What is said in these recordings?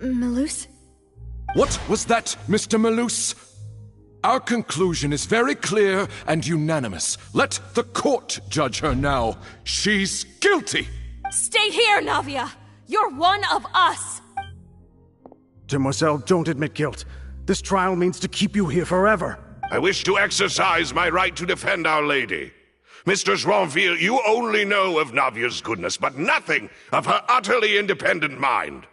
Malus? What was that, Mr. Malus? Our conclusion is very clear and unanimous. Let the court judge her now. She's guilty! Stay here, Navia! You're one of us! Demoiselle, don't admit guilt. This trial means to keep you here forever. I wish to exercise my right to defend Our Lady. Mistress Ronville, you only know of Navia's goodness, but nothing of her utterly independent mind.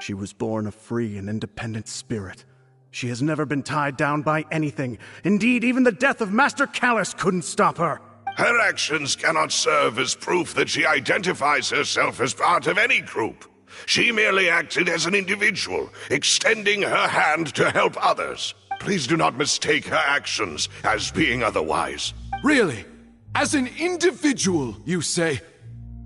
She was born a free and independent spirit. She has never been tied down by anything. Indeed, even the death of Master Callus couldn't stop her. Her actions cannot serve as proof that she identifies herself as part of any group. She merely acted as an individual, extending her hand to help others. Please do not mistake her actions as being otherwise. Really? As an individual, you say?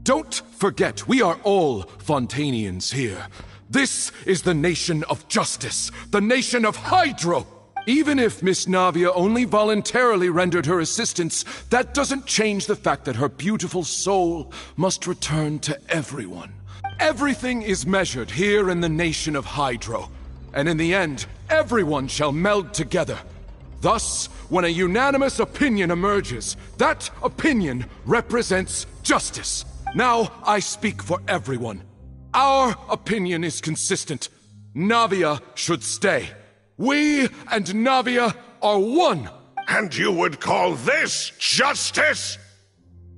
Don't forget, we are all Fontainians here. This is the nation of justice, the nation of Hydro. Even if Miss Navia only voluntarily rendered her assistance, that doesn't change the fact that her beautiful soul must return to everyone. Everything is measured here in the nation of Hydro, and in the end, everyone shall meld together. Thus, when a unanimous opinion emerges, that opinion represents justice. Now I speak for everyone. Our opinion is consistent. Navia should stay. We and Navia are one. And you would call this justice?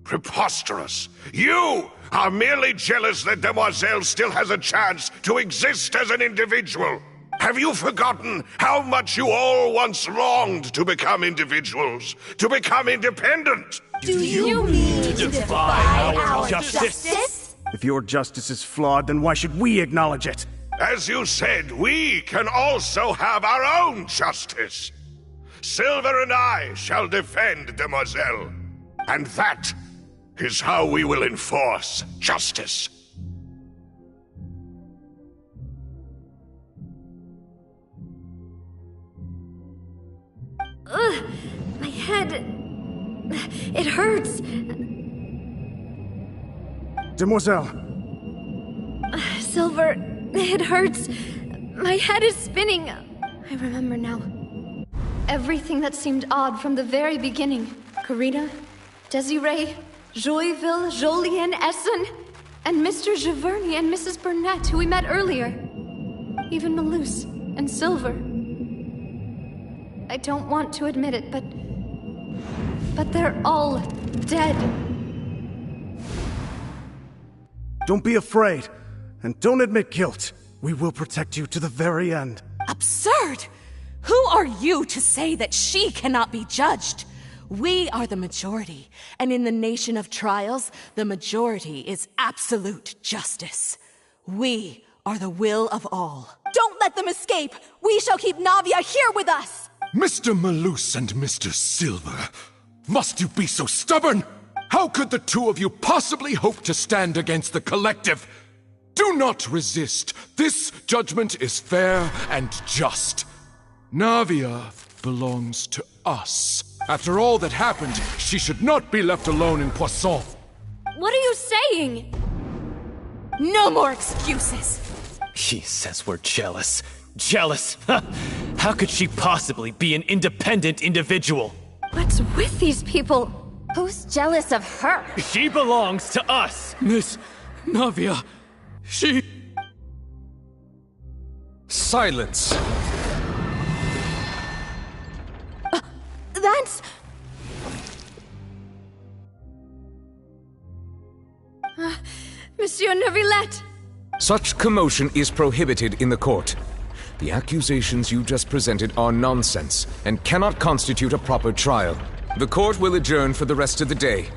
Preposterous. You are merely jealous that Demoiselle still has a chance to exist as an individual. Have you forgotten how much you all once longed to become individuals, to become independent? Do you mean to defy our justice? If your justice is flawed, then why should we acknowledge it? As you said, we can also have our own justice. Silver and I shall defend Demoiselle. And that is how we will enforce justice. Ugh, my head... It hurts. Demoiselle! Silver, it hurts. My head is spinning. I remember now. Everything that seemed odd from the very beginning. Karina, Desiree, Joyville, Jolien, Essen, and Mr. Giverny and Mrs. Burnett, who we met earlier. Even Malus and Silver. I don't want to admit it, but they're all dead. Don't be afraid, and don't admit guilt. We will protect you to the very end. Absurd! Who are you to say that she cannot be judged? We are the majority, and in the nation of trials, the majority is absolute justice. We are the will of all. Don't let them escape! We shall keep Navia here with us! Mr. Malus and Mr. Silver, must you be so stubborn? How could the two of you possibly hope to stand against the collective? Do not resist. This judgment is fair and just. Navia belongs to us. After all that happened, she should not be left alone in Poisson. What are you saying? No more excuses! She says we're jealous. Jealous? How could she possibly be an independent individual? What's with these people? Who's jealous of her? She belongs to us! Miss Navia, she... Silence! That's... Monsieur Neuvillette! Such commotion is prohibited in the court. The accusations you just presented are nonsense and cannot constitute a proper trial. The court will adjourn for the rest of the day.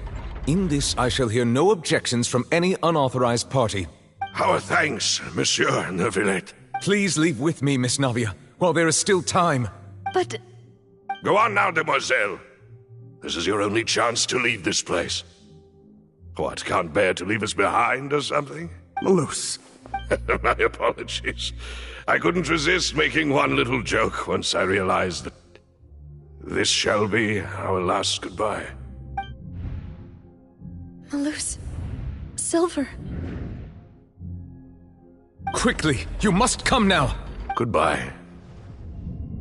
In this, I shall hear no objections from any unauthorized party. Our thanks, Monsieur Neuvillette. Please leave with me, Miss Navia, while there is still time. But... Go on now, Demoiselle. This is your only chance to leave this place. What, can't bear to leave us behind or something? Malus. My apologies. I couldn't resist making one little joke once I realized that this shall be our last goodbye. Malus. Silver. quickly! You must come now! Goodbye,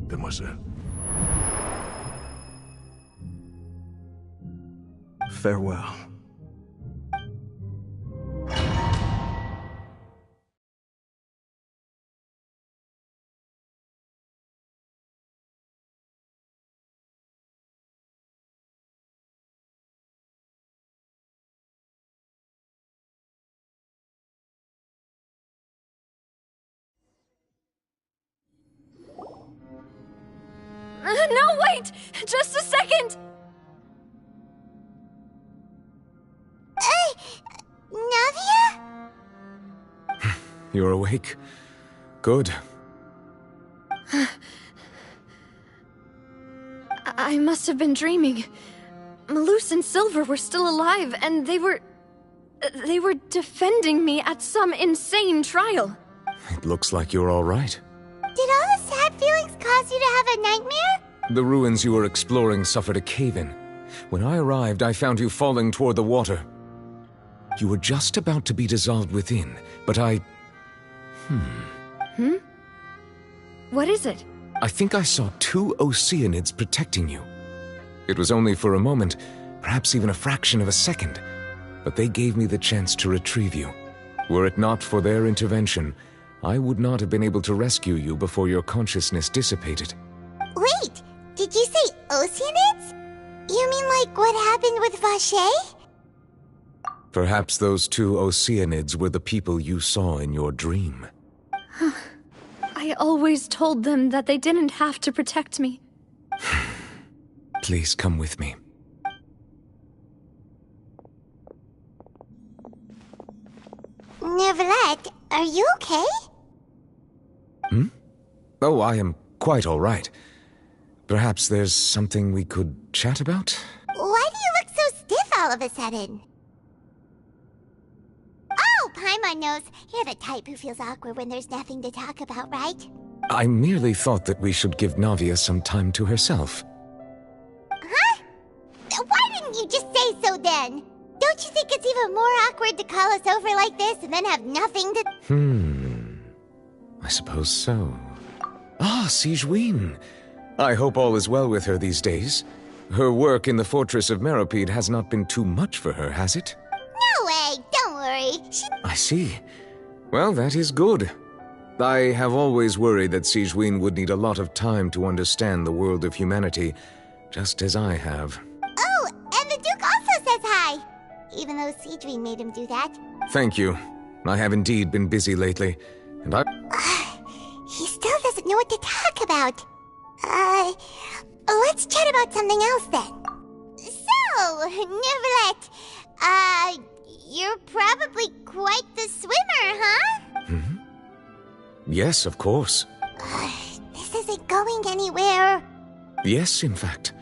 demoiselle. Farewell. No, wait! Just a second! Navia? You're awake? Good. I must have been dreaming. Malus and Silver were still alive, and they were defending me at some insane trial. It looks like you're all right. Did all the sad feelings cause you to have a nightmare? The ruins you were exploring suffered a cave-in. When I arrived, I found you falling toward the water. You were just about to be dissolved within, but I... What is it? I think I saw 2 Oceanids protecting you. It was only for a moment, perhaps even a fraction of a second, but they gave me the chance to retrieve you. Were it not for their intervention, I would not have been able to rescue you before your consciousness dissipated. Wait, did you say Oceanids? You mean like what happened with Vache? Perhaps those 2 Oceanids were the people you saw in your dream. I always told them that they didn't have to protect me. Please come with me. Neverlet, are you okay? Oh, I am quite all right. Perhaps there's something we could chat about? Why do you look so stiff all of a sudden? Oh, Paimon knows. You're the type who feels awkward when there's nothing to talk about, right? I merely thought that we should give Navia some time to herself. Huh? Why didn't you just say so then? Don't you think it's even more awkward to call us over like this and then have nothing to... I suppose so. Ah, Sigewinne. I hope all is well with her these days. Her work in the Fortress of Meropide has not been too much for her, has it? No way, don't worry. I see. Well, that is good. I have always worried that Sigewinne would need a lot of time to understand the world of humanity, just as I have. Oh, and the Duke also says hi! Even though Sigewinne made him do that. Thank you. I have indeed been busy lately, and He still doesn't know what to talk about. Let's chat about something else then. So, Neverlet, you're probably quite the swimmer, huh? Yes, of course. This isn't going anywhere. Yes, in fact.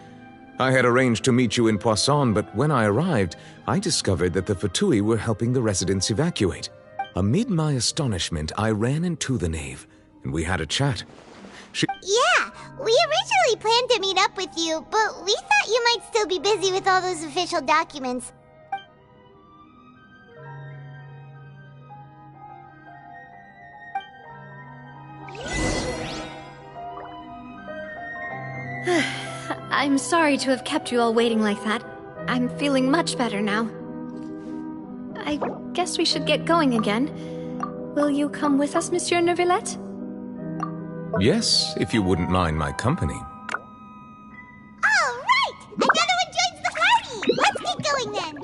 I had arranged to meet you in Poisson, but when I arrived, I discovered that the Fatui were helping the residents evacuate. Amid my astonishment, I ran into the nave, and we had a chat. Yeah, we originally planned to meet up with you, but we thought you might still be busy with all those official documents. I'm sorry to have kept you all waiting like that. I'm feeling much better now. I guess we should get going again. Will you come with us, Monsieur Neuvillette? Yes, if you wouldn't mind my company. All right! Another one joins the party! Let's get going then!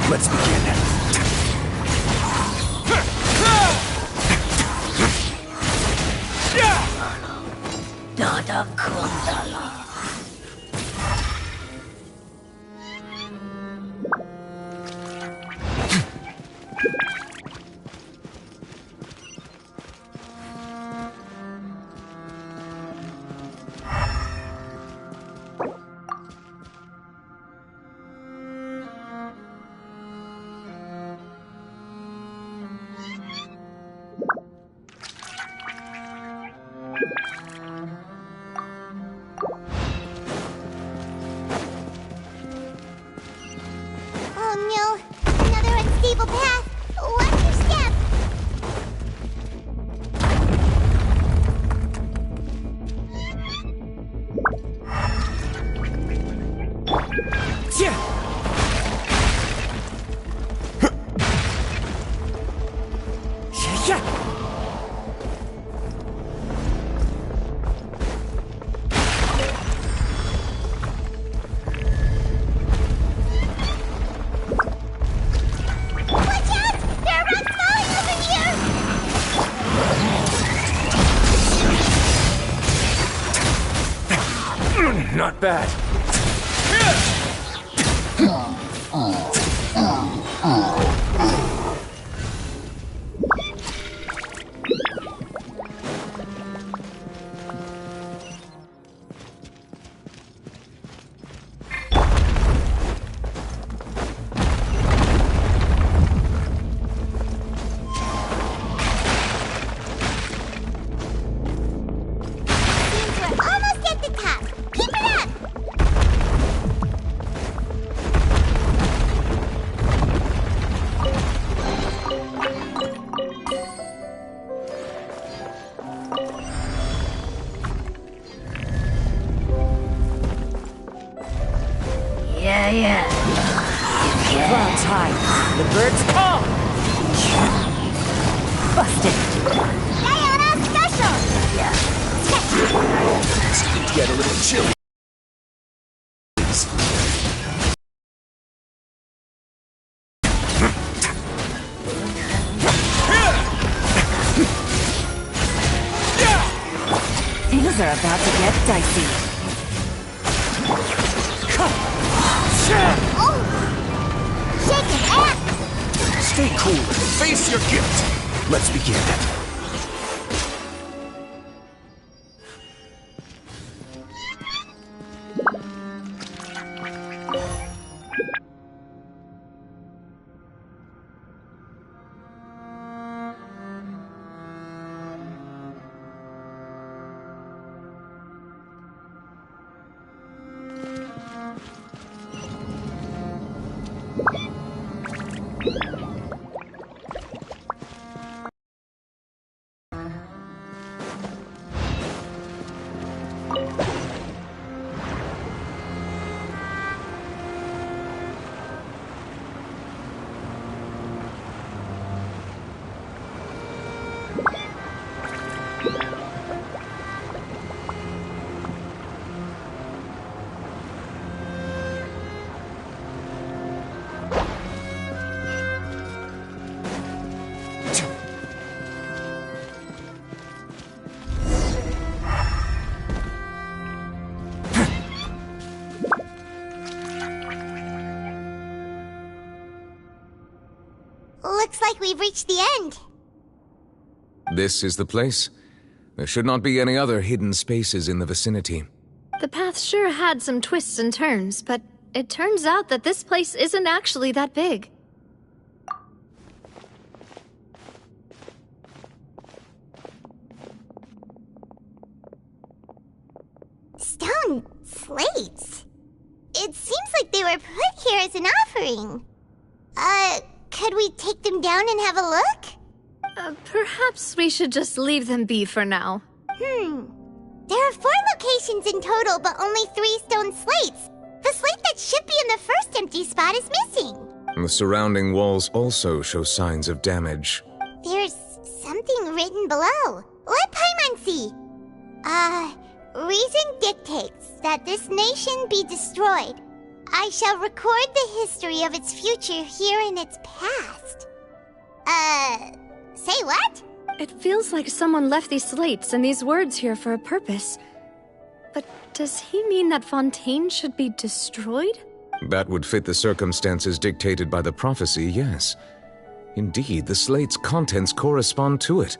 Let's begin. Oh no, another unstable path. Watch your step. Not bad. Clouds high. The birds call. Busted. Diana special. It's going to get a little chilly. Things are about to get dicey. Shake it up. Stay cool and face your gift. Let's begin. Looks like we've reached the end. This is the place. There should not be any other hidden spaces in the vicinity. The path sure had some twists and turns, but it turns out that this place isn't actually that big. Stone slates. It seems like they were put here as an offering. Could we take them down and have a look? Perhaps we should just leave them be for now. There are 4 locations in total, but only 3 stone slates. The slate that should be in the first empty spot is missing. The surrounding walls also show signs of damage. There's something written below. Let Paimon see. Reason dictates that this nation be destroyed. I shall record the history of its future here in its past. Say what? It feels like someone left these slates and these words here for a purpose. But does he mean that Fontaine should be destroyed? That would fit the circumstances dictated by the prophecy, yes. Indeed, the slate's contents correspond to it.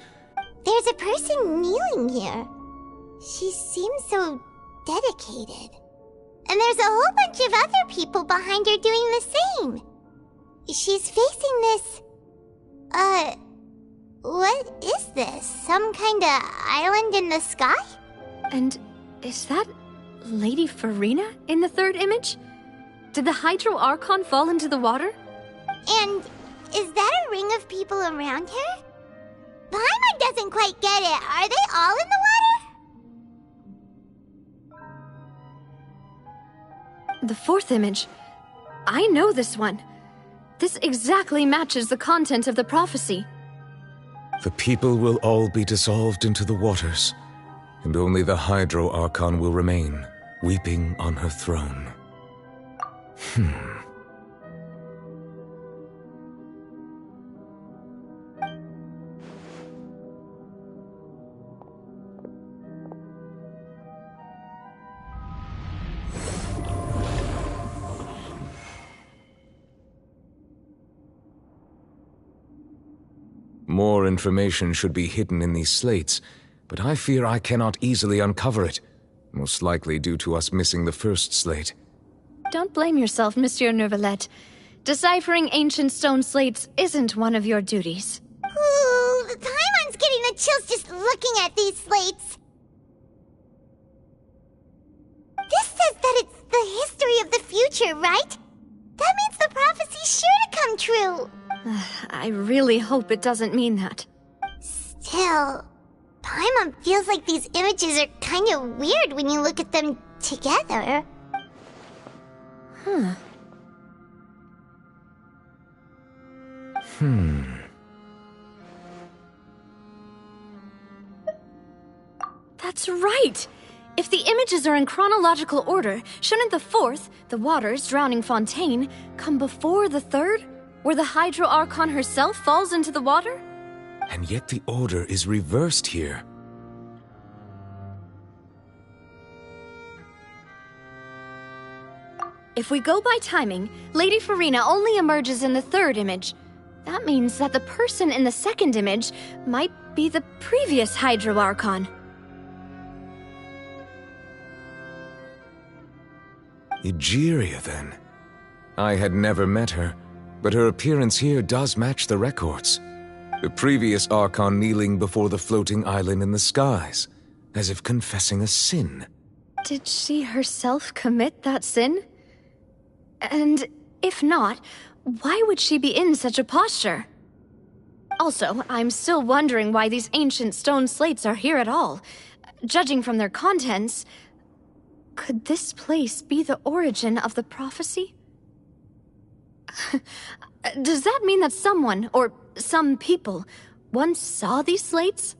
There's a person kneeling here. She seems so dedicated. And there's a whole bunch of other people behind her doing the same. She's facing this, What is this? Some kind of island in the sky? And is that Lady Farina in the third image? Did the Hydro Archon fall into the water? And is that a ring of people around her? Paimon doesn't quite get it. Are they all in the water? The fourth image. I know this one. This exactly matches the content of the prophecy. The people will all be dissolved into the waters, and only the Hydro Archon will remain, weeping on her throne. More information should be hidden in these slates, but I fear I cannot easily uncover it, most likely due to us missing the first slate. Don't blame yourself, Monsieur Neuvillette. Deciphering ancient stone slates isn't one of your duties. Ooh, Paimon's getting the chills just looking at these slates. This says that it's the history of the future, right? That means the prophecy's sure to come true. I really hope it doesn't mean that. Still, Paimon feels like these images are kind of weird when you look at them together. That's right! If the images are in chronological order, shouldn't the fourth, the waters drowning fontaine, come before the third, where the Hydro Archon herself falls into the water? And yet the order is reversed here. If we go by timing, Lady Farina only emerges in the third image. That means that the person in the second image might be the previous Hydro Archon. Egeria, then. I had never met her, but her appearance here does match the records. The previous Archon kneeling before the floating island in the skies, as if confessing a sin. Did she herself commit that sin? And if not, why would she be in such a posture? Also, I'm still wondering why these ancient stone slates are here at all. Judging from their contents, could this place be the origin of the prophecy? Does that mean that someone, or some people, once saw these slates?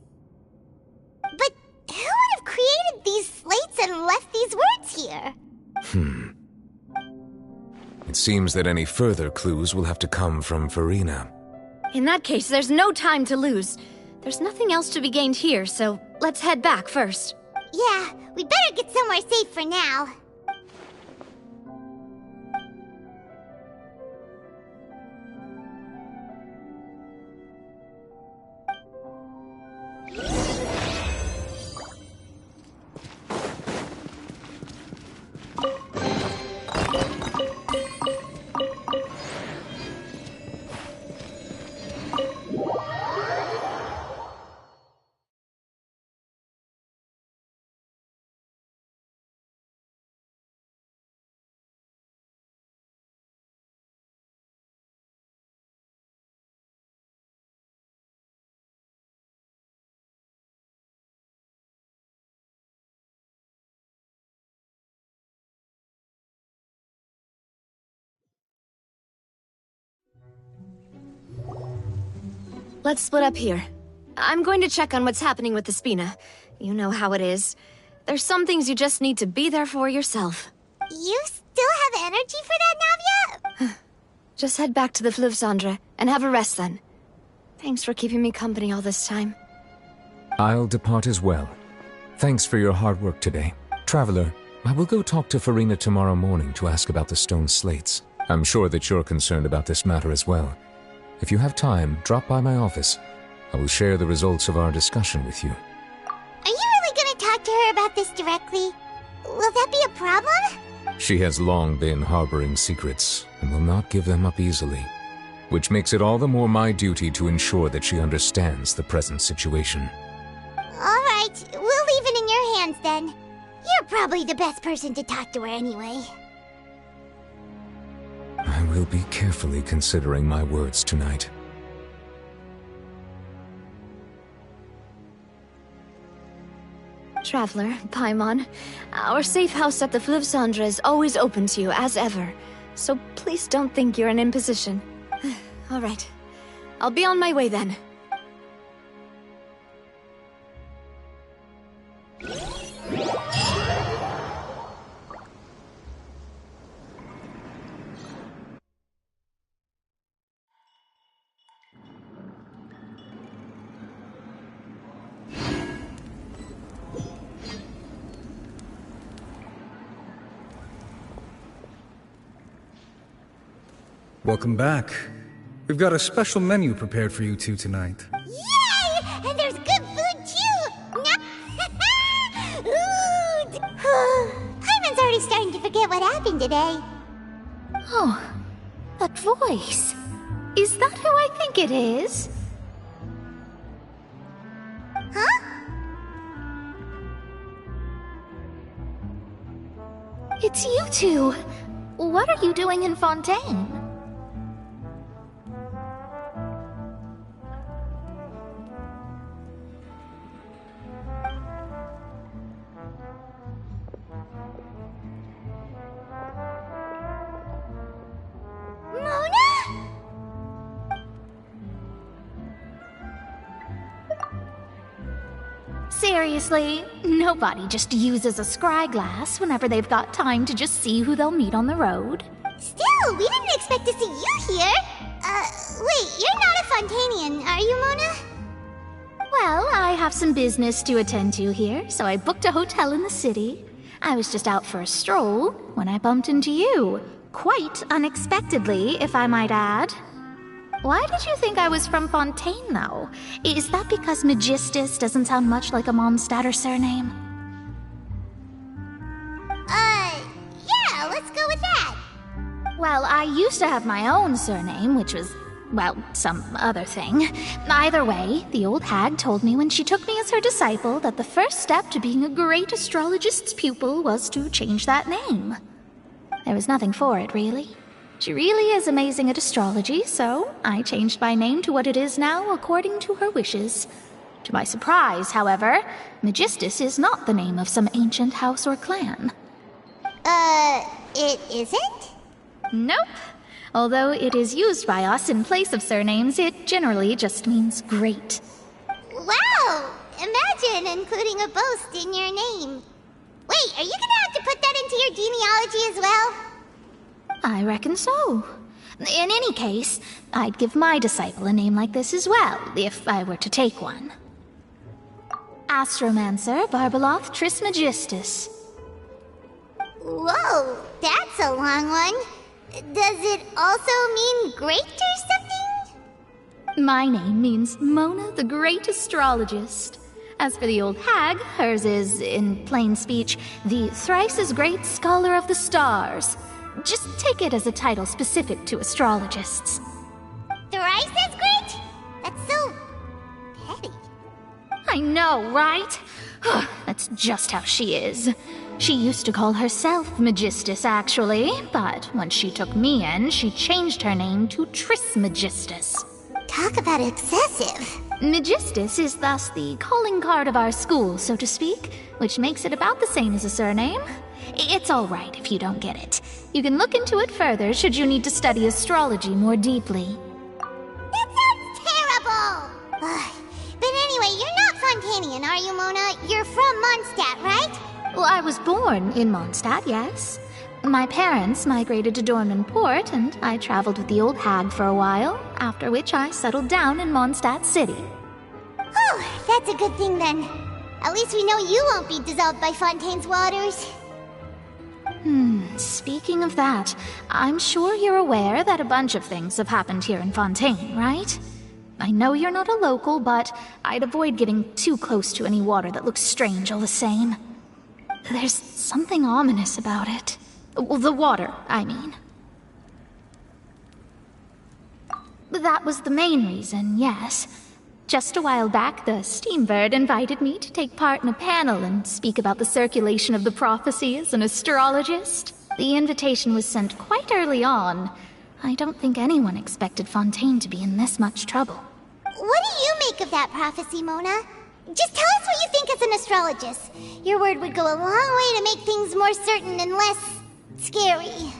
But who would have created these slates and left these words here? It seems that any further clues will have to come from Farina. In that case, there's no time to lose. There's nothing else to be gained here, so let's head back first. Yeah, we better get somewhere safe for now. Let's split up here. I'm going to check on what's happening with the Spina. You know how it is. There's some things you just need to be there for yourself. You still have energy for that, Navia? Just head back to the Fleuve Cendre and have a rest then. Thanks for keeping me company all this time. I'll depart as well. Thanks for your hard work today. Traveler, I will go talk to Farina tomorrow morning to ask about the stone slates. I'm sure that you're concerned about this matter as well. If you have time, drop by my office. I will share the results of our discussion with you. Are you really going to talk to her about this directly? Will that be a problem? She has long been harboring secrets and will not give them up easily. which makes it all the more my duty to ensure that she understands the present situation. Alright, we'll leave it in your hands then. You're probably the best person to talk to her anyway. I will be carefully considering my words tonight. Traveler, Paimon, our safe house at the Fleuve Cendre is always open to you, as ever. So please don't think you're an imposition. All right. I'll be on my way then. Welcome back. We've got a special menu prepared for you two tonight. Yay! And there's good food too! Ooh. Paimon's already starting to forget what happened today. Oh, that voice. Is that who I think it is? Huh? It's you two. What are you doing in Fontaine? Seriously, nobody just uses a scry glass whenever they've got time to just see who they'll meet on the road. Still, we didn't expect to see you here. Wait, you're not a Fontanian, are you, Mona? Well, I have some business to attend to here, so I booked a hotel in the city. I was just out for a stroll when I bumped into you. Quite unexpectedly, if I might add. Why did you think I was from Fontaine, though? Is that because Megistus doesn't sound much like a Mondstadter surname? Yeah, let's go with that. Well, I used to have my own surname, which was, well, some other thing. Either way, the old hag told me when she took me as her disciple that the first step to being a great astrologist's pupil was to change that name. There was nothing for it, really. She really is amazing at astrology, so I changed my name to what it is now according to her wishes. To my surprise, however, Megistus is not the name of some ancient house or clan. It isn't? Nope. Although it is used by us in place of surnames, it generally just means great. Wow! Imagine including a boast in your name. Wait, are you gonna have to put that into your genealogy as well? I reckon so. In any case, I'd give my disciple a name like this as well, if I were to take one. Astromancer Barbeloth Trismegistus. Whoa, that's a long one. Does it also mean great or something? My name means Mona the Great Astrologist. As for the old hag, hers is, in plain speech, the thrice-as-great Scholar of the Stars. Just take it as a title specific to astrologists. Thrice as great? That's so petty. I know, right? That's just how she is. She used to call herself Megistus, actually, but when she took me in, she changed her name to Trismegistus. Talk about excessive. Megistus is thus the calling card of our school, so to speak, which makes it about the same as a surname. It's all right if you don't get it. You can look into it further should you need to study astrology more deeply. That sounds terrible! But anyway, you're not Fontanian, are you, Mona? You're from Mondstadt, right? Well, I was born in Mondstadt, yes. My parents migrated to Dornenport, and I traveled with the old hag for a while, after which I settled down in Mondstadt City. Oh, that's a good thing then. At least we know you won't be dissolved by Fontaine's waters. Speaking of that, I'm sure you're aware that a bunch of things have happened here in Fontaine, right? I know you're not a local, but I'd avoid getting too close to any water that looks strange all the same. There's something ominous about it. Well, the water, I mean. That was the main reason, yes. Just a while back, the Steambird invited me to take part in a panel and speak about the circulation of the prophecy as an astrologist. The invitation was sent quite early on. I don't think anyone expected Fontaine to be in this much trouble. What do you make of that prophecy, Mona? Just tell us what you think as an astrologist. Your word would go a long way to make things more certain and less scary.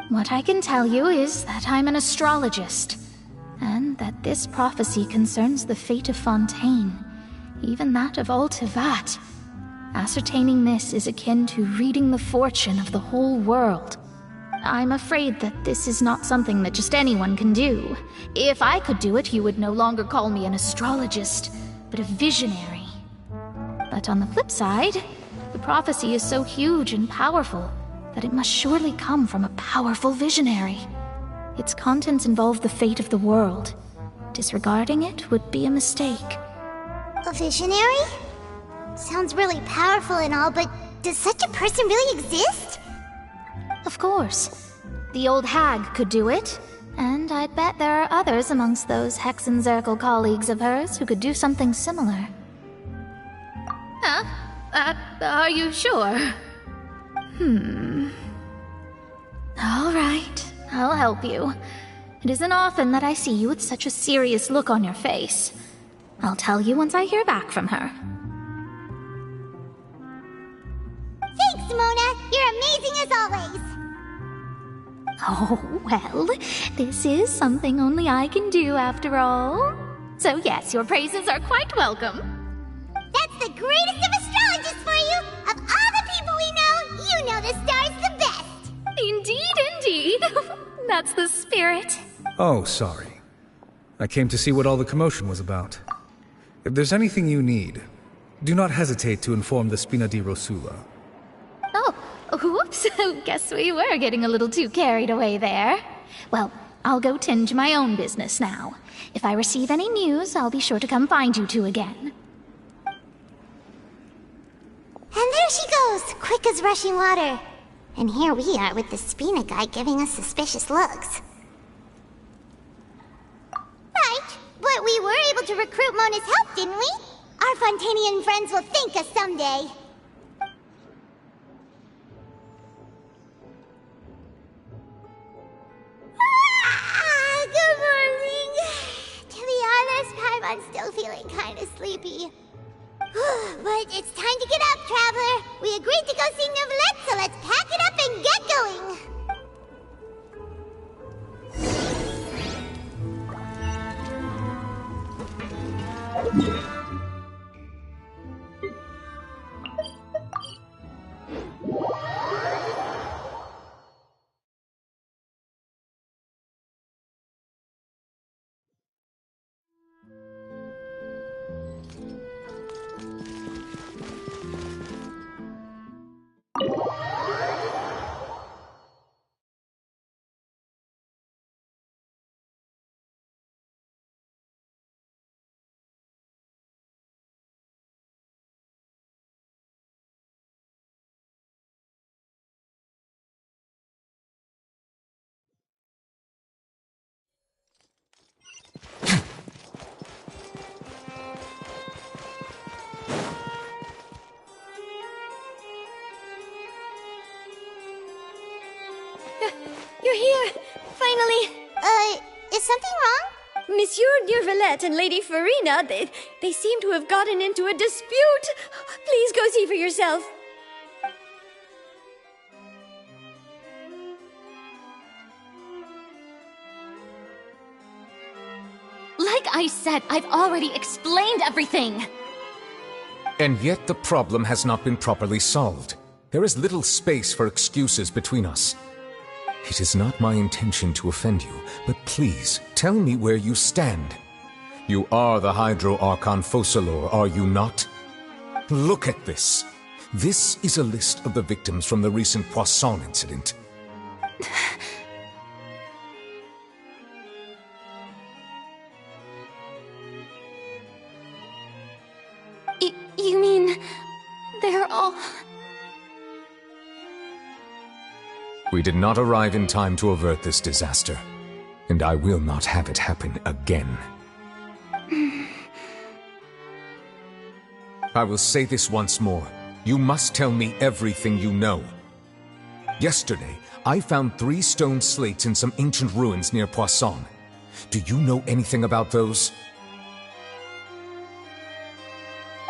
What I can tell you is that I'm an astrologist, and that this prophecy concerns the fate of Fontaine, even that of Ultivat. Ascertaining this is akin to reading the fortune of the whole world. I'm afraid that this is not something that just anyone can do. If I could do it, you would no longer call me an astrologist, but a visionary. But on the flip side, the prophecy is so huge and powerful that it must surely come from a powerful visionary. Its contents involve the fate of the world. Disregarding it would be a mistake. A visionary? Sounds really powerful and all, but does such a person really exist? Of course. The old hag could do it, and I'd bet there are others amongst those Hexenzirkel colleagues of hers who could do something similar. Huh? Are you sure? All right, I'll help you. It isn't often that I see you with such a serious look on your face. I'll tell you once I hear back from her. Thanks, Mona! You're amazing as always! Oh, well, this is something only I can do after all. So yes, your praises are quite welcome. That's the greatest of astrologists for you! Of all the people we know, you know the star's the best! Indeed, indeed. That's the spirit. Oh, sorry. I came to see what all the commotion was about. If there's anything you need, do not hesitate to inform the Spina di Rosula. Oh, whoops. Guess we were getting a little too carried away there. Well, I'll go tend to my own business now. If I receive any news, I'll be sure to come find you two again. And there she goes, quick as rushing water. And here we are with the Spina guy giving us suspicious looks. Right, but we were able to recruit Mona's help, didn't we? Our Fontanian friends will thank us someday. Good morning. To be honest, I'm still feeling kind of sleepy. But it's time to get up, Traveler. We agreed to go see Neuvillette, so let's pack it up and get going. You're here! Finally! Is something wrong? Monsieur Neuvillette and Lady Farina, they seem to have gotten into a dispute. Please go see for yourself. Like I said, I've already explained everything. And yet the problem has not been properly solved. There is little space for excuses between us. It is not my intention to offend you, but please, tell me where you stand. You are the Hydro Archon Focalor, are you not? Look at this. This is a list of the victims from the recent Poisson incident. You mean... they're all... We did not arrive in time to avert this disaster. and I will not have it happen again. I will say this once more. You must tell me everything you know. Yesterday, I found 3 stone slates in some ancient ruins near Poisson. Do you know anything about those?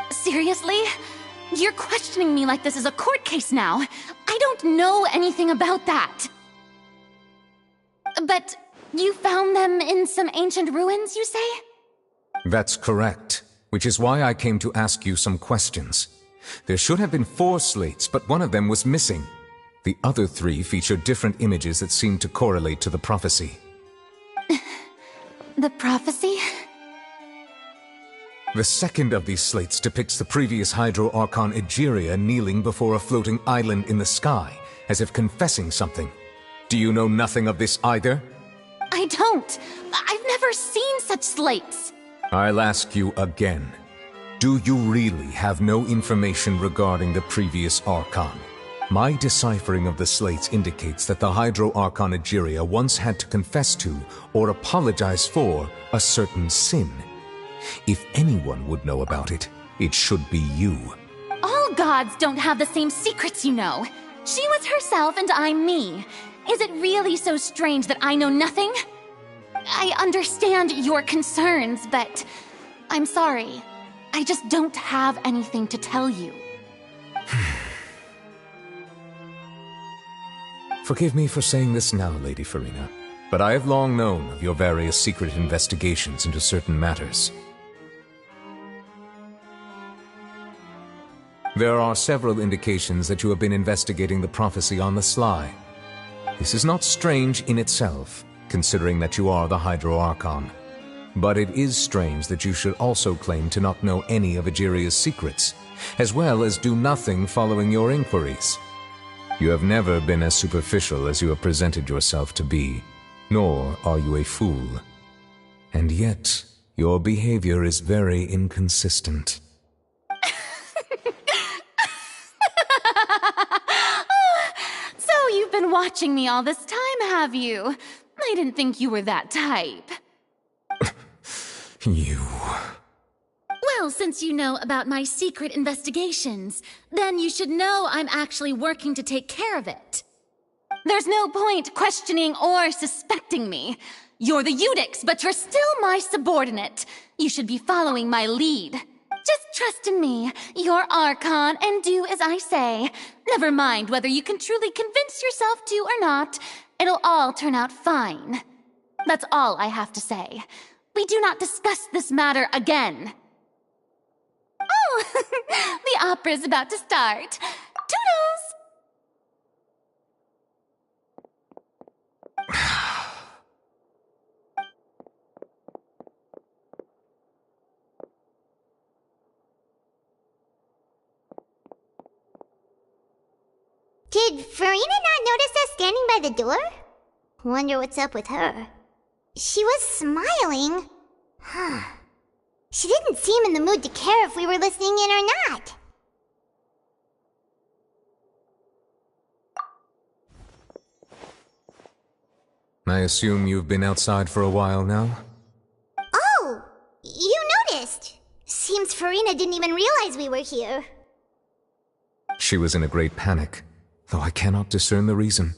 Seriously? You're questioning me like this is a court case now. I don't know anything about that. But you found them in some ancient ruins, you say? That's correct, which is why I came to ask you some questions. There should have been 4 slates, but one of them was missing. The other 3 feature different images that seem to correlate to the prophecy. The prophecy? The second of these slates depicts the previous Hydro Archon Egeria kneeling before a floating island in the sky, as if confessing something. Do you know nothing of this either? I don't. I've never seen such slates. I'll ask you again. Do you really have no information regarding the previous Archon? My deciphering of the slates indicates that the Hydro Archon Egeria once had to confess to, or apologize for, a certain sin. If anyone would know about it, it should be you. All gods don't have the same secrets, you know. She was herself and I'm me. Is it really so strange that I know nothing? I understand your concerns, but I'm sorry. I just don't have anything to tell you. Forgive me for saying this now, Lady Farina, but I have long known of your various secret investigations into certain matters. There are several indications that you have been investigating the prophecy on the sly. This is not strange in itself, considering that you are the Hydro Archon. But it is strange that you should also claim to not know any of Egeria's secrets, as well as do nothing following your inquiries. You have never been as superficial as you have presented yourself to be, nor are you a fool. And yet, your behavior is very inconsistent. So you've been watching me all this time, have you? I didn't think you were that type. You... Well, since you know about my secret investigations, then you should know I'm actually working to take care of it. There's no point questioning or suspecting me. You're the Eudix, but you're still my subordinate. You should be following my lead. Just trust in me, you're Archon, and do as I say. Never mind whether you can truly convince yourself to or not. It'll all turn out fine. That's all I have to say. We do not discuss this matter again. Oh, the opera's about to start. Toodles! Did Farina not notice us standing by the door? Wonder what's up with her. She was smiling. Huh. She didn't seem in the mood to care if we were listening in or not. I assume you've been outside for a while now? Oh! You noticed! Seems Farina didn't even realize we were here. She was in a great panic, though I cannot discern the reason.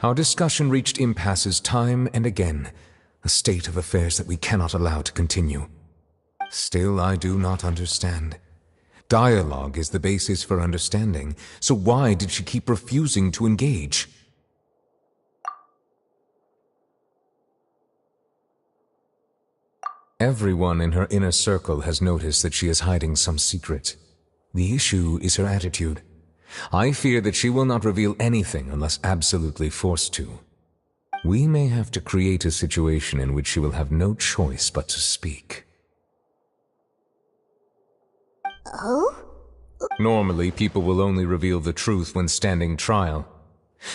Our discussion reached impasses time and again, a state of affairs that we cannot allow to continue. Still, I do not understand. Dialogue is the basis for understanding, so why did she keep refusing to engage? Everyone in her inner circle has noticed that she is hiding some secret. The issue is her attitude. I fear that she will not reveal anything unless absolutely forced to. We may have to create a situation in which she will have no choice but to speak. Oh? Normally, people will only reveal the truth when standing trial.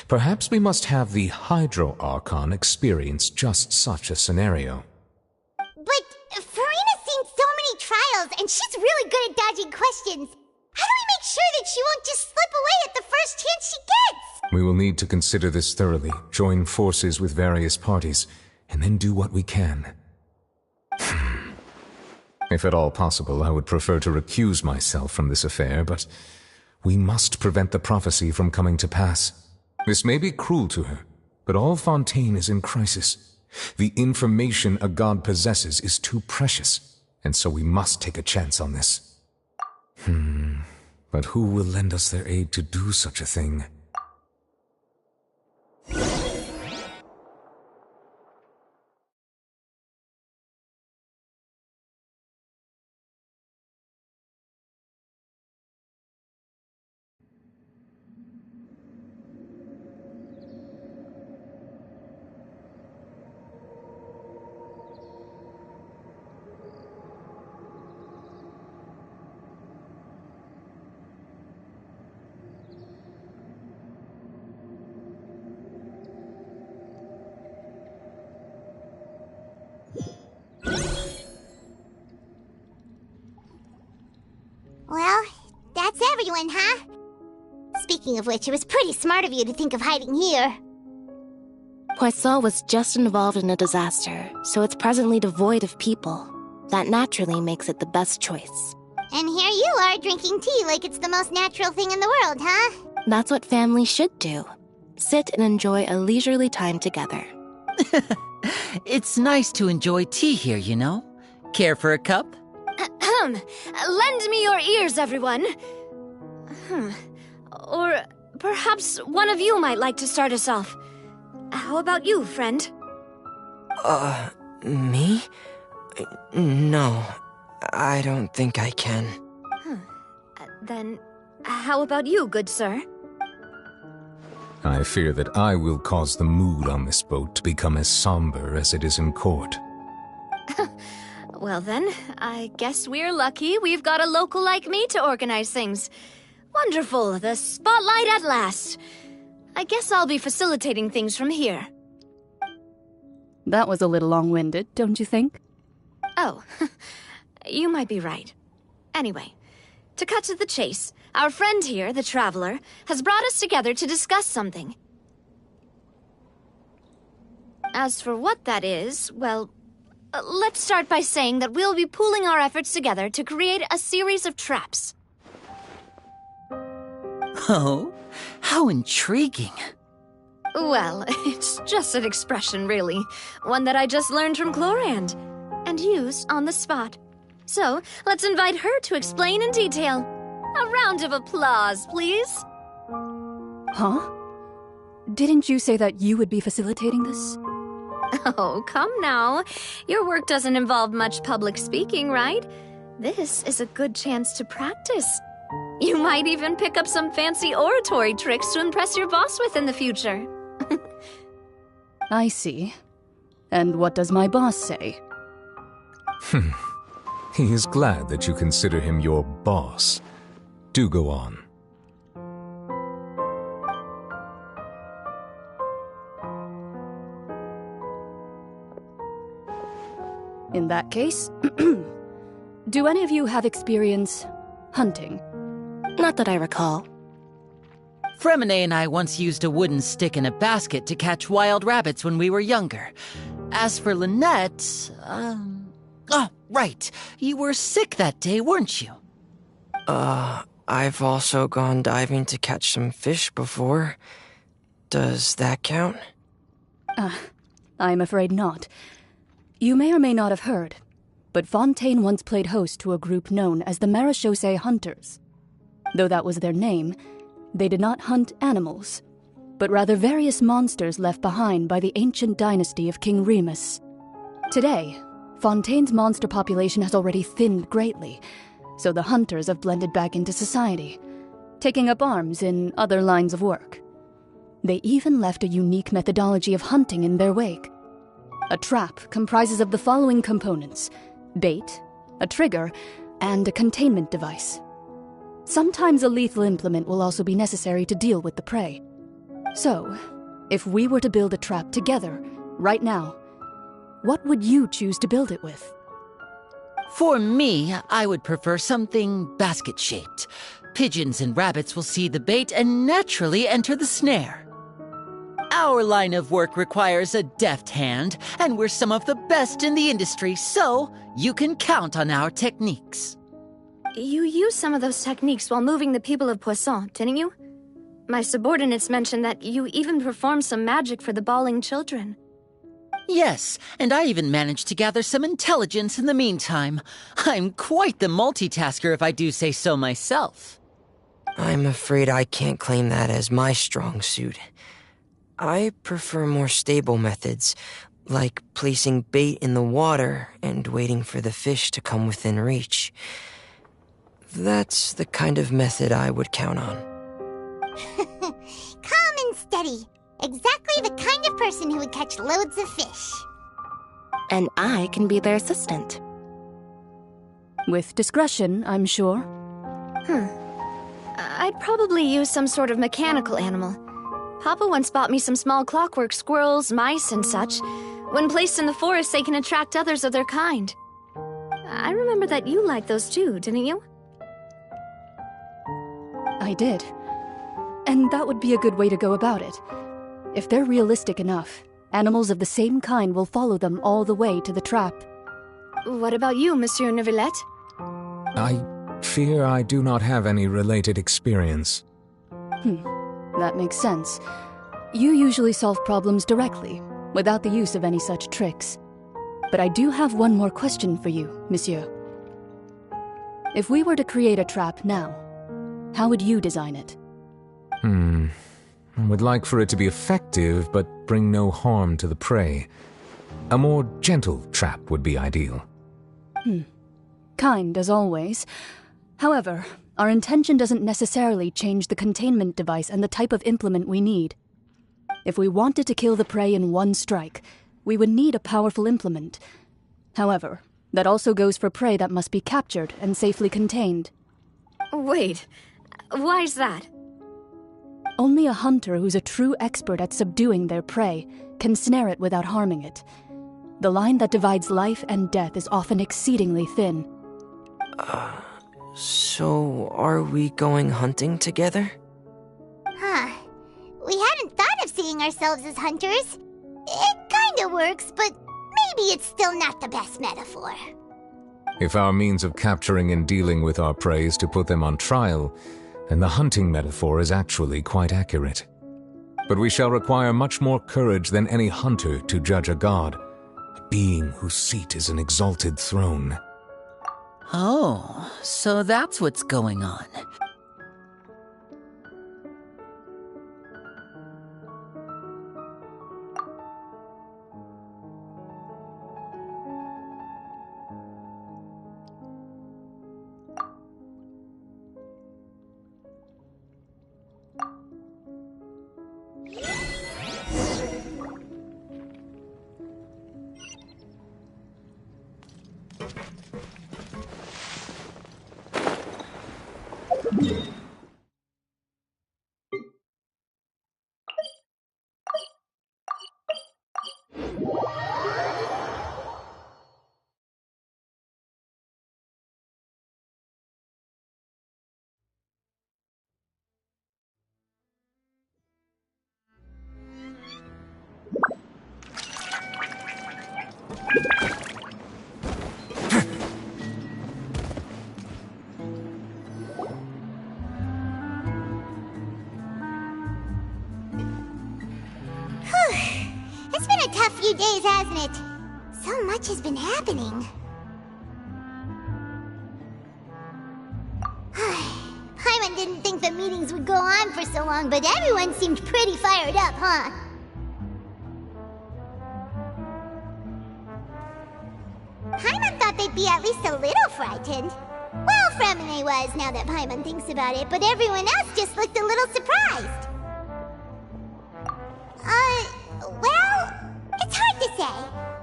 Perhaps we must have the Hydro Archon experience just such a scenario. But Farina's seen so many trials, and she's really good at dodging questions. How do we make sure that she won't just slip away at the first chance she gets? We will need to consider this thoroughly, join forces with various parties, and then do what we can. If at all possible, I would prefer to recuse myself from this affair, but we must prevent the prophecy from coming to pass. This may be cruel to her, but all Fontaine is in crisis. The information a god possesses is too precious, and so we must take a chance on this. But who will lend us their aid to do such a thing? Well, that's everyone, huh? Speaking of which, it was pretty smart of you to think of hiding here. Poisson was just involved in a disaster, so it's presently devoid of people. That naturally makes it the best choice. And here you are drinking tea like it's the most natural thing in the world, huh? That's what family should do. Sit and enjoy a leisurely time together. It's nice to enjoy tea here, you know? Care for a cup? Lend me your ears, everyone. Or perhaps one of you might like to start us off. How about you, friend? Me? No, I don't think I can. Then, how about you, good sir? I fear that I will cause the mood on this boat to become as somber as it is in court. Well then, I guess we're lucky we've got a local like me to organize things. Wonderful, the spotlight at last. I guess I'll be facilitating things from here. That was a little long-winded, don't you think? Oh, you might be right. Anyway, to cut to the chase, our friend here, the Traveler, has brought us together to discuss something. As for what that is, well, let's start by saying that we'll be pooling our efforts together to create a series of traps. Oh, how intriguing. Well, it's just an expression, really. One that I just learned from Chlorand, and used on the spot. So, let's invite her to explain in detail. A round of applause, please. Huh? Didn't you say that you would be facilitating this? Oh, come now. Your work doesn't involve much public speaking, right? This is a good chance to practice. You might even pick up some fancy oratory tricks to impress your boss with in the future. I see. And what does my boss say? He is glad that you consider him your boss. Do go on. In that case, do any of you have experience hunting? Not that I recall. Fremine and I once used a wooden stick in a basket to catch wild rabbits when we were younger. As for Lynette, oh, right. You were sick that day, weren't you? I've also gone diving to catch some fish before. Does that count? I'm afraid not. You may or may not have heard, but Fontaine once played host to a group known as the Marechaussee Hunters. Though that was their name, they did not hunt animals, but rather various monsters left behind by the ancient dynasty of King Remus. Today, Fontaine's monster population has already thinned greatly, so the hunters have blended back into society, taking up arms in other lines of work. They even left a unique methodology of hunting in their wake. A trap comprises of the following components: bait, a trigger, and a containment device. Sometimes a lethal implement will also be necessary to deal with the prey. So, if we were to build a trap together, right now, what would you choose to build it with? For me, I would prefer something basket-shaped. Pigeons and rabbits will see the bait and naturally enter the snare. Our line of work requires a deft hand, and we're some of the best in the industry, so you can count on our techniques. You used some of those techniques while moving the people of Poisson, didn't you? My subordinates mentioned that you even performed some magic for the bawling children. Yes, and I even managed to gather some intelligence in the meantime. I'm quite the multitasker if I do say so myself. I'm afraid I can't claim that as my strong suit. I prefer more stable methods, like placing bait in the water and waiting for the fish to come within reach. That's the kind of method I would count on. Calm and steady. Exactly the kind of person who would catch loads of fish. And I can be their assistant. With discretion, I'm sure. I'd probably use some sort of mechanical animal. Papa once bought me some small clockwork squirrels, mice, and such. When placed in the forest, they can attract others of their kind. I remember that you liked those too, didn't you? I did. And that would be a good way to go about it. If they're realistic enough, animals of the same kind will follow them all the way to the trap. What about you, Monsieur Neuvillette? I fear I do not have any related experience. That makes sense. You usually solve problems directly, without the use of any such tricks. But I do have one more question for you, Monsieur. If we were to create a trap now, how would you design it? I would like for it to be effective, but bring no harm to the prey. A more gentle trap would be ideal. Kind, as always. However, our intention doesn't necessarily change the containment device and the type of implement we need. If we wanted to kill the prey in one strike, we would need a powerful implement. However, that also goes for prey that must be captured and safely contained. Wait, why's that? Only a hunter who's a true expert at subduing their prey can snare it without harming it. The line that divides life and death is often exceedingly thin. So are we going hunting together? We hadn't thought of seeing ourselves as hunters. It kinda works, but maybe it's still not the best metaphor. If our means of capturing and dealing with our prey is to put them on trial, then the hunting metaphor is actually quite accurate. But we shall require much more courage than any hunter to judge a god, a being whose seat is an exalted throne. Oh, so that's what's going on. It's been a tough few days, hasn't it? So much has been happening. Paimon didn't think the meetings would go on for so long, but everyone seemed pretty fired up, huh? Paimon thought they'd be at least a little frightened. Well, Fremine was, now that Paimon thinks about it, but everyone else just looked a little surprised. Well, it's hard to say.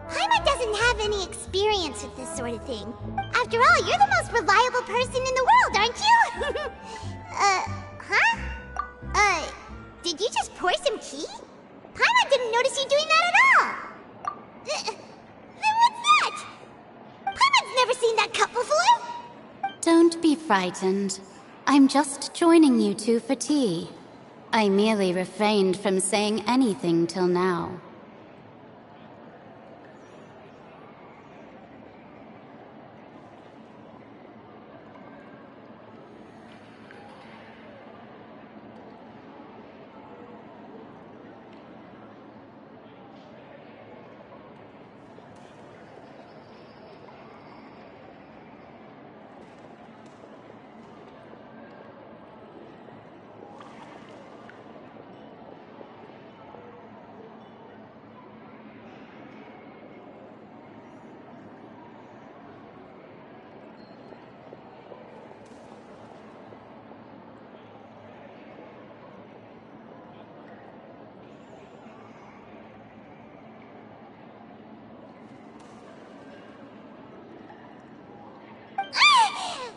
Paimon doesn't have any experience with this sort of thing. After all, you're the most reliable person in the world, aren't you? Did you just pour some tea? Paimon didn't notice you doing that at all. Then what's that? Paimon's never seen that cup before. Don't be frightened. I'm just joining you two for tea. I merely refrained from saying anything till now.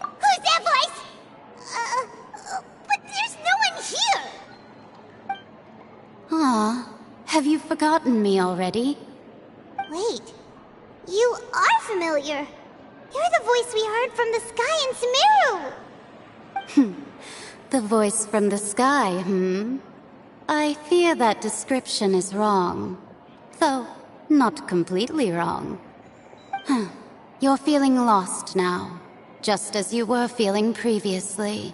Who's that voice? But there's no one here! Aw, have you forgotten me already? Wait, you are familiar. You're the voice we heard from the sky in Sumeru. The voice from the sky, I fear that description is wrong. Though, not completely wrong. You're feeling lost now, just as you were feeling previously.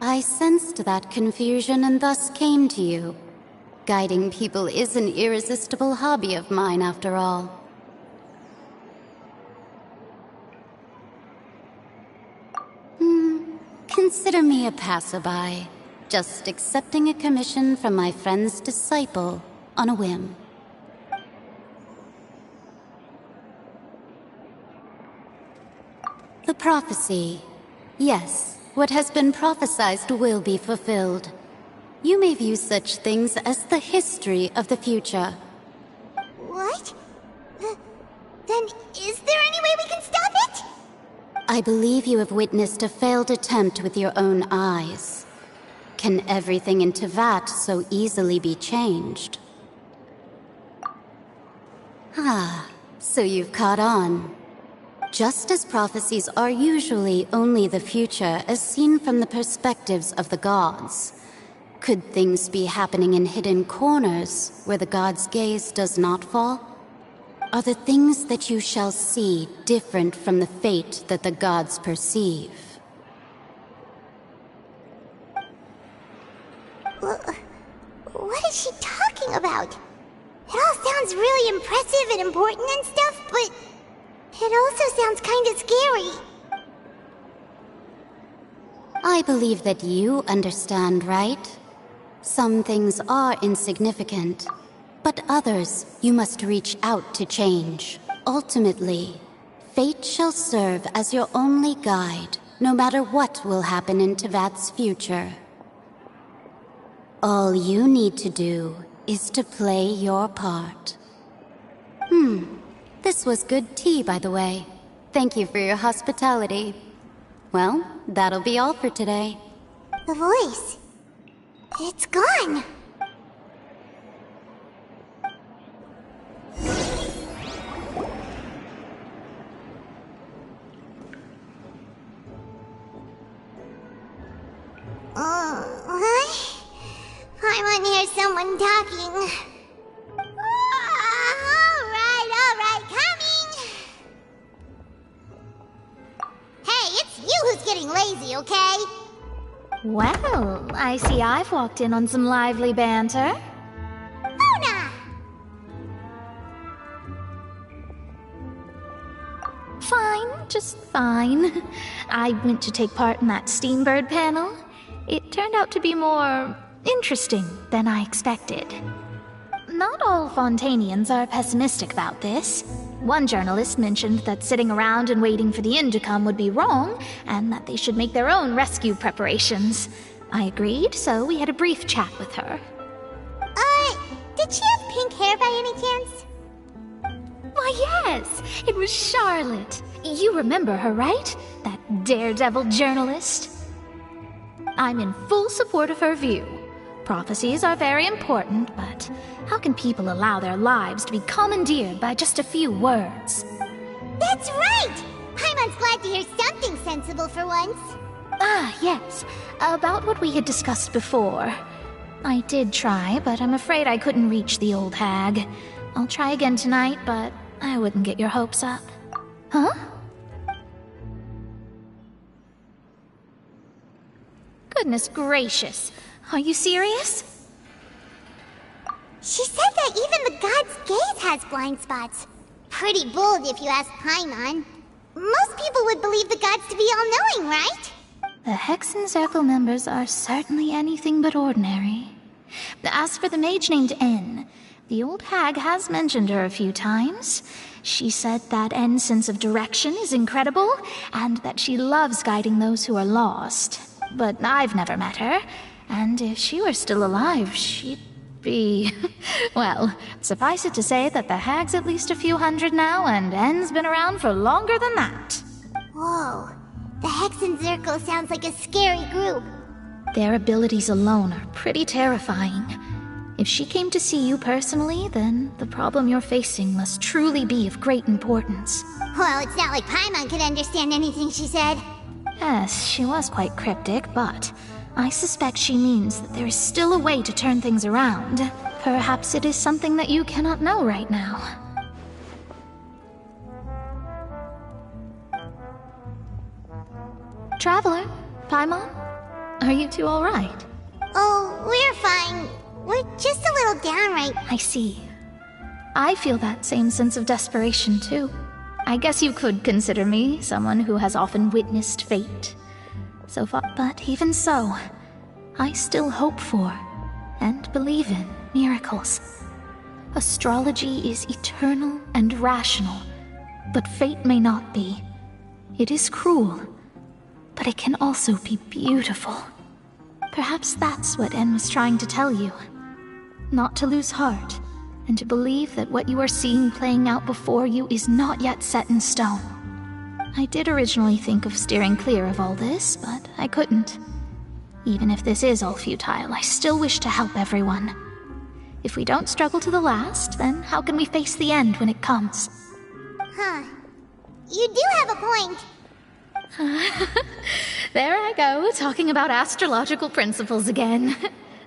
I sensed that confusion and thus came to you. Guiding people is an irresistible hobby of mine, after all. Consider me a passerby, just accepting a commission from my friend's disciple on a whim. The prophecy. Yes, what has been prophesied will be fulfilled. You may view such things as the history of the future. What? Then is there any way we can stop it? I believe you have witnessed a failed attempt with your own eyes. Can everything in Teyvat so easily be changed? So you've caught on. Just as prophecies are usually only the future as seen from the perspectives of the gods, could things be happening in hidden corners where the gods' gaze does not fall? Are the things that you shall see different from the fate that the gods perceive? What is she talking about? It all sounds really impressive and important and stuff, but it also sounds kind of scary. I believe that you understand, right? Some things are insignificant, but others you must reach out to change. Ultimately, fate shall serve as your only guide, no matter what will happen in Teyvat's future. All you need to do is to play your part. This was good tea, by the way. Thank you for your hospitality. Well, that'll be all for today. The voice. It's gone. I want to hear someone talking. All right, coming. Hey, it's you who's getting lazy, okay? Well, I see I've walked in on some lively banter. Luna! Fine, just fine. I went to take part in that Steambird panel. It turned out to be more interesting than I expected. Not all Fontainians are pessimistic about this. One journalist mentioned that sitting around and waiting for the end to come would be wrong, and that they should make their own rescue preparations. I agreed, so we had a brief chat with her. Did she have pink hair by any chance? Why, yes! It was Charlotte. You remember her, right? That daredevil journalist? I'm in full support of her view. Prophecies are very important, but how can people allow their lives to be commandeered by just a few words? That's right! Paimon's glad to hear something sensible for once. Ah, yes. About what we had discussed before. I did try, but I'm afraid I couldn't reach the old hag. I'll try again tonight, but I wouldn't get your hopes up. Huh? Goodness gracious. Are you serious? She said that even the god's gaze has blind spots. Pretty bold if you ask Paimon. Most people would believe the gods to be all-knowing, right? The Hexen Circle members are certainly anything but ordinary. As for the mage named N, the old hag has mentioned her a few times. She said that N's sense of direction is incredible, and that she loves guiding those who are lost. But I've never met her, and if she were still alive, she'd be... Well, suffice it to say that the hag's at least a few hundred now, and N's been around for longer than that. Whoa. The Hexen Circle sounds like a scary group. Their abilities alone are pretty terrifying. If she came to see you personally, then the problem you're facing must truly be of great importance. Well, it's not like Paimon could understand anything she said. Yes, she was quite cryptic, but I suspect she means that there is still a way to turn things around. Perhaps it is something that you cannot know right now. Traveler, Paimon, are you two all right? Oh, we're fine. We're just a little down right... I see. I feel that same sense of desperation, too. I guess you could consider me someone who has often witnessed fate. So far, but even so, I still hope for, and believe in, miracles. Astrology is eternal and rational, but fate may not be. It is cruel, but it can also be beautiful. Perhaps that's what N was trying to tell you. Not to lose heart, and to believe that what you are seeing playing out before you is not yet set in stone. I did originally think of steering clear of all this, but I couldn't. Even if this is all futile, I still wish to help everyone. If we don't struggle to the last, then how can we face the end when it comes? Huh. You do have a point. There I go, talking about astrological principles again.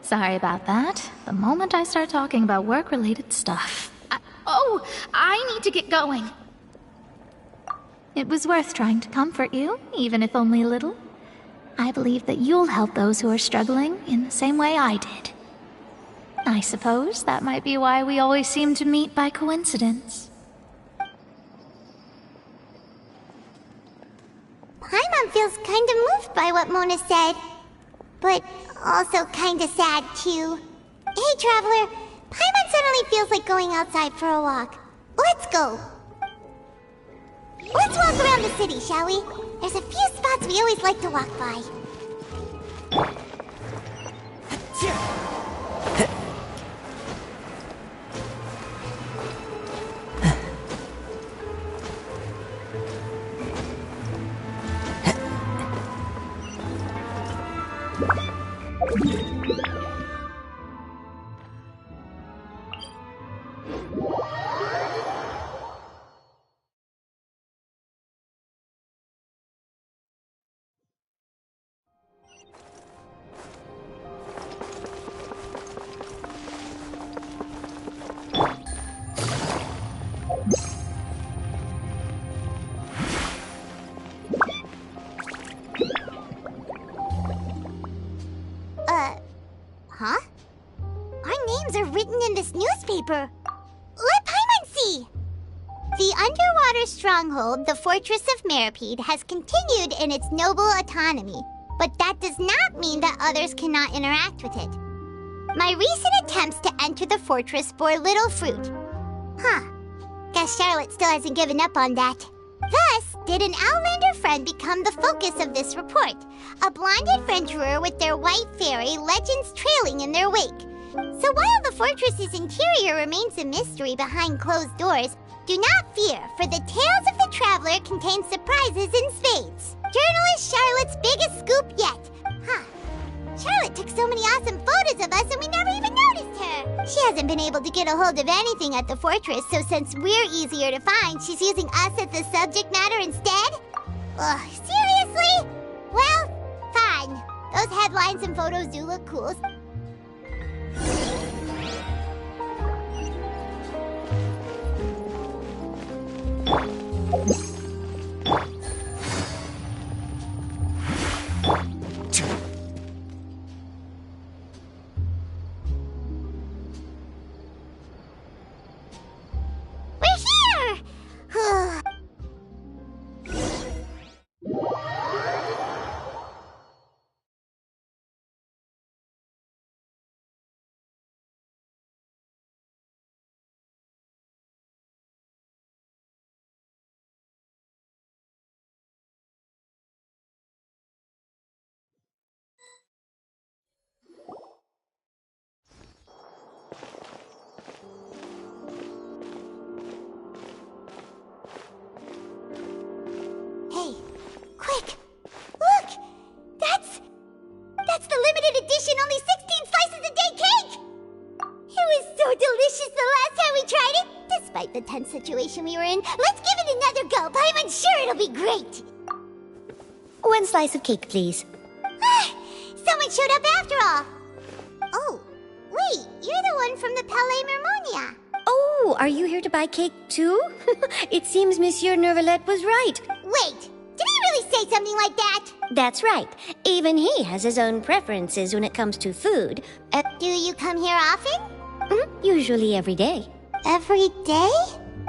Sorry about that. The moment I start talking about work-related stuff... I need to get going. It was worth trying to comfort you, even if only a little. I believe that you'll help those who are struggling in the same way I did. I suppose that might be why we always seem to meet by coincidence. Paimon feels kind of moved by what Mona said. But also kind of sad, too. Hey, Traveler. Paimon suddenly feels like going outside for a walk. Let's go. Let's walk around the city, shall we? There's a few spots we always like to walk by. Huh? Our names are written in this newspaper. Let Paimon see! The underwater stronghold, the Fortress of Meripede, has continued in its noble autonomy, but that does not mean that others cannot interact with it. My recent attempts to enter the fortress bore little fruit. Huh. Guess Charlotte still hasn't given up on that. Thus, did an Outlander friend become the focus of this report, a blonde adventurer with their white fairy legends trailing in their wake. So while the fortress's interior remains a mystery behind closed doors, do not fear, for the tales of the traveler contain surprises in spades. Journalist Charlotte's biggest scoop yet. Huh. Charlotte took so many awesome photos of us and we never even noticed her. She hasn't been able to get a hold of anything at the fortress, so since we're easier to find, she's using us as the subject matter instead? Ugh, seriously? Well, those headlines and photos do look cool. We're here! Hey, quick! Look! That's the limited edition, only 16 slices a day cake! It was so delicious the last time we tried it! Despite the tense situation we were in, let's give it another go. I'm sure it'll be great! 1 slice of cake, please. Someone showed up after all! Oh, wait, you're the one from the Palais Mermonia. Oh, are you here to buy cake too? It seems Monsieur Nervalette was right. Wait, did he really say something like that? That's right. Even he has his own preferences when it comes to food. Do you come here often? Usually every day. Every day?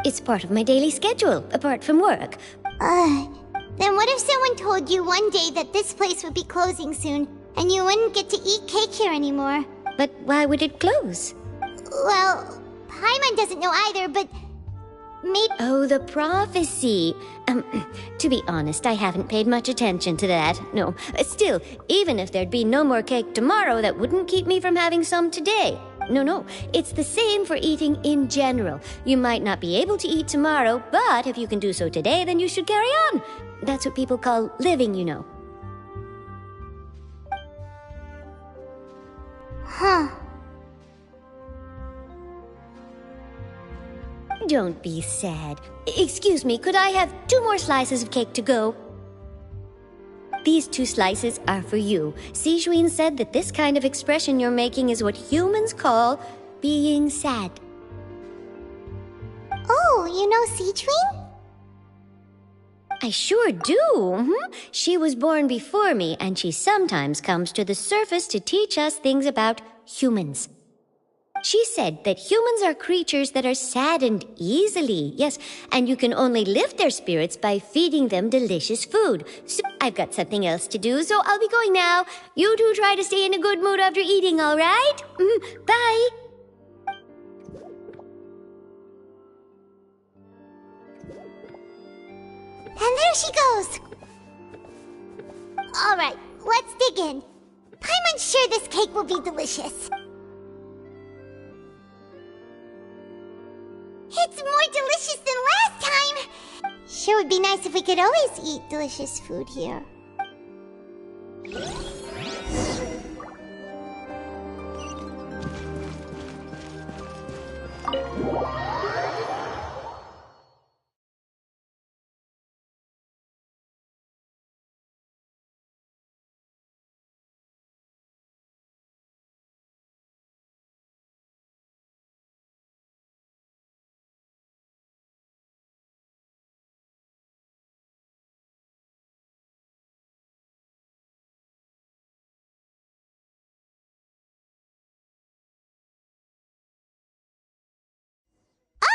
It's part of my daily schedule, apart from work. Then what if someone told you one day that this place would be closing soon, and you wouldn't get to eat cake here anymore? But why would it close? Well, Paimon doesn't know either, but maybe... Oh, the prophecy. To be honest, I haven't paid much attention to that. No, still, even if there'd be no more cake tomorrow, that wouldn't keep me from having some today. No, it's the same for eating in general. You might not be able to eat tomorrow, but if you can do so today, then you should carry on. That's what people call living, you know. Huh. Don't be sad. Excuse me, could I have 2 more slices of cake to go? These 2 slices are for you. Sijuin said that this kind of expression you're making is what humans call being sad. Oh, you know Sijuin? I sure do. She was born before me, and she sometimes comes to the surface to teach us things about humans. She said that humans are creatures that are saddened easily, yes, and you can only lift their spirits by feeding them delicious food. So I've got something else to do, so I'll be going now. You two try to stay in a good mood after eating, all right? Bye. And there she goes. All right, let's dig in. I'm sure this cake will be delicious. It's more delicious than last time! Sure would be nice if we could always eat delicious food here.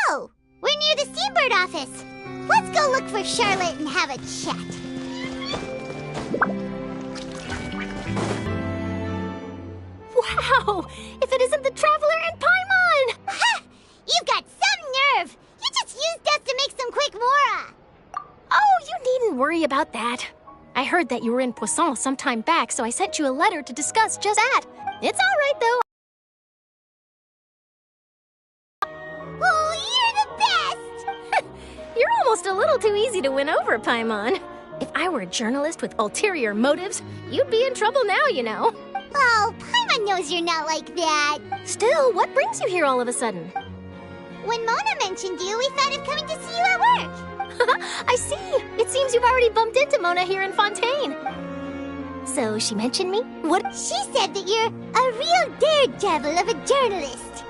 Oh, we're near the Seabird office. Let's go look for Charlotte and have a chat. Wow! If it isn't the Traveler and Paimon! Ha! You've got some nerve! You just used us to make some quick mora! Oh, you needn't worry about that. I heard that you were in Poisson some time back, so I sent you a letter to discuss just that. It's all right, though. You're almost a little too easy to win over, Paimon. If I were a journalist with ulterior motives, you'd be in trouble now, you know. Oh, Paimon knows you're not like that. Still, what brings you here all of a sudden? When Mona mentioned you, we thought of coming to see you at work. I see. It seems you've already bumped into Mona here in Fontaine. So she mentioned me? What? She said that you're a real daredevil of a journalist.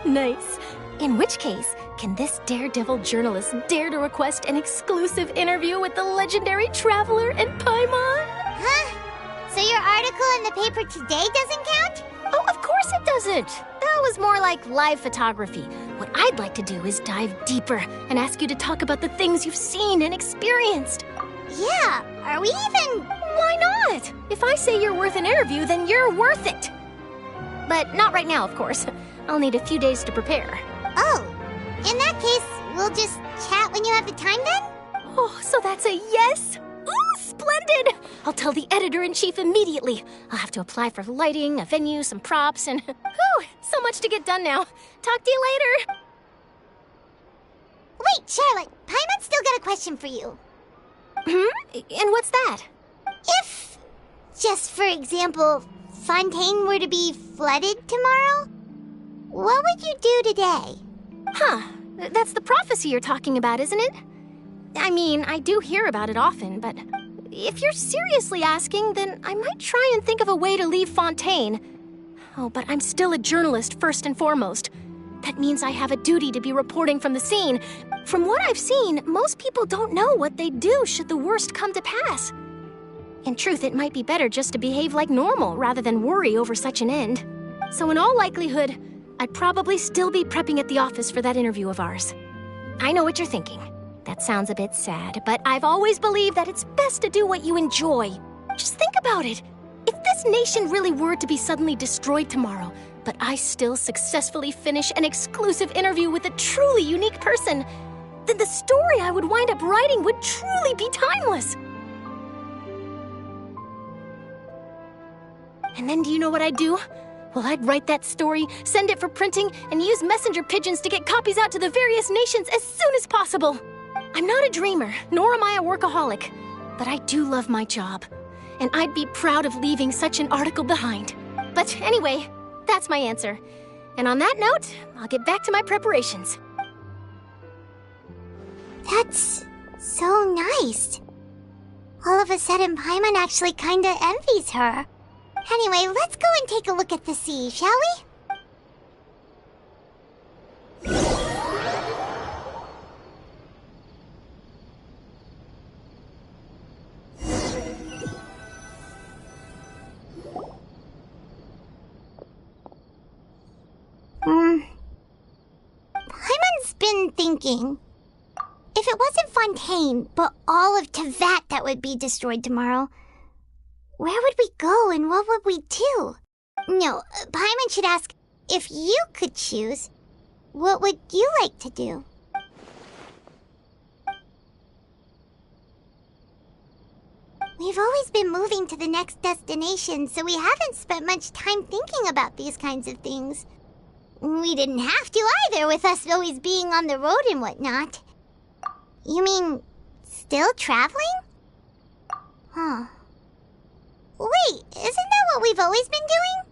Nice. In which case, can this daredevil journalist dare to request an exclusive interview with the legendary traveler in Paimon? Huh? So your article in the paper today doesn't count? Oh, of course it doesn't. That was more like live photography. What I'd like to do is dive deeper and ask you to talk about the things you've seen and experienced. Yeah, are we even... Why not? If I say you're worth an interview, then you're worth it. But not right now, of course. I'll need a few days to prepare. Oh, in that case, we'll just chat when you have the time then? Oh, so that's a yes? Ooh, splendid! I'll tell the editor-in-chief immediately. I'll have to apply for lighting, a venue, some props, and... Whew, so much to get done now. Talk to you later. Wait, Charlotte, Paimon's still got a question for you. And what's that? If, just for example, Fontaine were to be flooded tomorrow, what would you do today? Huh, that's the prophecy you're talking about, isn't it? I mean, I do hear about it often, but if you're seriously asking, then I might try and think of a way to leave Fontaine. Oh, but I'm still a journalist first and foremost. That means I have a duty to be reporting from the scene. From what I've seen, most people don't know what they'd do should the worst come to pass. In truth, it might be better just to behave like normal rather than worry over such an end. So in all likelihood, I'd probably still be prepping at the office for that interview of ours. I know what you're thinking. That sounds a bit sad, but I've always believed that it's best to do what you enjoy. Just think about it. If this nation really were to be suddenly destroyed tomorrow, but I still successfully finish an exclusive interview with a truly unique person, then the story I would wind up writing would truly be timeless. And then do you know what I'd do? Well, I'd write that story, send it for printing, and use messenger pigeons to get copies out to the various nations as soon as possible. I'm not a dreamer, nor am I a workaholic, but I do love my job, and I'd be proud of leaving such an article behind. But anyway, that's my answer. And on that note, I'll get back to my preparations. That's so nice. All of a sudden, Paimon actually kinda envies her. Anyway, let's go and take a look at the sea, shall we? Paimon's been thinking. If it wasn't Fontaine, but all of Tevat that would be destroyed tomorrow, where would we go and what would we do? No, Paimon should ask, if you could choose, what would you like to do? We've always been moving to the next destination, so we haven't spent much time thinking about these kinds of things. We didn't have to either, with us always being on the road and whatnot. You mean, still traveling? Huh. Wait, isn't that what we've always been doing?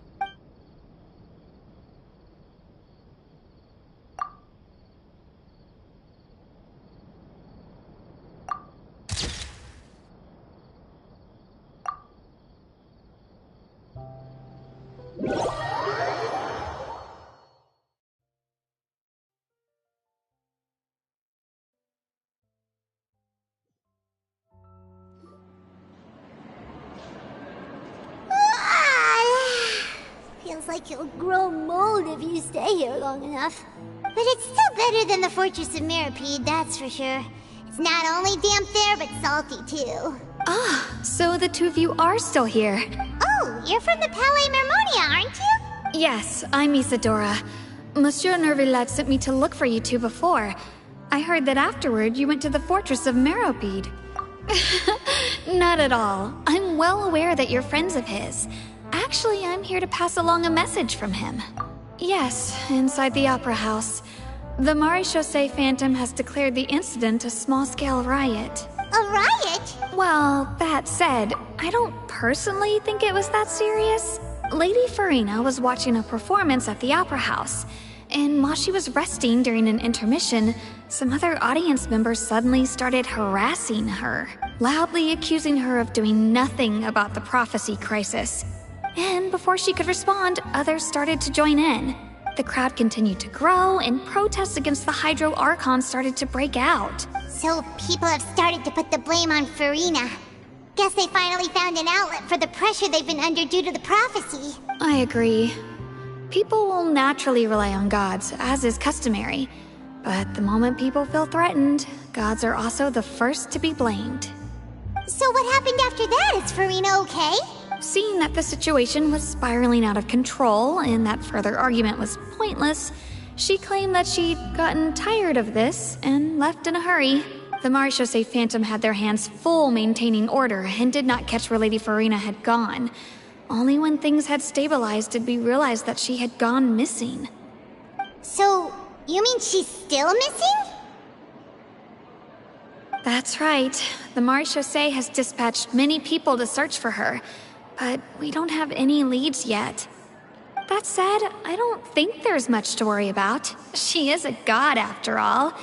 Feels like you'll grow mold if you stay here long enough. But it's still better than the Fortress of Meropide, that's for sure. It's not only damp there, but salty too. Ah, so the two of you are still here. Oh, you're from the Palais Mermonia, aren't you? Yes, I'm Isadora. Monsieur Nervillet sent me to look for you two before. I heard that afterward you went to the Fortress of Meropide. Not at all. I'm well aware that you're friends of his. Actually, I'm here to pass along a message from him. Yes, inside the Opera House. The Maréchaussée Phantom has declared the incident a small-scale riot. A riot? Well, that said, I don't personally think it was that serious. Lady Farina was watching a performance at the Opera House, and while she was resting during an intermission, some other audience members suddenly started harassing her, loudly accusing her of doing nothing about the prophecy crisis. And before she could respond, others started to join in. The crowd continued to grow, and protests against the Hydro Archon started to break out. So people have started to put the blame on Farina. Guess they finally found an outlet for the pressure they've been under due to the prophecy. I agree. People will naturally rely on gods, as is customary. But the moment people feel threatened, gods are also the first to be blamed. So what happened after that? Is Farina okay? Seeing that the situation was spiraling out of control and that further argument was pointless, she claimed that she'd gotten tired of this and left in a hurry. The Marechaussee Phantom had their hands full maintaining order and did not catch where Lady Farina had gone. Only when things had stabilized did we realize that she had gone missing. So, you mean she's still missing? That's right. The Marechaussee has dispatched many people to search for her, but we don't have any leads yet. That said, I don't think there's much to worry about. She is a god after all.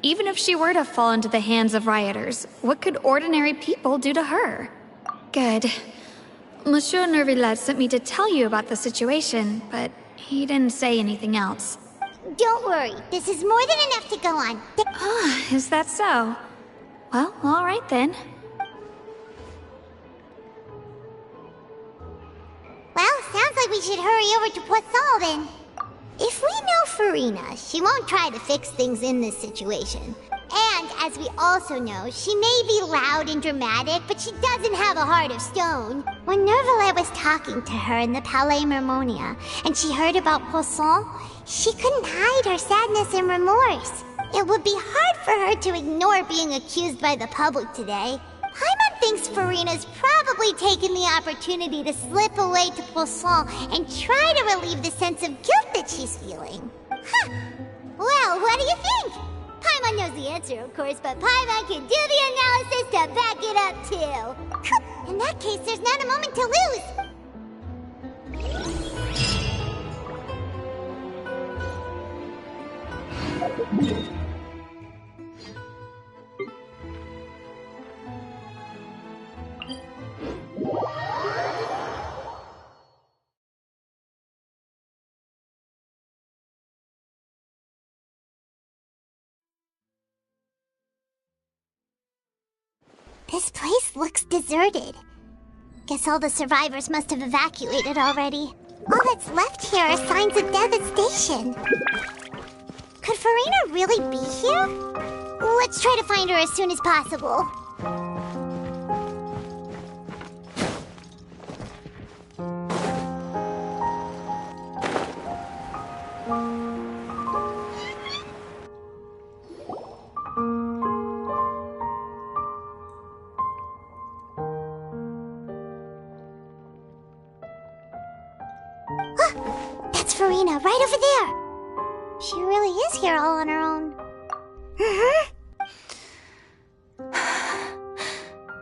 Even if she were to fall into the hands of rioters, what could ordinary people do to her? Good. Monsieur Nervillet sent me to tell you about the situation, but he didn't say anything else. Don't worry, this is more than enough to go on. Ah, is that so? Well, all right then. Well, sounds like we should hurry over to Poisson then. If we know Farina, she won't try to fix things in this situation. And, as we also know, she may be loud and dramatic, but she doesn't have a heart of stone. When Nervillet was talking to her in the Palais Mermonia, and she heard about Poisson, she couldn't hide her sadness and remorse. It would be hard for her to ignore being accused by the public today. Paimon thinks Farina's probably taken the opportunity to slip away to Poisson and try to relieve the sense of guilt that she's feeling. Huh. Well, what do you think? Paimon knows the answer, of course, but Paimon can do the analysis to back it up, too. In that case, there's not a moment to lose. This place looks deserted. Guess all the survivors must have evacuated already. All that's left here are signs of devastation. Could Farina really be here? Let's try to find her as soon as possible. That's Farina, right over there. She really is here all on her own.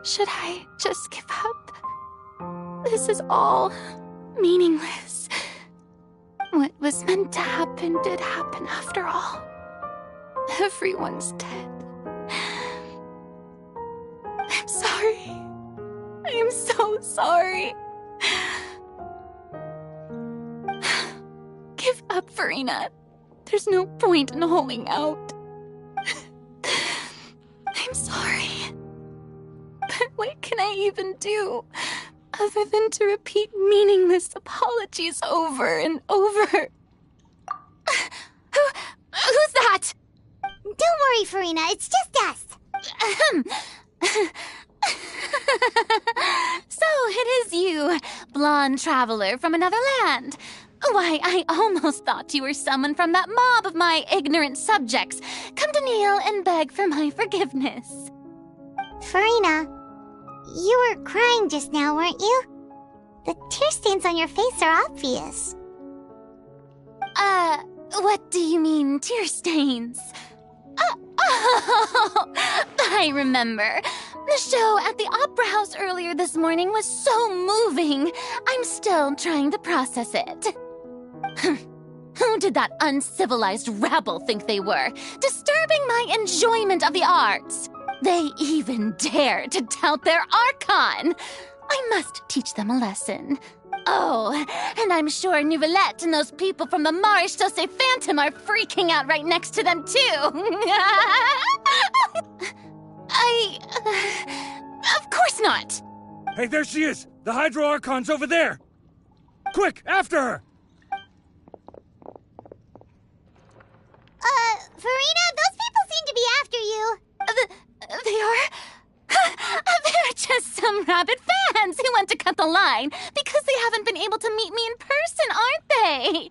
Should I just give up? This is all meaningless. What was meant to happen did happen after all. Everyone's dead. I'm sorry. I am so sorry. Give up, Farina. There's no point in holding out. I'm sorry. But what can I even do other than to repeat meaningless apologies over and over? Who's that? Don't worry, Farina. It's just us. So it is you, blonde traveler from another land. Why, I almost thought you were someone from that mob of my ignorant subjects, come to kneel and beg for my forgiveness. Farina, you were crying just now, weren't you? The tear stains on your face are obvious. What do you mean, tear stains? Oh, I remember. The show at the Opera House earlier this morning was so moving. I'm still trying to process it. Who did that uncivilized rabble think they were, disturbing my enjoyment of the arts? They even dare to tout their archon! I must teach them a lesson. Oh, and I'm sure Nouvellette and those people from the Marche Sauce Phantom are freaking out right next to them, too. Of course not. Hey, there she is! The Hydro Archon's over there! Quick, after her! Farina, those people seem to be after you. They are? They're just some rabid fans who want to cut the line because they haven't been able to meet me in person, aren't they?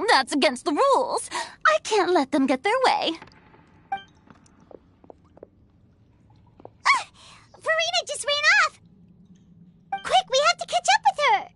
That's against the rules. I can't let them get their way. Farina just ran off! Quick, we have to catch up with her!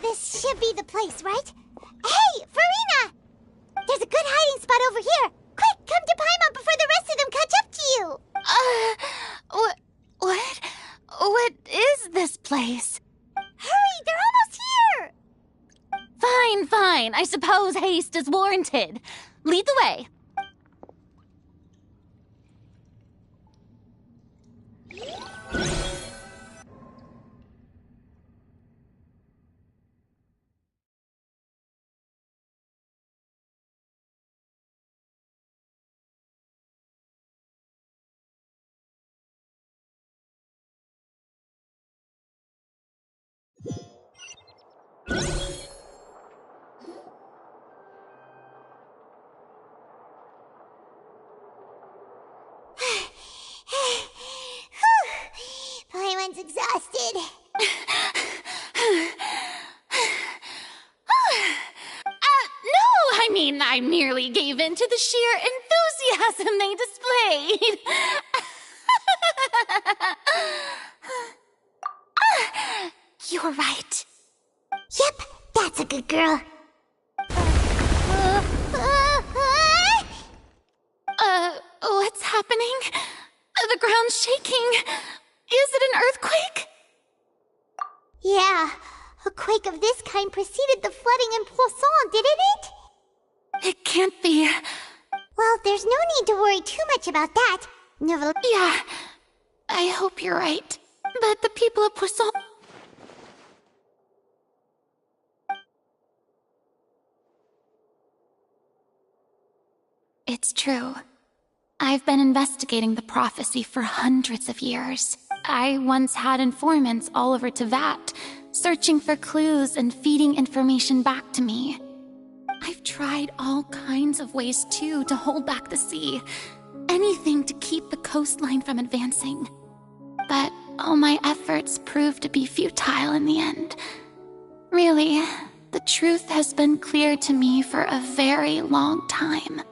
This should be the place, right? Hey, Farina! There's a good hiding spot over here. Quick, come to Paimon before the rest of them catch up to you. What is this place? Hurry, they're almost here. Fine. I suppose haste is warranted. Lead the way. Paimon's exhausted. No, I mean, I merely gave in to the sheer enthusiasm they displayed. You're right. Yep, that's a good girl. What's happening? The ground's shaking. Is it an earthquake? Yeah, a quake of this kind preceded the flooding in Poisson, didn't it? It can't be. Well, there's no need to worry too much about that. Yeah, I hope you're right. But the people of Poisson... It's true. I've been investigating the prophecy for hundreds of years. I once had informants all over Tevat, searching for clues and feeding information back to me. I've tried all kinds of ways, too, to hold back the sea. Anything to keep the coastline from advancing. But all my efforts proved to be futile in the end. Really, the truth has been clear to me for a very long time.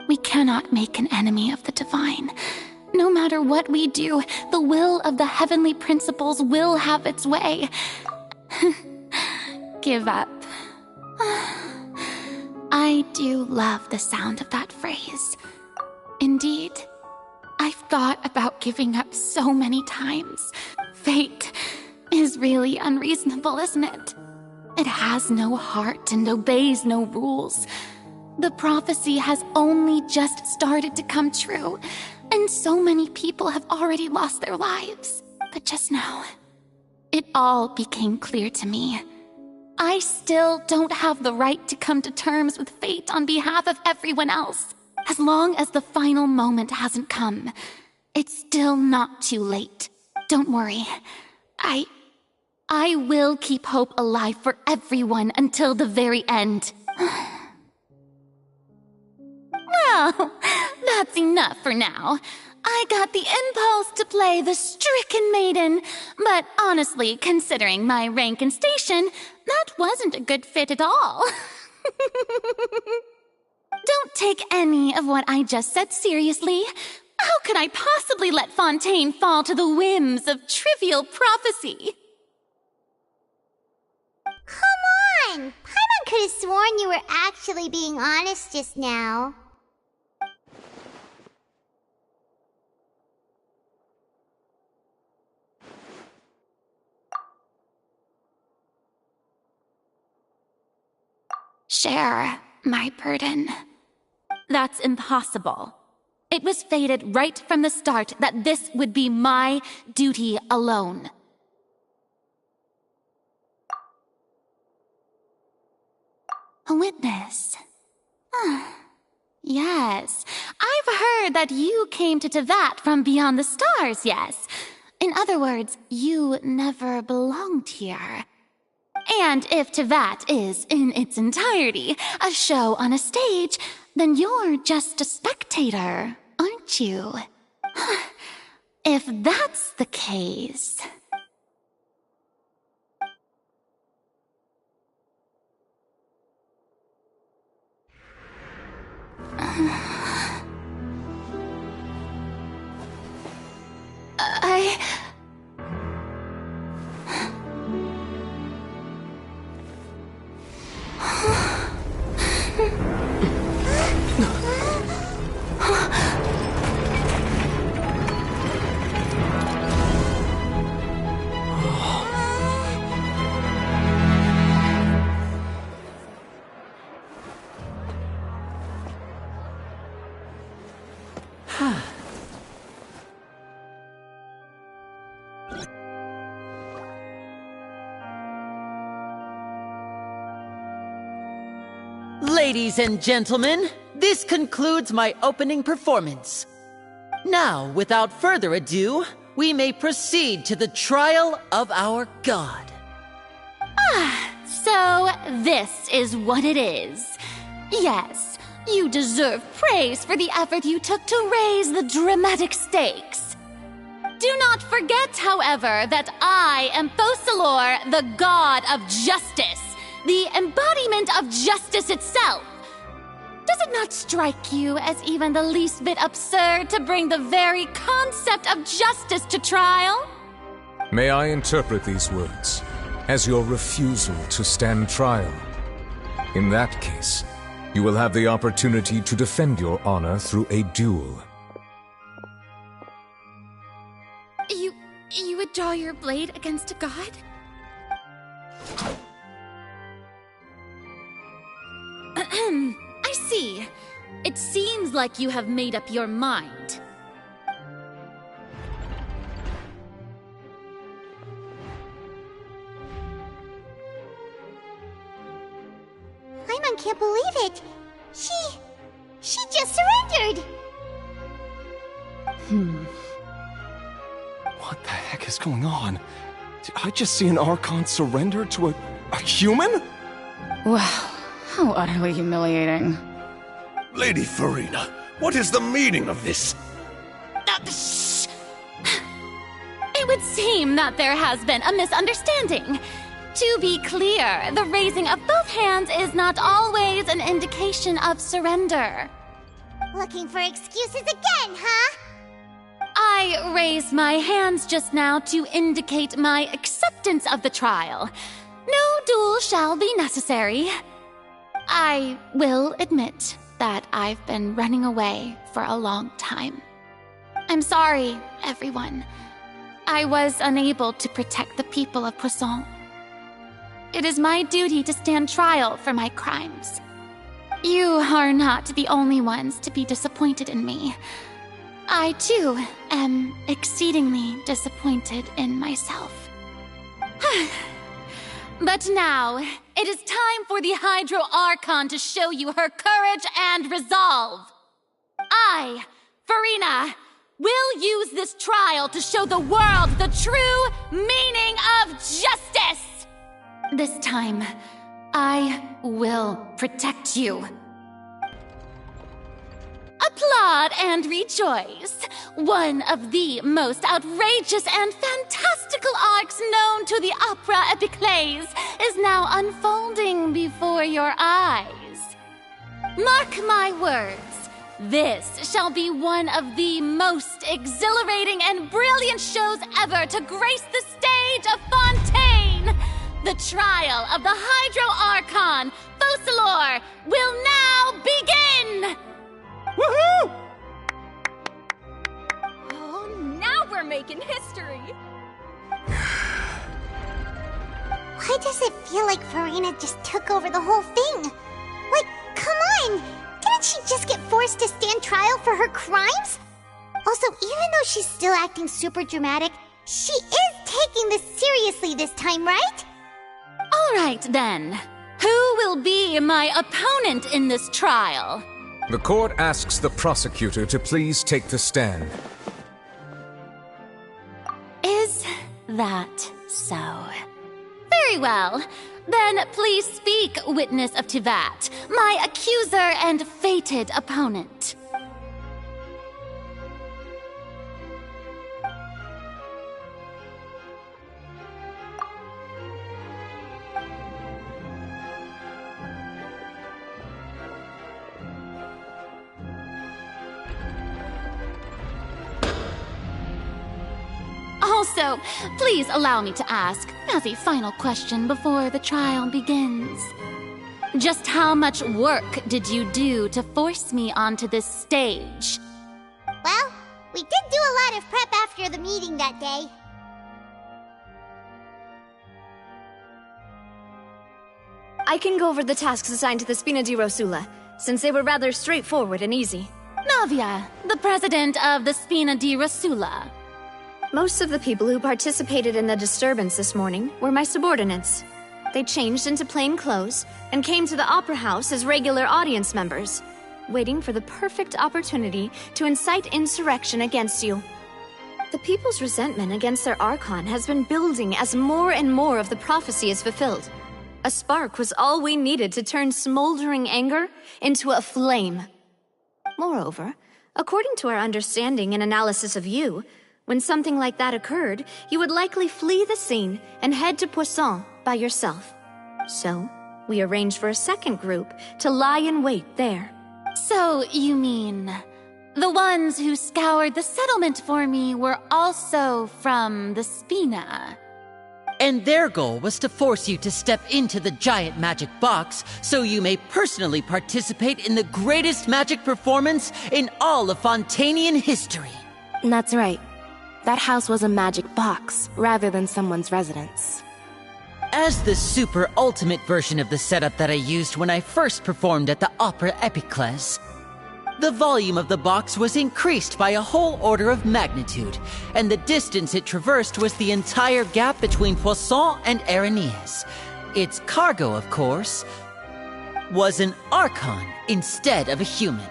We cannot make an enemy of the divine. No matter what we do, the will of the heavenly principles will have its way. Give up. I do love the sound of that phrase. Indeed, I've thought about giving up so many times. Fate is really unreasonable, isn't it? It has no heart and obeys no rules. The prophecy has only just started to come true, and so many people have already lost their lives. But just now, it all became clear to me. I still don't have the right to come to terms with fate on behalf of everyone else. As long as the final moment hasn't come, it's still not too late. Don't worry. I will keep hope alive for everyone until the very end. Well, that's enough for now. I got the impulse to play the stricken maiden, but honestly, considering my rank and station, that wasn't a good fit at all. Don't take any of what I just said seriously. How could I possibly let Fontaine fall to the whims of trivial prophecy? Come on! Paimon could have sworn you were actually being honest just now. Share my burden. That's impossible. It was fated right from the start that this would be my duty alone. A witness. Yes, I've heard that you came to Tevat from beyond the stars, yes. In other words, you never belonged here. And if Tevat is, in its entirety, a show on a stage, then you're just a spectator, aren't you? If that's the case... Ladies and gentlemen, this concludes my opening performance. Now, without further ado, we may proceed to the trial of our god. So this is what it is. Yes, you deserve praise for the effort you took to raise the dramatic stakes. Do not forget, however, that I am Focalor, the god of justice, the embodiment of justice itself. Does it not strike you as even the least bit absurd to bring the very concept of justice to trial? May I interpret these words as your refusal to stand trial? In that case, you will have the opportunity to defend your honor through a duel. You would draw your blade against a god? I see. It seems like you have made up your mind. Paimon can't believe it. She just surrendered. What the heck is going on? Did I just see an archon surrender to a human? Wow, how utterly humiliating. Lady Farina, what is the meaning of this? Shh! It would seem that there has been a misunderstanding. To be clear, the raising of both hands is not always an indication of surrender. Looking for excuses again, huh? I raised my hands just now to indicate my acceptance of the trial. No duel shall be necessary. I will admit that I've been running away for a long time. I'm sorry, everyone. I was unable to protect the people of Poisson. It is my duty to stand trial for my crimes. You are not the only ones to be disappointed in me. I, too, am exceedingly disappointed in myself. But now, it is time for the Hydro Archon to show you her courage and resolve. I, Farina, will use this trial to show the world the true meaning of justice! This time, I will protect you. Applause! applaud and rejoice. One of the most outrageous and fantastical arcs known to the opera epiclese is now unfolding before your eyes. Mark my words, this shall be one of the most exhilarating and brilliant shows ever to grace the stage of Fontaine. The trial of the Hydro-Archon, Focalor, will now begin! Woohoo! Oh, now we're making history! Why does it feel like Farina just took over the whole thing? Like, come on! Didn't she just get forced to stand trial for her crimes? Also, even though she's still acting super dramatic, she is taking this seriously this time, right? All right, then. Who will be my opponent in this trial? The court asks the prosecutor to please take the stand. Is that so? Very well. Then please speak, witness of Tivat, my accuser and fated opponent. Also, please allow me to ask, as a final question before the trial begins. Just how much work did you do to force me onto this stage? Well, we did do a lot of prep after the meeting that day. I can go over the tasks assigned to the Spina di Rosula, since they were rather straightforward and easy. Navia, the president of the Spina di Rosula. Most of the people who participated in the disturbance this morning were my subordinates. They changed into plain clothes and came to the Opera House as regular audience members, waiting for the perfect opportunity to incite insurrection against you. The people's resentment against their Archon has been building as more and more of the prophecy is fulfilled. A spark was all we needed to turn smoldering anger into a flame. Moreover, according to our understanding and analysis of you, when something like that occurred, you would likely flee the scene and head to Poisson by yourself. So, we arranged for a second group to lie in wait there. So, you mean, the ones who scoured the settlement for me were also from the Spina? And their goal was to force you to step into the giant magic box so you may personally participate in the greatest magic performance in all of Fontainian history. That's right. That house was a magic box, rather than someone's residence. As the super ultimate version of the setup that I used when I first performed at the Opera Epiclese, the volume of the box was increased by a whole order of magnitude, and the distance it traversed was the entire gap between Poisson and Areneas. Its cargo, of course, was an Archon instead of a human.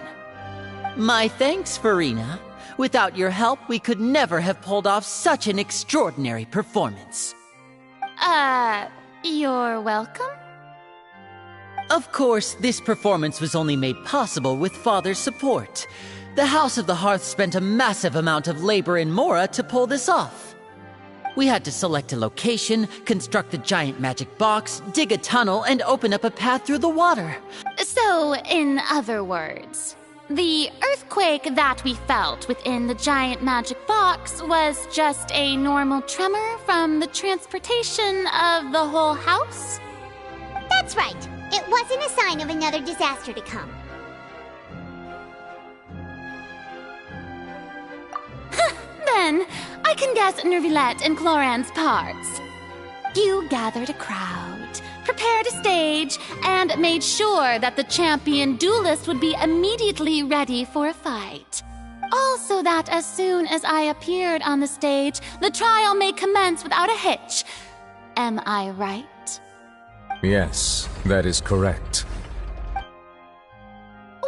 My thanks, Farina. Without your help, we could never have pulled off such an extraordinary performance. You're welcome? Of course, this performance was only made possible with Father's support. The House of the Hearth spent a massive amount of labor in Mora to pull this off. We had to select a location, construct the giant magic box, dig a tunnel, and open up a path through the water. So, in other words, the earthquake that we felt within the giant magic box was just a normal tremor from the transportation of the whole house? That's right. It wasn't a sign of another disaster to come. Then, I can guess Nervilette and Cloran's parts. You gathered a crowd, prepared a stage, and made sure that the champion duelist would be immediately ready for a fight. Also that as soon as I appeared on the stage, the trial may commence without a hitch. Am I right? Yes, that is correct.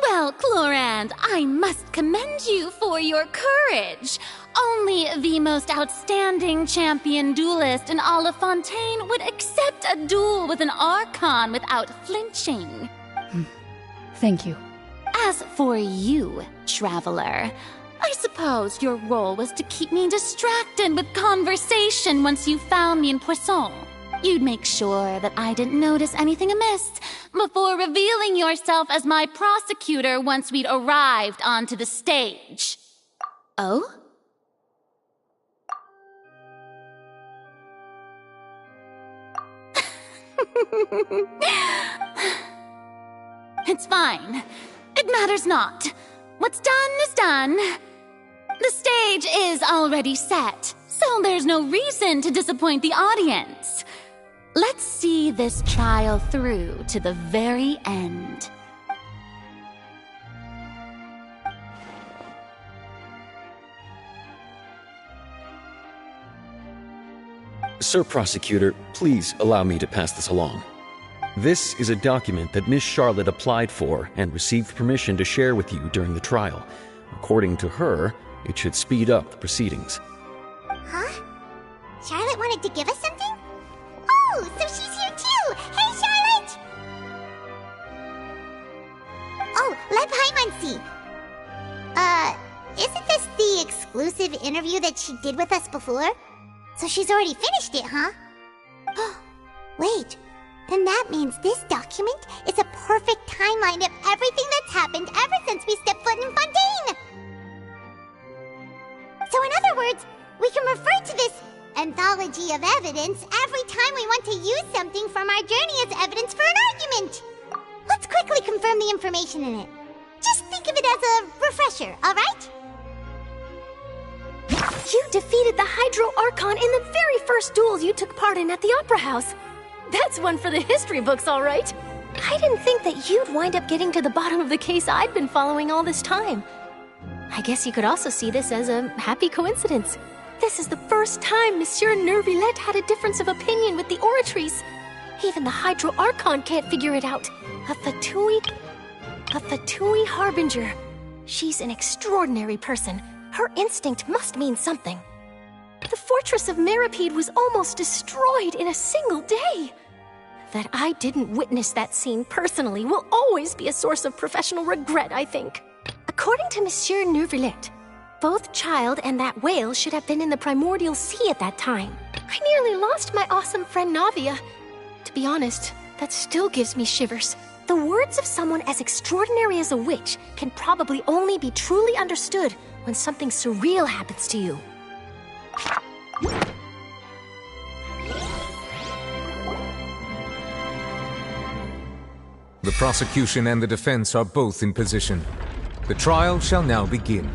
Well, Clorand, I must commend you for your courage. Only the most outstanding champion duelist in all of Fontaine would accept a duel with an Archon without flinching. Thank you. As for you, traveler, I suppose your role was to keep me distracted with conversation once you found me in Poisson. You'd make sure that I didn't notice anything amiss before revealing yourself as my prosecutor once we'd arrived onto the stage. Oh? It's fine. It matters not. What's done is done. The stage is already set, so there's no reason to disappoint the audience. Let's see this trial through to the very end. Sir Prosecutor, please allow me to pass this along. This is a document that Miss Charlotte applied for and received permission to share with you during the trial. According to her, it should speed up the proceedings. Huh? Charlotte wanted to give us something? Oh, so she's here too! Hey, Charlotte! Oh, let Paimon see. Isn't this the exclusive interview that she did with us before? So she's already finished it, huh? Wait, then that means this document is a perfect timeline of everything that's happened ever since we stepped foot in Fontaine! So in other words, we can refer to this anthology of evidence every time we want to use something from our journey as evidence for an argument! Let's quickly confirm the information in it. Just think of it as a refresher, alright? You defeated the Hydro Archon in the very first duel you took part in at the Opera House. That's one for the history books, all right. I didn't think that you'd wind up getting to the bottom of the case I'd been following all this time. I guess you could also see this as a happy coincidence. This is the first time Monsieur Neuvillette had a difference of opinion with the oratories. Even the Hydro Archon can't figure it out. A Fatui Harbinger. She's an extraordinary person. Her instinct must mean something. The fortress of Meripede was almost destroyed in a single day. That I didn't witness that scene personally will always be a source of professional regret, I think. According to Monsieur Neuvillette, both Child and that whale should have been in the primordial sea at that time. I nearly lost my awesome friend Navia. To be honest, that still gives me shivers. The words of someone as extraordinary as a witch can probably only be truly understood when something surreal happens to you. The prosecution and the defense are both in position. The trial shall now begin.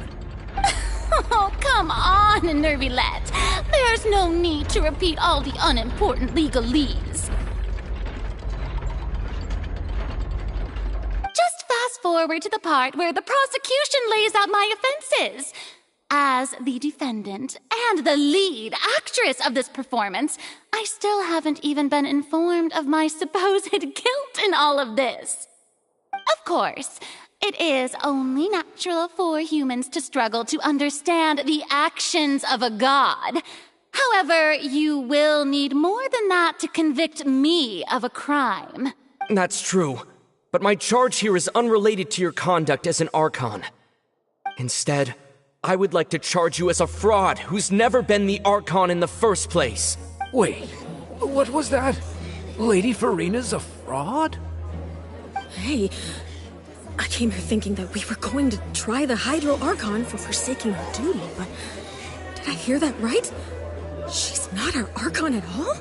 Oh, come on, Neuvillette. There's no need to repeat all the unimportant legalese. Just fast forward to the part where the prosecution lays out my offenses. As the defendant and the lead actress of this performance, I still haven't even been informed of my supposed guilt in all of this. Of course, it is only natural for humans to struggle to understand the actions of a god. However, you will need more than that to convict me of a crime. That's true, but my charge here is unrelated to your conduct as an Archon. Instead, I would like to charge you as a fraud who's never been the Archon in the first place. Wait, what was that? Lady Farina's a fraud? Hey, I came here thinking that we were going to try the Hydro Archon for forsaking her duty, but did I hear that right? She's not our Archon at all?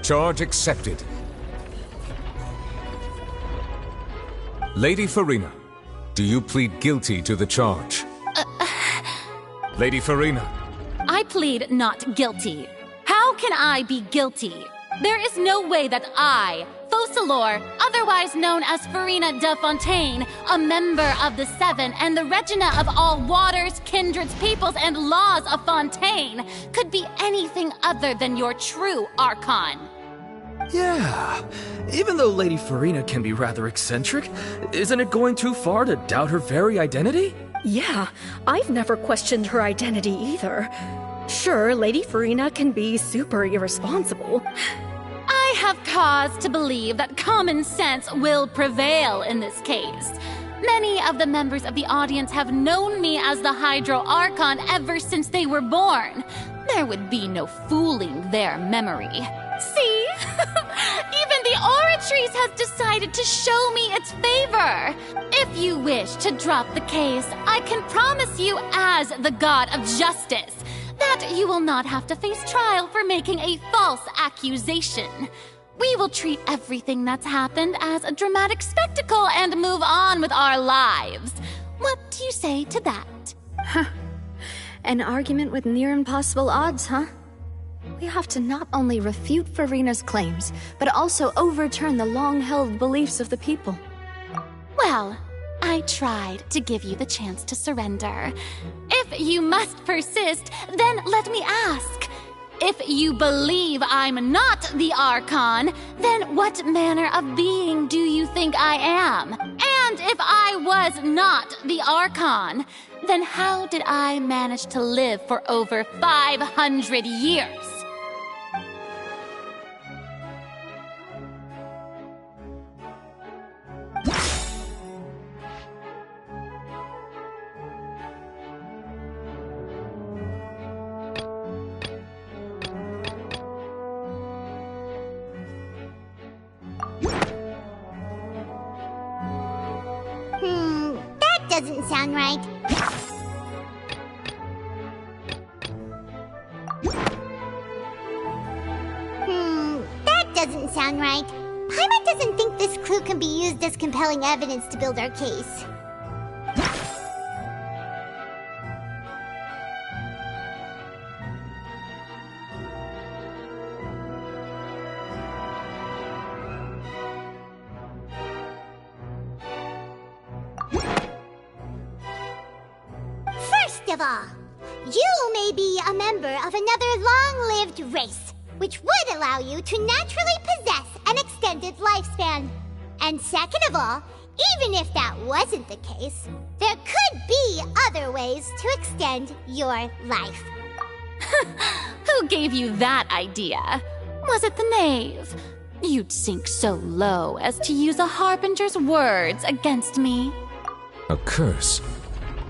Charge accepted. Lady Farina, do you plead guilty to the charge? Lady Farina. I plead not guilty. How can I be guilty? There is no way that I, Fauchelor, otherwise known as Farina de Fontaine, a member of the Seven and the Regina of all waters, kindreds, peoples, and laws of Fontaine, could be anything other than your true Archon. Yeah, even though Lady Farina can be rather eccentric, isn't it going too far to doubt her very identity? Yeah, I've never questioned her identity either. Sure, Lady Farina can be super irresponsible. I have cause to believe that common sense will prevail in this case. Many of the members of the audience have known me as the Hydro Archon ever since they were born. There would be no fooling their memory. See? Even the Oratrice has decided to show me its favor. If you wish to drop the case, I can promise you as the God of Justice that you will not have to face trial for making a false accusation. We will treat everything that's happened as a dramatic spectacle and move on with our lives. What do you say to that? Huh. An argument with near impossible odds, huh? We have to not only refute Farina's claims, but also overturn the long-held beliefs of the people. Well, I tried to give you the chance to surrender. If you must persist, then let me ask. If you believe I'm not the Archon, then what manner of being do you think I am? And if I was not the Archon, then how did I manage to live for over 500 years? That doesn't sound right. That doesn't sound right. Paimon doesn't think this clue can be used as compelling evidence to build our case. First of all, you may be a member of another long-lived race, which would allow you to naturally possess an extended lifespan. And second of all, even if that wasn't the case, there could be other ways to extend your life. Who gave you that idea? Was it the knave? You'd sink so low as to use a harbinger's words against me. A curse?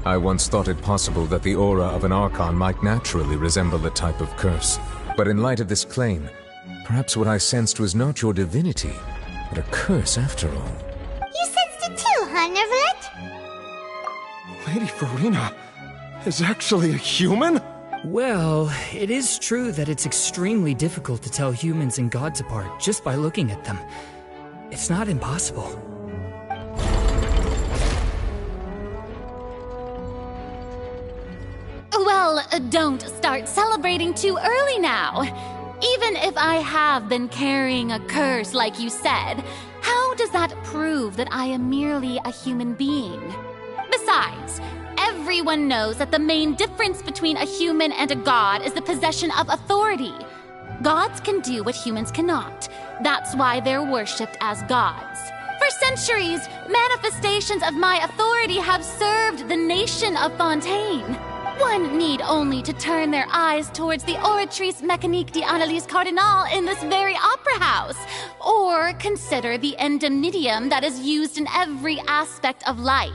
I once thought it possible that the aura of an Archon might naturally resemble a type of curse. But in light of this claim, perhaps what I sensed was not your divinity, but a curse after all. You sensed it too, huh, Neverlet? Lady Farina is actually a human? Well, it is true that it's extremely difficult to tell humans and gods apart just by looking at them. It's not impossible. Well, don't start celebrating too early now. Even if I have been carrying a curse like you said, how does that prove that I am merely a human being? Besides, everyone knows that the main difference between a human and a god is the possession of authority. Gods can do what humans cannot. That's why they're worshipped as gods. For centuries, manifestations of my authority have served the nation of Fontaine. One need only to turn their eyes towards the Oratrice Mécanique d'Analyse Cardinal in this very opera house, or consider the endemnitium that is used in every aspect of life.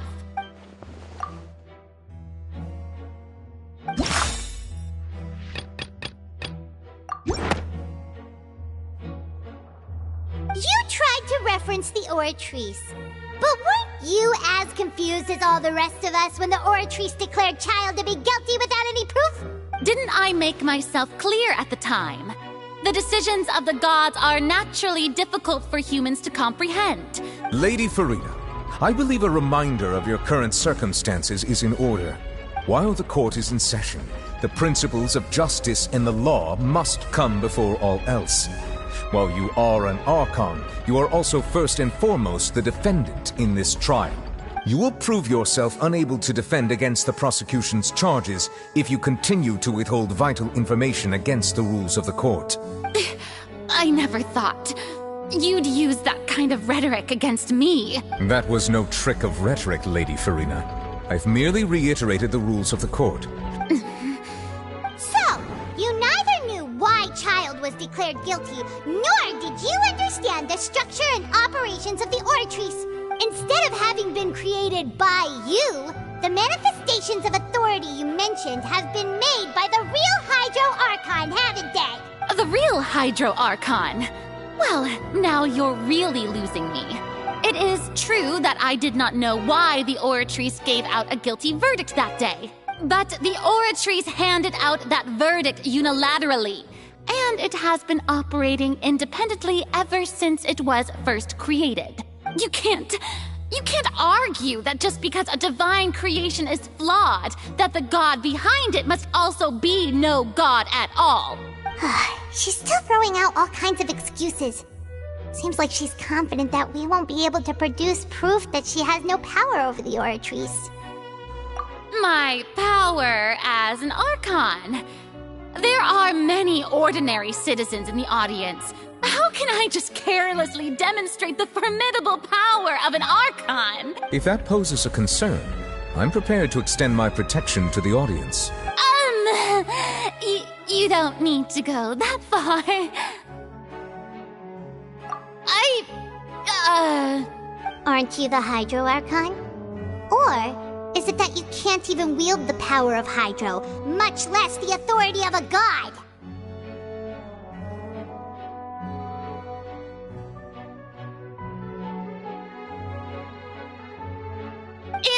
You tried to reference the Oratrice, but weren't you as confused as all the rest of us when the Oratrice declared Child to be guilty without any proof? Didn't I make myself clear at the time? The decisions of the gods are naturally difficult for humans to comprehend. Lady Farina, I believe a reminder of your current circumstances is in order. While the court is in session, the principles of justice and the law must come before all else. While you are an Archon, you are also first and foremost the defendant in this trial. You will prove yourself unable to defend against the prosecution's charges if you continue to withhold vital information against the rules of the court. I never thought you'd use that kind of rhetoric against me. That was no trick of rhetoric, Lady Farina. I've merely reiterated the rules of the court. So, you neither knew why Child was declared guilty, nor did you understand the structure and operations of the Oratrice. Instead of having been created created by you, the manifestations of authority you mentioned have been made by the real Hydro Archon, haven't they? The real Hydro Archon? Well, now you're really losing me. It is true that I did not know why the Oratrice gave out a guilty verdict that day. But the Oratrice handed out that verdict unilaterally. And it has been operating independently ever since it was first created. You can't argue that just because a divine creation is flawed, that the god behind it must also be no god at all. She's still throwing out all kinds of excuses. Seems like she's confident that we won't be able to produce proof that she has no power over the Oratrice. My power as an Archon. There are many ordinary citizens in the audience. How can I just carelessly demonstrate the formidable power of an Archon? If that poses a concern, I'm prepared to extend my protection to the audience. You don't need to go that far. Aren't you the Hydro Archon? Or is it that you can't even wield the power of Hydro, much less the authority of a god?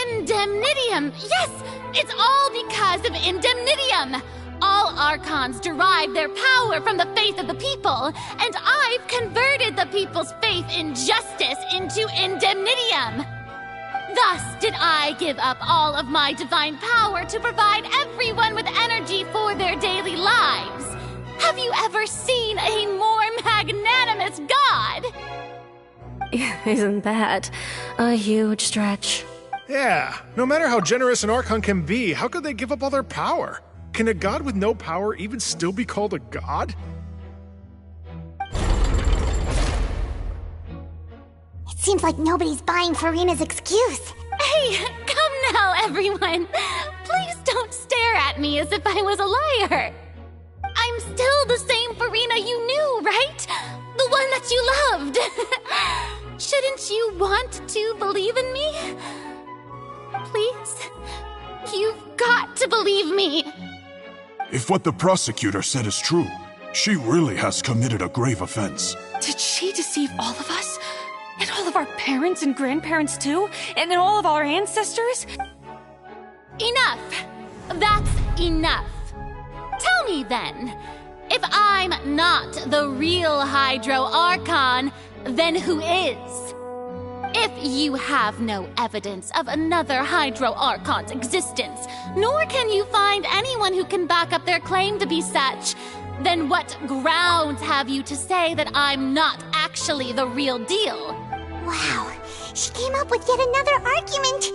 Indemnitium! Yes! It's all because of Indemnitium! All Archons derive their power from the faith of the people, and I've converted the people's faith in justice into Indemnitium! Thus did I give up all of my divine power to provide everyone with energy for their daily lives. Have you ever seen a more magnanimous god? Isn't that a huge stretch? Yeah, no matter how generous an Archon can be, how could they give up all their power? Can a god with no power even still be called a god? It seems like nobody's buying Farina's excuse. Hey, come now, everyone. Please don't stare at me as if I was a liar. I'm still the same Farina you knew, right? The one that you loved. Shouldn't you want to believe in me? Please? You've got to believe me. If what the prosecutor said is true, she really has committed a grave offense. Did she deceive all of us? And all of our parents and grandparents too? And all of our ancestors? Enough! That's enough. Tell me then, if I'm not the real Hydro Archon, then who is? If you have no evidence of another Hydro Archon's existence, nor can you find anyone who can back up their claim to be such, then what grounds have you to say that I'm not actually the real deal? Wow, she came up with yet another argument.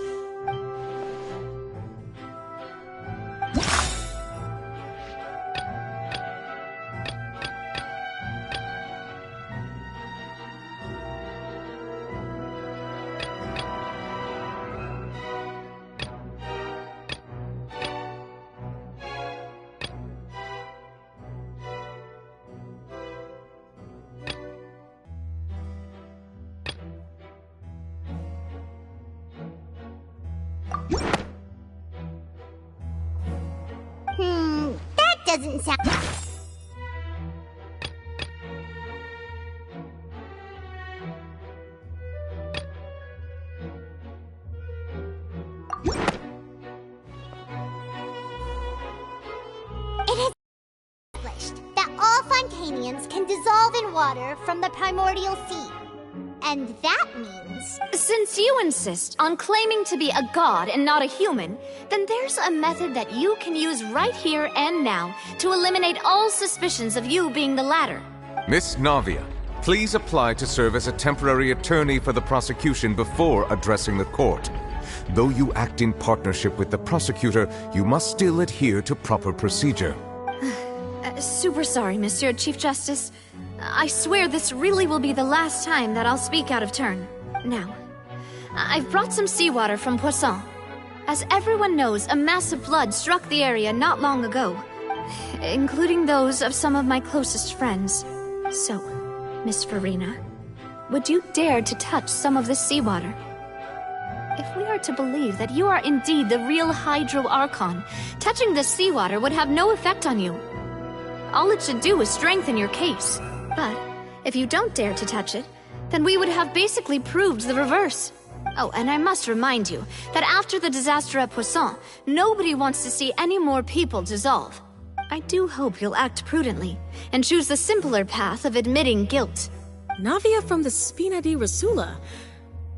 That doesn't sound... It is established that all Fontanians can dissolve in water from the primordial sea. And that means... Since you insist on claiming to be a god and not a human, then there's a method that you can use right here and now to eliminate all suspicions of you being the latter. Miss Navia, please apply to serve as a temporary attorney for the prosecution before addressing the court. Though you act in partnership with the prosecutor, you must still adhere to proper procedure. Super sorry, Monsieur Chief Justice. I swear this really will be the last time that I'll speak out of turn. Now, I've brought some seawater from Poisson. As everyone knows, a massive flood struck the area not long ago, including those of some of my closest friends. So, Miss Farina, would you dare to touch some of this seawater? If we are to believe that you are indeed the real Hydro Archon, touching the seawater would have no effect on you. All it should do is strengthen your case. But if you don't dare to touch it, then we would have basically proved the reverse. Oh, and I must remind you that after the disaster at Poisson, nobody wants to see any more people dissolve. I do hope you'll act prudently and choose the simpler path of admitting guilt. Navia from the Spina di Rasula.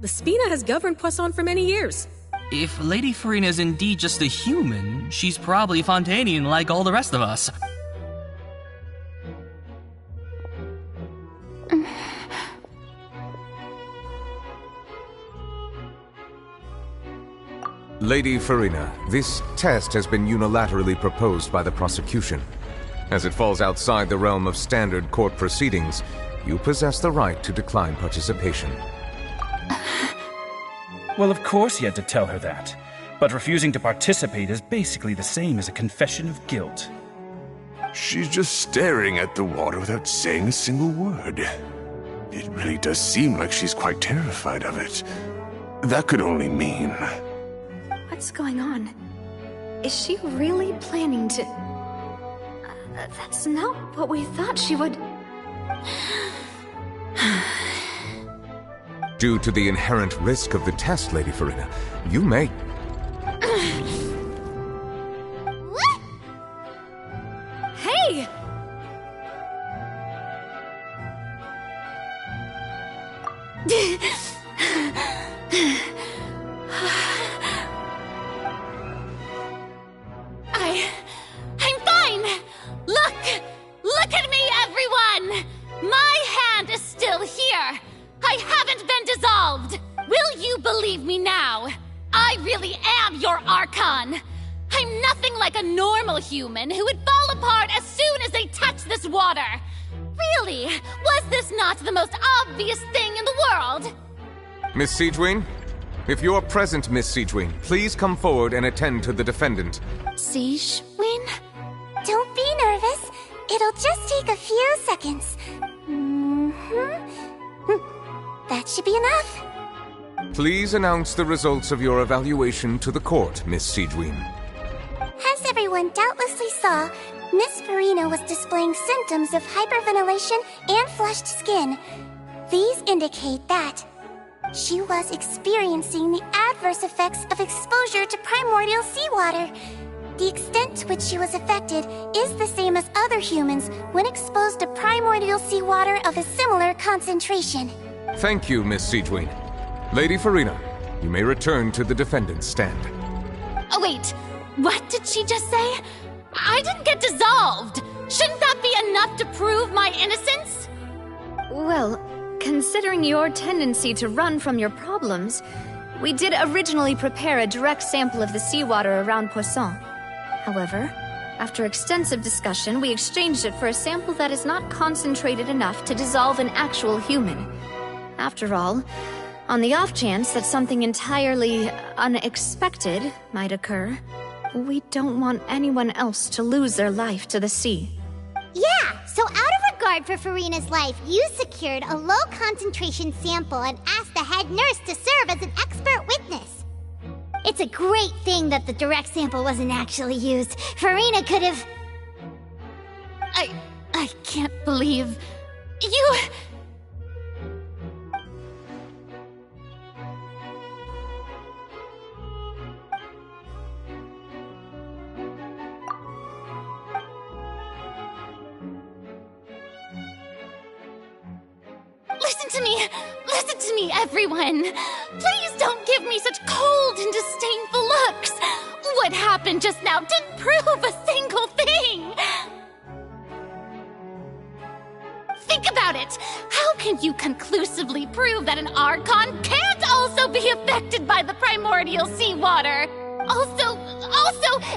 The Spina has governed Poisson for many years. If Lady Farina is indeed just a human, she's probably Fontanian like all the rest of us. Lady Farina, this test has been unilaterally proposed by the prosecution. As it falls outside the realm of standard court proceedings, you possess the right to decline participation. Well, of course he had to tell her that. But refusing to participate is basically the same as a confession of guilt. She's just staring at the water without saying a single word. It really does seem like she's quite terrified of it. That could only mean... What's going on? Is she really planning to... that's not what we thought she would... Due to the inherent risk of the test, Lady Farina, you may... Hey! I'm fine! Look at me, everyone! My hand is still here! I haven't been dissolved! Will you believe me now? I really am your Archon! I'm nothing like a normal human who would fall apart as soon as they touch this water! Really? Was this not the most obvious thing in the world? Miss Siegewien? If you are present, Miss Siegewien, please come forward and attend to the defendant. Siegewien? Don't be nervous. It'll just take a few seconds. That should be enough. Please announce the results of your evaluation to the court, Miss Siegewien. As everyone doubtlessly saw, Miss Farina was displaying symptoms of hyperventilation and flushed skin. These indicate that she was experiencing the adverse effects of exposure to primordial seawater. The extent to which she was affected is the same as other humans when exposed to primordial seawater of a similar concentration. Thank you, Miss Siegewien. Lady Farina, you may return to the defendant's stand. Oh wait, what did she just say? I didn't get dissolved! Shouldn't that be enough to prove my innocence? Well, considering your tendency to run from your problems, we did originally prepare a direct sample of the seawater around Poisson. However, after extensive discussion, we exchanged it for a sample that is not concentrated enough to dissolve an actual human. After all, on the off chance that something entirely unexpected might occur, we don't want anyone else to lose their life to the sea. Yeah, so out of regard for Farina's life, you secured a low-concentration sample and asked the head nurse to serve as an expert witness. It's a great thing that the direct sample wasn't actually used. Farina could have... I can't believe... you... Listen to me, everyone! Please don't give me such cold and disdainful looks! What happened just now didn't prove a single thing! Think about it! How can you conclusively prove that an Archon can't also be affected by the primordial seawater? Also,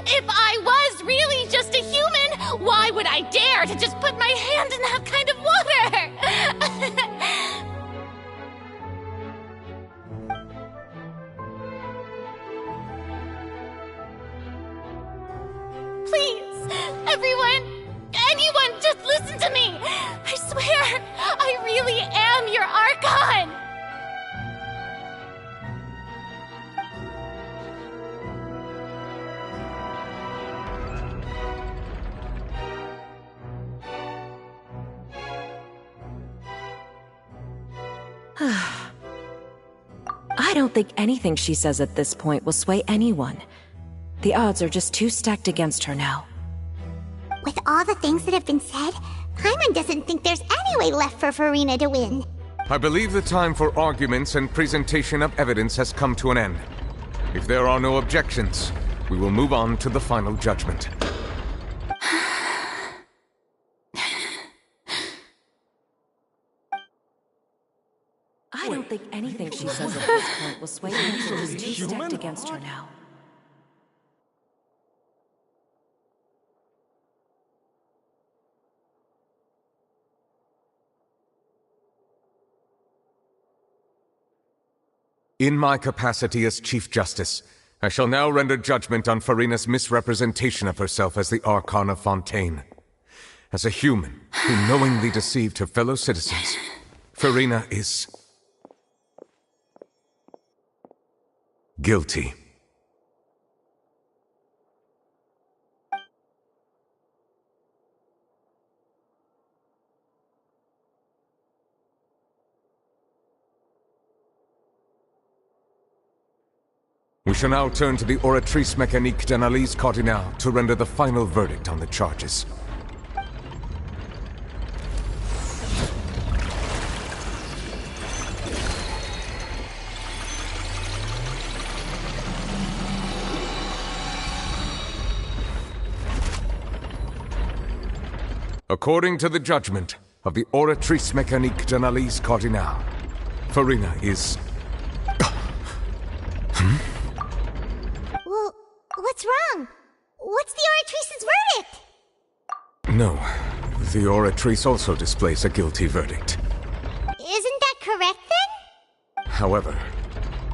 if I was really just a human, why would I dare to just put my hand in that kind of water? Please, anyone, just listen to me! I swear, I really am your Archon! I don't think anything she says at this point will sway anyone. The odds are just too stacked against her now. With all the things that have been said, Paimon doesn't think there's any way left for Farina to win. I believe the time for arguments and presentation of evidence has come to an end. If there are no objections, we will move on to the final judgment. I don't think anything she says at this point will sway anyone. She's too stacked against her now. In my capacity as Chief Justice, I shall now render judgment on Farina's misrepresentation of herself as the Archon of Fontaine. As a human who knowingly deceived her fellow citizens, Farina is guilty. We shall now turn to the oratrice mécanique d'analyse cardinale to render the final verdict on the charges. According to the judgment of the oratrice mécanique d'analyse cardinale, Farina is... Well, what's wrong? What's the oratrice's verdict? No, the oratrice also displays a guilty verdict. Isn't that correct then? However,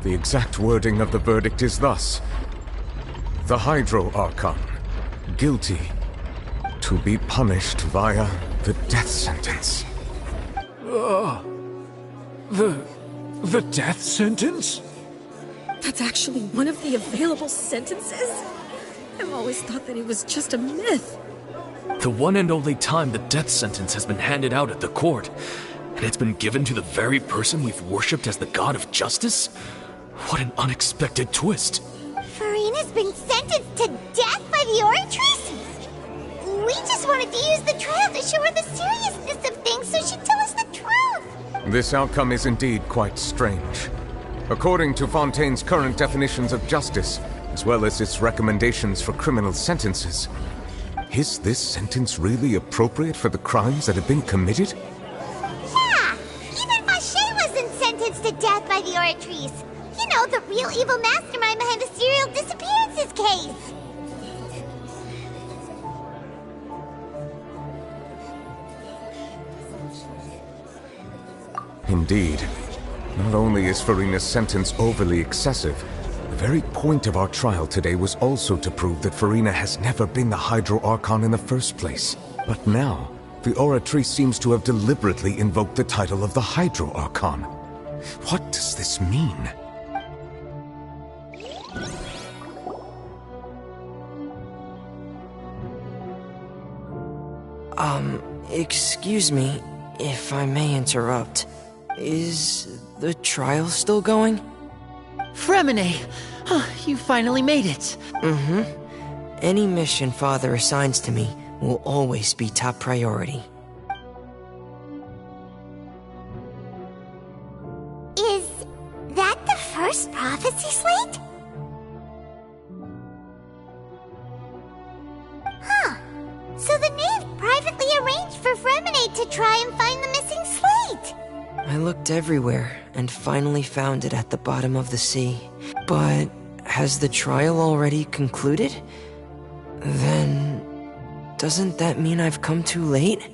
the exact wording of the verdict is thus: the Hydro Archon, guilty, to be punished via the death sentence. The death sentence? That's actually one of the available sentences? I've always thought that it was just a myth. The one and only time the death sentence has been handed out at the court, and it's been given to the very person we've worshipped as the god of justice? What an unexpected twist. Farina's been sentenced to death by the oratrice? We just wanted to use the trial to show her the seriousness of things so she'd tell us the truth. This outcome is indeed quite strange. According to Fontaine's current definitions of justice, as well as its recommendations for criminal sentences, is this sentence really appropriate for the crimes that have been committed? Yeah! Even Mache wasn't sentenced to death by the oratrice. You know, the real evil mastermind behind the serial disappearances case. Indeed. Not only is Farina's sentence overly excessive, the very point of our trial today was also to prove that Farina has never been the Hydro Archon in the first place. But now, the oratrice seems to have deliberately invoked the title of the Hydro Archon. What does this mean? Excuse me, if I may interrupt. Is the trial still going? Fremine! You finally made it! Mm-hmm. Any mission Father assigns to me will always be top priority. Is that the first prophecy slate? Huh. So the knave privately arranged for Fremine to try and find the missing slate! I looked everywhere and finally found it at the bottom of the sea. But has the trial already concluded? Then doesn't that mean I've come too late?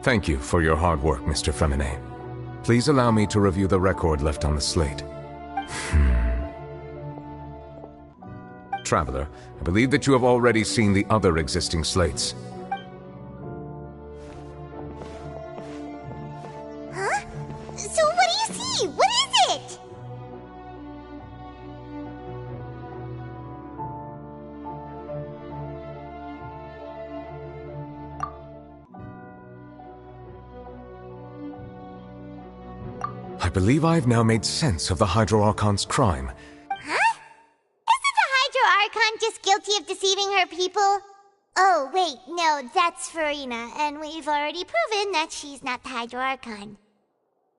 Thank you for your hard work, Mr. Fremine. Please allow me to review the record left on the slate. Traveler, I believe that you have already seen the other existing slates. Huh? So what do you see? What is it? I believe I've now made sense of the Hydro Archon's crime. Huh? Isn't the Hydro Archon just guilty of deceiving her people? Oh, wait, no, that's Farina, and we've already proven that she's not the Hydro Archon.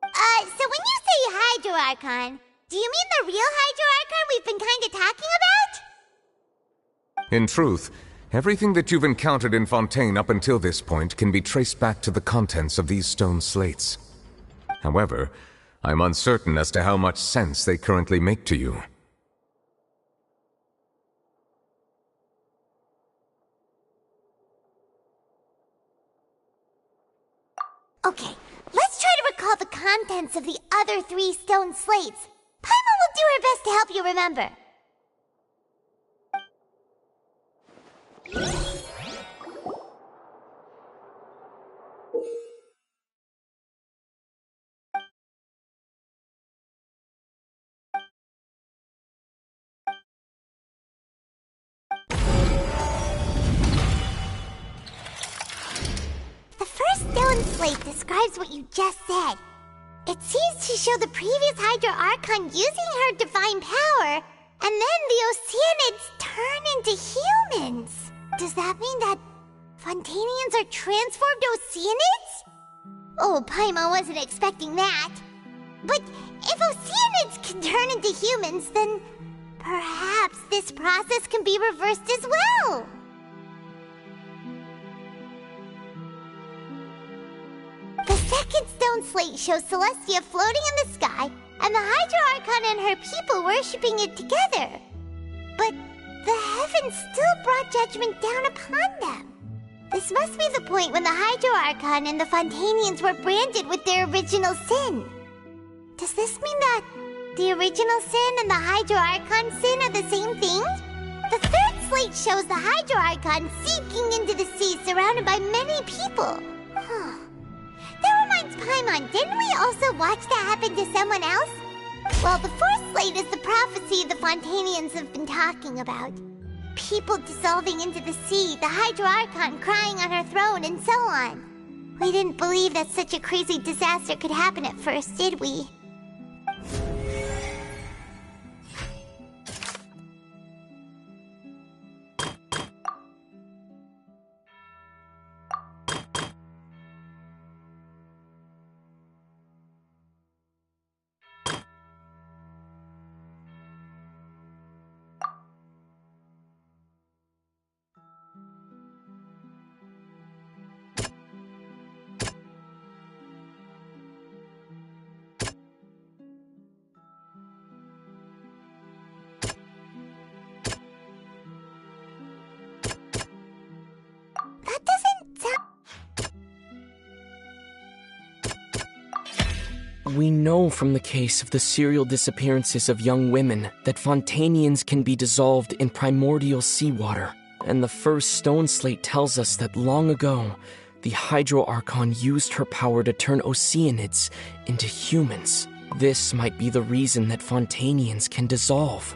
So when you say Hydro Archon, do you mean the real Hydro Archon we've been kinda talking about? In truth, everything that you've encountered in Fontaine up until this point can be traced back to the contents of these stone slates. However, I'm uncertain as to how much sense they currently make to you. Okay, let's try to recall the contents of the other 3 stone slates. Paimon will do her best to help you remember. The first stone slate describes what you just said. It seems to show the previous Hydro Archon using her divine power, and then the Oceanids turn into humans. Does that mean that Fontainians are transformed Oceanids? Oh, Paimon wasn't expecting that. But if Oceanids can turn into humans, then perhaps this process can be reversed as well. The second stone slate shows Celestia floating in the sky, and the Hydro Archon and her people worshipping it together. But the heavens still brought judgment down upon them. This must be the point when the Hydro Archon and the Fontainians were branded with their original sin. Does this mean that the original sin and the Hydro Archon sin are the same thing? The third slate shows the Hydro Archon sinking into the sea surrounded by many people. That reminds Paimon, didn't we also watch that happen to someone else? Well, the fourth slate is the prophecy the Fontainians have been talking about. People dissolving into the sea, the Hydro Archon crying on her throne, and so on. We didn't believe that such a crazy disaster could happen at first, did we? We know from the case of the serial disappearances of young women that Fontainians can be dissolved in primordial seawater, and the first stone slate tells us that long ago, the Hydro Archon used her power to turn Oceanids into humans. This might be the reason that Fontainians can dissolve.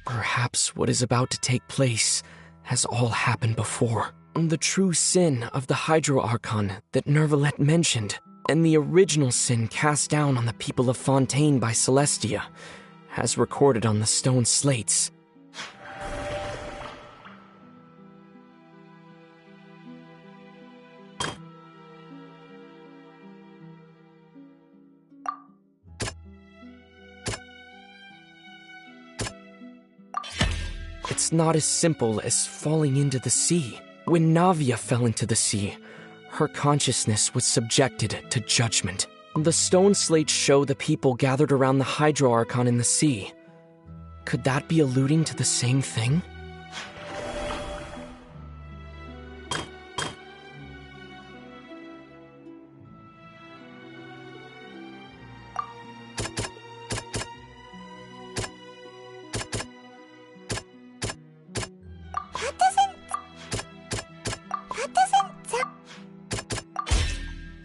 Perhaps what is about to take place has all happened before. The true sin of the Hydro Archon that Nervalette mentioned, and the original sin cast down on the people of Fontaine by Celestia, as recorded on the stone slates. It's not as simple as falling into the sea. When Navia fell into the sea, her consciousness was subjected to judgment. The stone slates show the people gathered around the Hydro Archon in the sea. Could that be alluding to the same thing?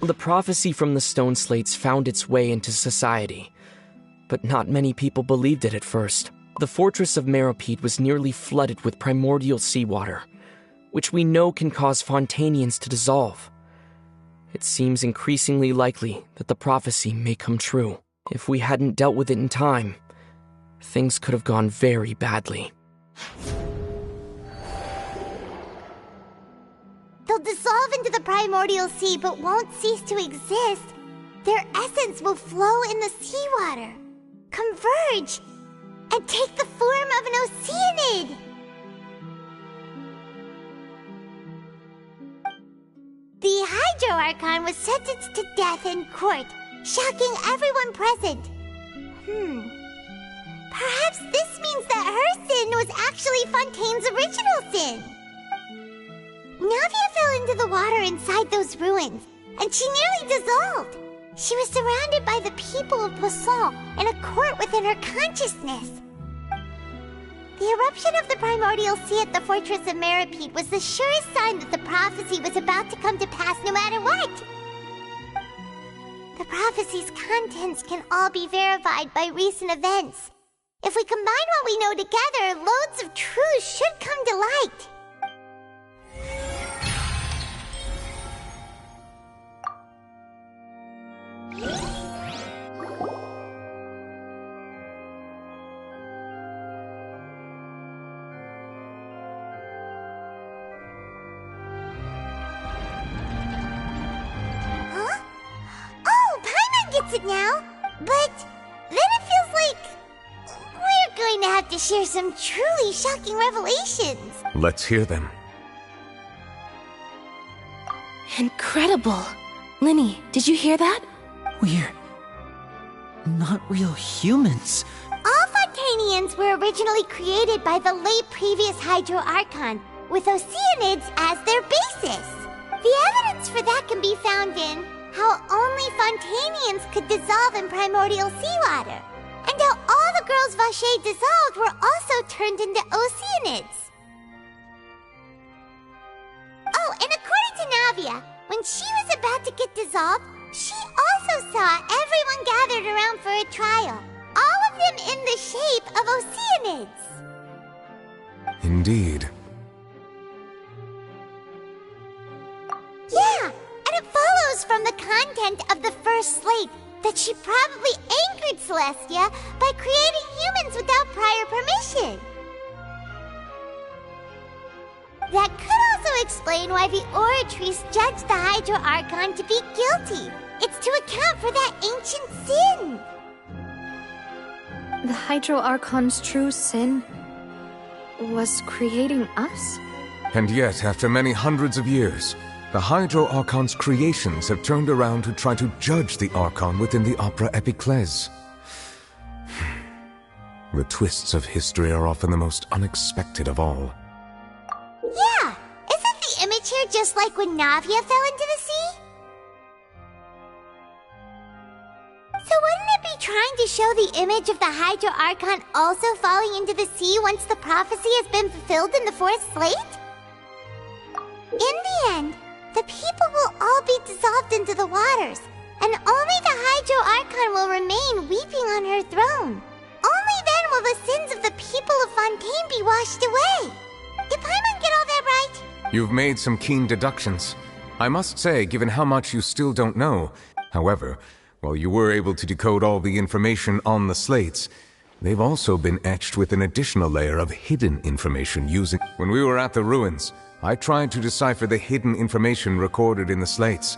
The prophecy from the stone slates found its way into society, but not many people believed it at first. The fortress of Meropide was nearly flooded with primordial seawater, which we know can cause Fontainians to dissolve. It seems increasingly likely that the prophecy may come true. If we hadn't dealt with it in time, things could have gone very badly. They'll dissolve into the primordial sea but won't cease to exist. Their essence will flow in the seawater, converge, and take the form of an Oceanid. The Hydro Archon was sentenced to death in court, shocking everyone present. Perhaps this means that her sin was actually Fontaine's original sin. Navia fell into the water inside those ruins, and she nearly dissolved. She was surrounded by the people of Poisson in a court within her consciousness. The eruption of the primordial sea at the fortress of Meropide was the surest sign that the prophecy was about to come to pass no matter what. The prophecy's contents can all be verified by recent events. If we combine what we know together, loads of truth should come to light. Huh? Oh, Paimon gets it now! But then it feels like we're going to have to share some truly shocking revelations. Let's hear them. Incredible. Linny, did you hear that? We're not real humans. All Fontainians were originally created by the late previous Hydro Archon, with Oceanids as their basis. The evidence for that can be found in how only Fontainians could dissolve in primordial seawater, and how all the girls Vacher dissolved were also turned into Oceanids. Oh, and according to Navia, when she was about to get dissolved, she also saw everyone gathered around for a trial, all of them in the shape of Oceanids. Indeed. Yeah, and it follows from the content of the first slate that she probably angered Celestia by creating humans without prior permission. That could also explain why the Oratrice judged the Hydro Archon to be guilty. It's to account for that ancient sin. The Hydro Archon's true sin was creating us? And yet, after many hundreds of years, the Hydro Archon's creations have turned around to try to judge the Archon within the Opera Epiclese. The twists of history are often the most unexpected of all. Yeah, isn't the image here just like when Navia fell into the sea? So wouldn't it be trying to show the image of the Hydro Archon also falling into the sea once the prophecy has been fulfilled in the fourth slate? In the end, the people will all be dissolved into the waters, and only the Hydro Archon will remain weeping on her throne. Only then will the sins of the people of Fontaine be washed away. Did Paimon get all that right? You've made some keen deductions. I must say, given how much you still don't know. However, while you were able to decode all the information on the slates, they've also been etched with an additional layer of hidden information using... When we were at the ruins, I tried to decipher the hidden information recorded in the slates.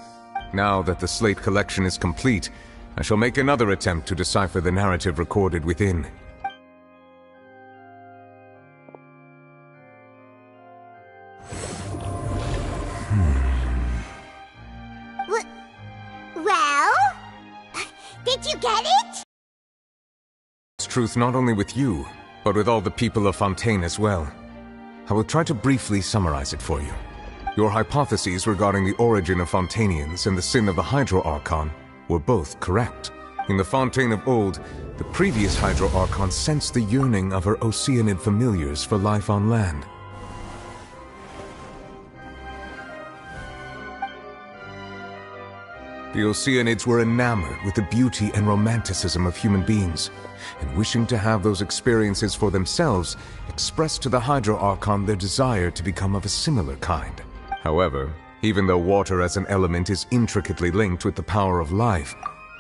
Now that the slate collection is complete, I shall make another attempt to decipher the narrative recorded within. Well? Did you get it? It's truth not only with you, but with all the people of Fontaine as well. I will try to briefly summarize it for you. Your hypotheses regarding the origin of Fontainians and the sin of the Hydro Archon were both correct. In the Fontaine of old, the previous Hydro Archon sensed the yearning of her Oceanid familiars for life on land. The Oceanids were enamored with the beauty and romanticism of human beings, and wishing to have those experiences for themselves, expressed to the Hydro Archon their desire to become of a similar kind. However, even though water as an element is intricately linked with the power of life,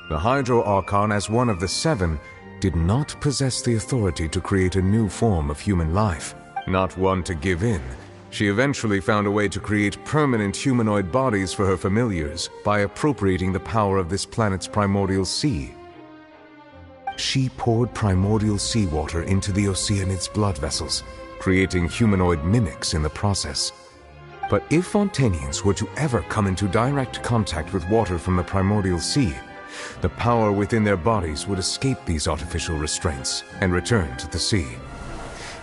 the Hydro Archon, as one of the seven, did not possess the authority to create a new form of human life. Not one to give in, she eventually found a way to create permanent humanoid bodies for her familiars by appropriating the power of this planet's primordial sea. She poured primordial seawater into the Oceanids' blood vessels, creating humanoid mimics in the process. But if Fontainians were to ever come into direct contact with water from the primordial sea, the power within their bodies would escape these artificial restraints and return to the sea.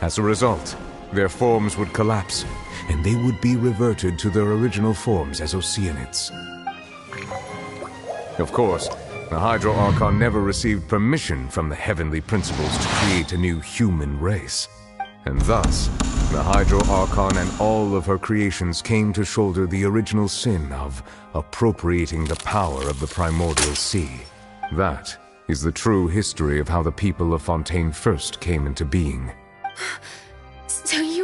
As a result, their forms would collapse, and they would be reverted to their original forms as Oceanids. Of course, the Hydro Archon never received permission from the heavenly principles to create a new human race. And thus, the Hydro Archon and all of her creations came to shoulder the original sin of appropriating the power of the primordial sea. That is the true history of how the people of Fontaine first came into being. So we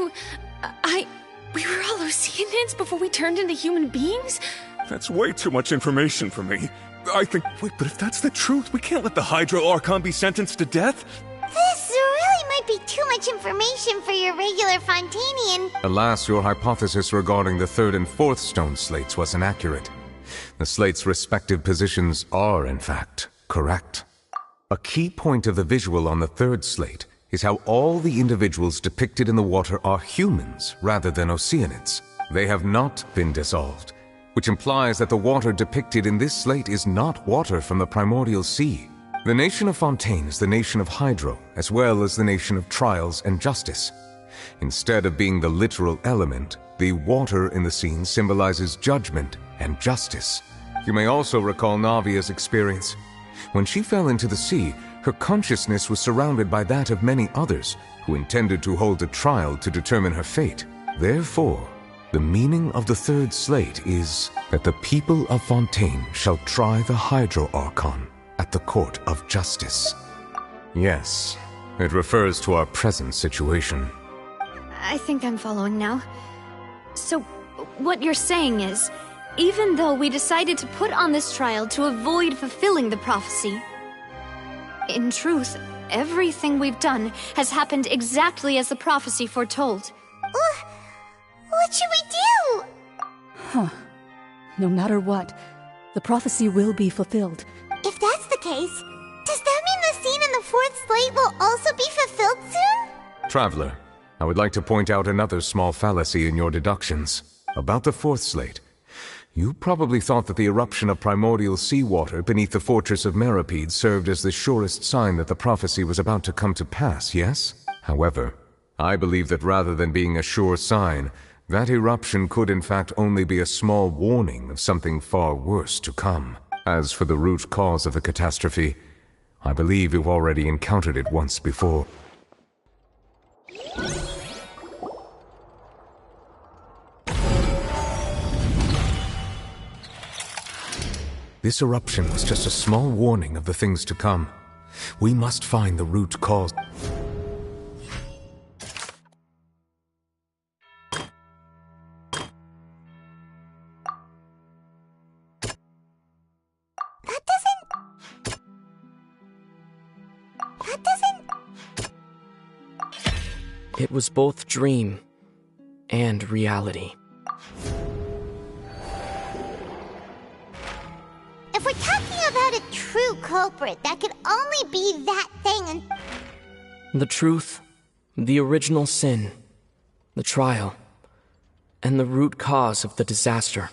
were all Oceanids before we turned into human beings? That's way too much information for me. I think... Wait, but if that's the truth, we can't let the Hydro Archon be sentenced to death? This really might be too much information for your regular Fontainian. Alas, your hypothesis regarding the third and fourth stone slates was inaccurate. The slates' respective positions are, in fact, correct. A key point of the visual on the third slate is how all the individuals depicted in the water are humans rather than Oceanids. They have not been dissolved, which implies that the water depicted in this slate is not water from the primordial sea. The nation of Fontaine is the nation of Hydro, as well as the nation of Trials and Justice. Instead of being the literal element, the water in the scene symbolizes judgment and justice. You may also recall Navia's experience. When she fell into the sea, her consciousness was surrounded by that of many others who intended to hold a trial to determine her fate. Therefore, the meaning of the third slate is that the people of Fontaine shall try the Hydro Archon at the court of justice. Yes, it refers to our present situation. I think I'm following now. So, what you're saying is, even though we decided to put on this trial to avoid fulfilling the prophecy, in truth, everything we've done has happened exactly as the prophecy foretold. What should we do? Huh. No matter what, the prophecy will be fulfilled. If that's the case, does that mean the scene in the fourth slate will also be fulfilled soon? Traveler, I would like to point out another small fallacy in your deductions. About the fourth slate, you probably thought that the eruption of primordial seawater beneath the fortress of Meripede served as the surest sign that the prophecy was about to come to pass, yes? However, I believe that rather than being a sure sign, that eruption could in fact only be a small warning of something far worse to come. As for the root cause of the catastrophe, I believe you've already encountered it once before. This eruption was just a small warning of the things to come. We must find the root cause. It was both dream and reality. If we're talking about a true culprit, that could only be that thing and... The truth, the original sin, the trial, and the root cause of the disaster.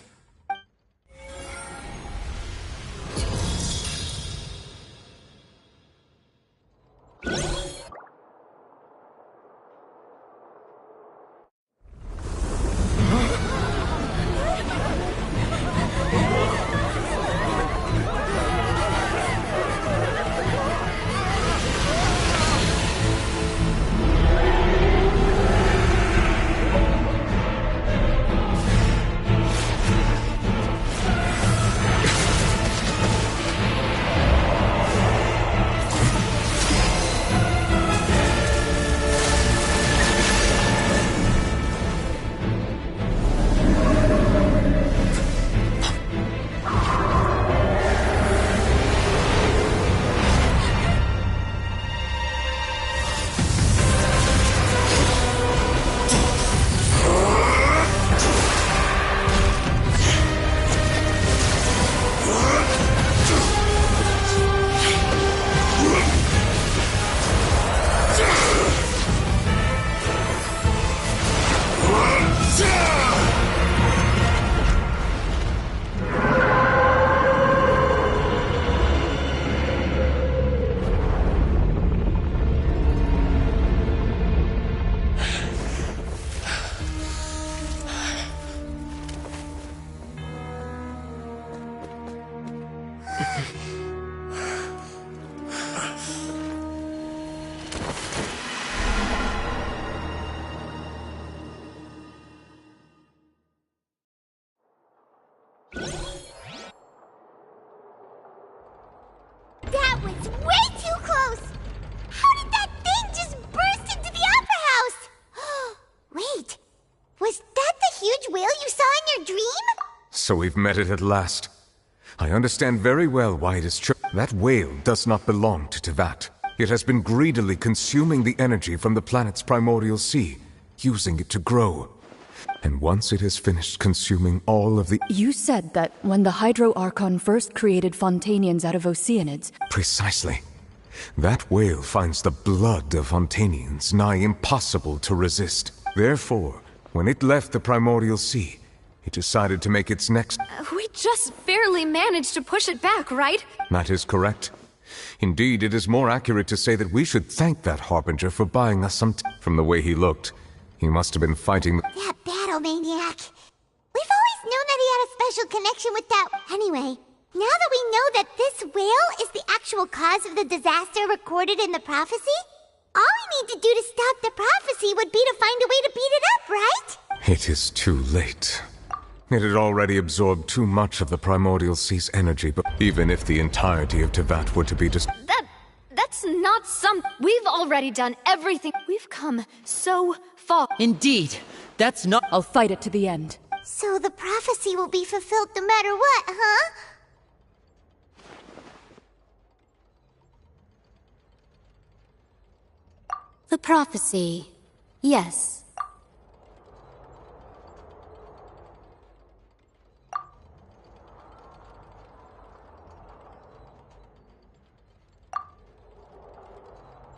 That was way too close! How did that thing just burst into the Opera House? Wait, was that the huge whale you saw in your dream? So we've met it at last. I understand very well why it is true. That whale does not belong to Teyvat. It has been greedily consuming the energy from the planet's primordial sea, using it to grow. And once it has finished consuming all of the... You said that when the Hydro Archon first created Fontainians out of Oceanids... Precisely. That whale finds the blood of Fontainians nigh impossible to resist. Therefore, when it left the primordial sea, it decided to make its next... We just barely managed to push it back, right? That is correct. Indeed, it is more accurate to say that we should thank that Harbinger for buying us some From the way he looked, he must have been fighting... That battle maniac. We've always known that he had a special connection with that... Anyway, now that we know that this whale is the actual cause of the disaster recorded in the prophecy, all we need to do to stop the prophecy would be to find a way to beat it up, right? It is too late. It had already absorbed too much of the primordial sea's energy, but even if the entirety of Teyvat were to be That's not some... We've already done everything. We've come so far. Indeed. That's not... I'll fight it to the end. So the prophecy will be fulfilled no matter what, huh? The prophecy. Yes.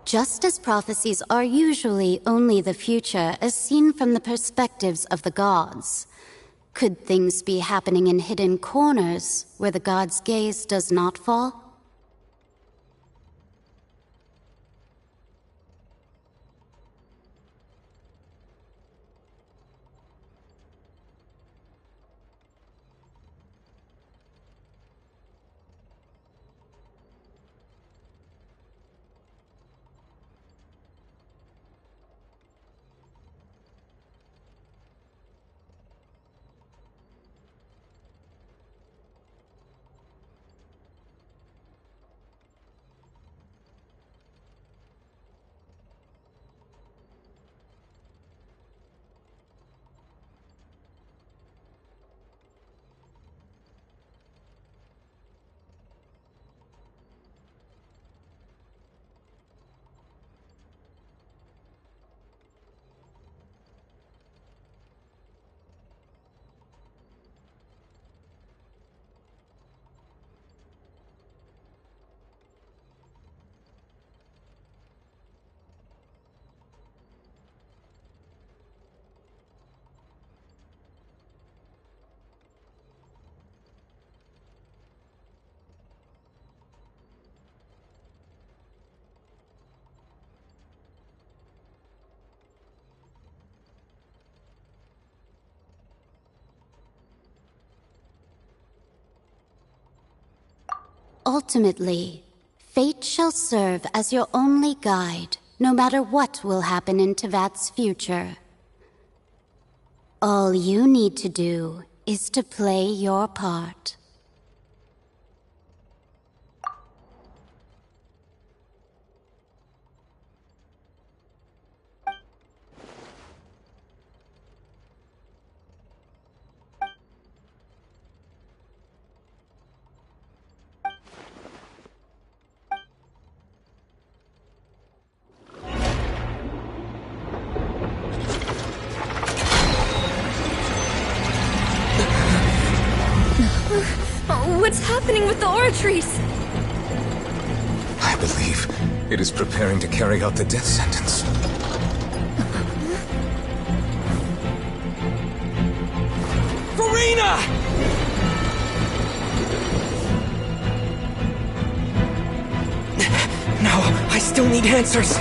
Just as prophecies are usually only the future as seen from the perspectives of the gods, could things be happening in hidden corners where the gods' gaze does not fall? Ultimately, fate shall serve as your only guide, no matter what will happen in Teyvat's future. All you need to do is to play your part. What's happening with the oratories? I believe it is preparing to carry out the death sentence. Farina! No, I still need answers.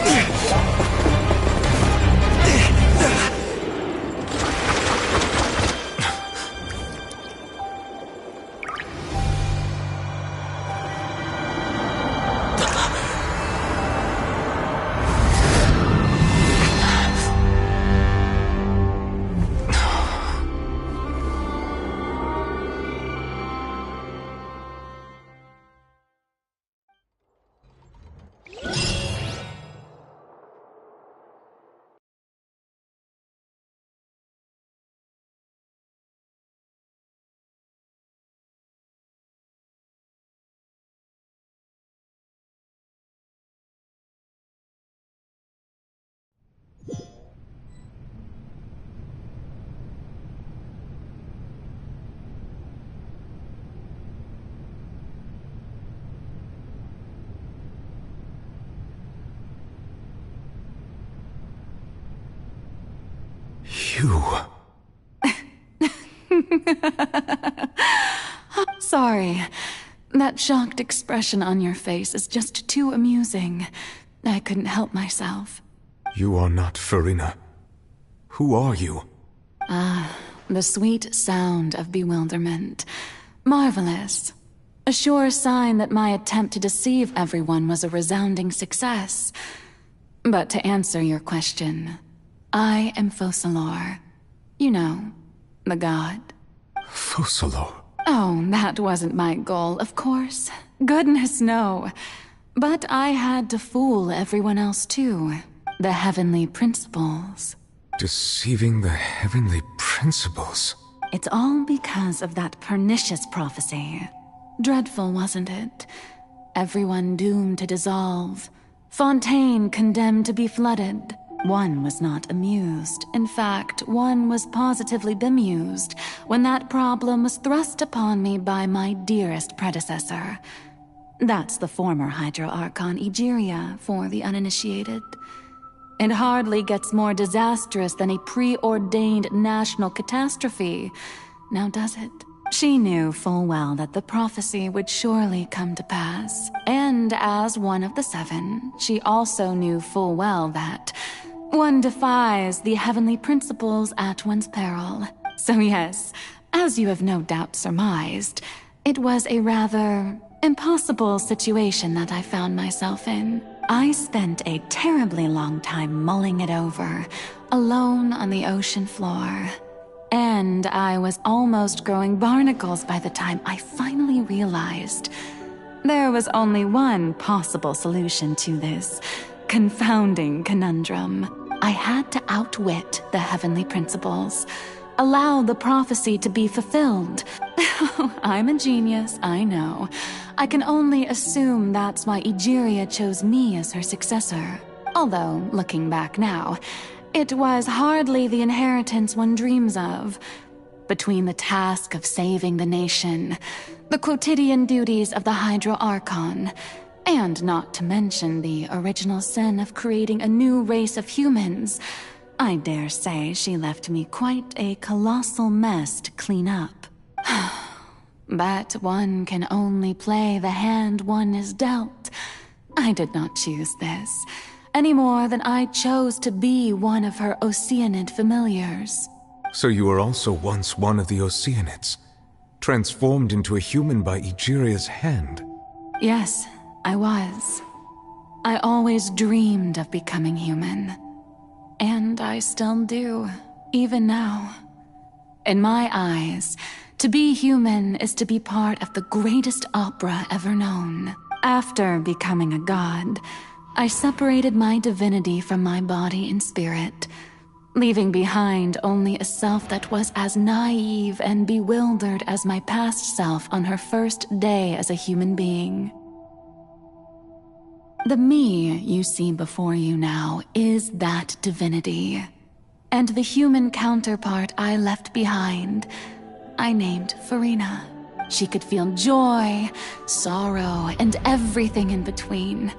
You... Sorry. That shocked expression on your face is just too amusing. I couldn't help myself. You are not Farina. Who are you? Ah, the sweet sound of bewilderment. Marvelous. A sure sign that my attempt to deceive everyone was a resounding success. But to answer your question, I am Focalor. You know, the god. Focalor? Oh, that wasn't my goal, of course. Goodness, no. But I had to fool everyone else too. The heavenly principles. Deceiving the heavenly principles? It's all because of that pernicious prophecy. Dreadful, wasn't it? Everyone doomed to dissolve. Fontaine condemned to be flooded. One was not amused. In fact, one was positively bemused when that problem was thrust upon me by my dearest predecessor. That's the former Hydro Archon Egeria for the uninitiated. It hardly gets more disastrous than a preordained national catastrophe, now does it? She knew full well that the prophecy would surely come to pass, and as one of the seven, she also knew full well that one defies the heavenly principles at one's peril. So yes, as you have no doubt surmised, it was a rather impossible situation that I found myself in. I spent a terribly long time mulling it over, alone on the ocean floor. And I was almost growing barnacles by the time I finally realized there was only one possible solution to this confounding conundrum. I had to outwit the heavenly principles, allow the prophecy to be fulfilled. I'm a genius, I know. I can only assume that's why Egeria chose me as her successor. Although, looking back now, it was hardly the inheritance one dreams of. Between the task of saving the nation, the quotidian duties of the Hydro Archon, and not to mention the original sin of creating a new race of humans, I dare say she left me quite a colossal mess to clean up. But one can only play the hand one is dealt. I did not choose this, any more than I chose to be one of her Oceanid familiars. So you were also once one of the Oceanids, transformed into a human by Egeria's hand? Yes, I was. I always dreamed of becoming human. And I still do, even now. In my eyes, to be human is to be part of the greatest opera ever known. After becoming a god, I separated my divinity from my body and spirit, leaving behind only a self that was as naive and bewildered as my past self on her first day as a human being. The me you see before you now is that divinity, and the human counterpart I left behind, I named Farina. She could feel joy, sorrow, and everything in between.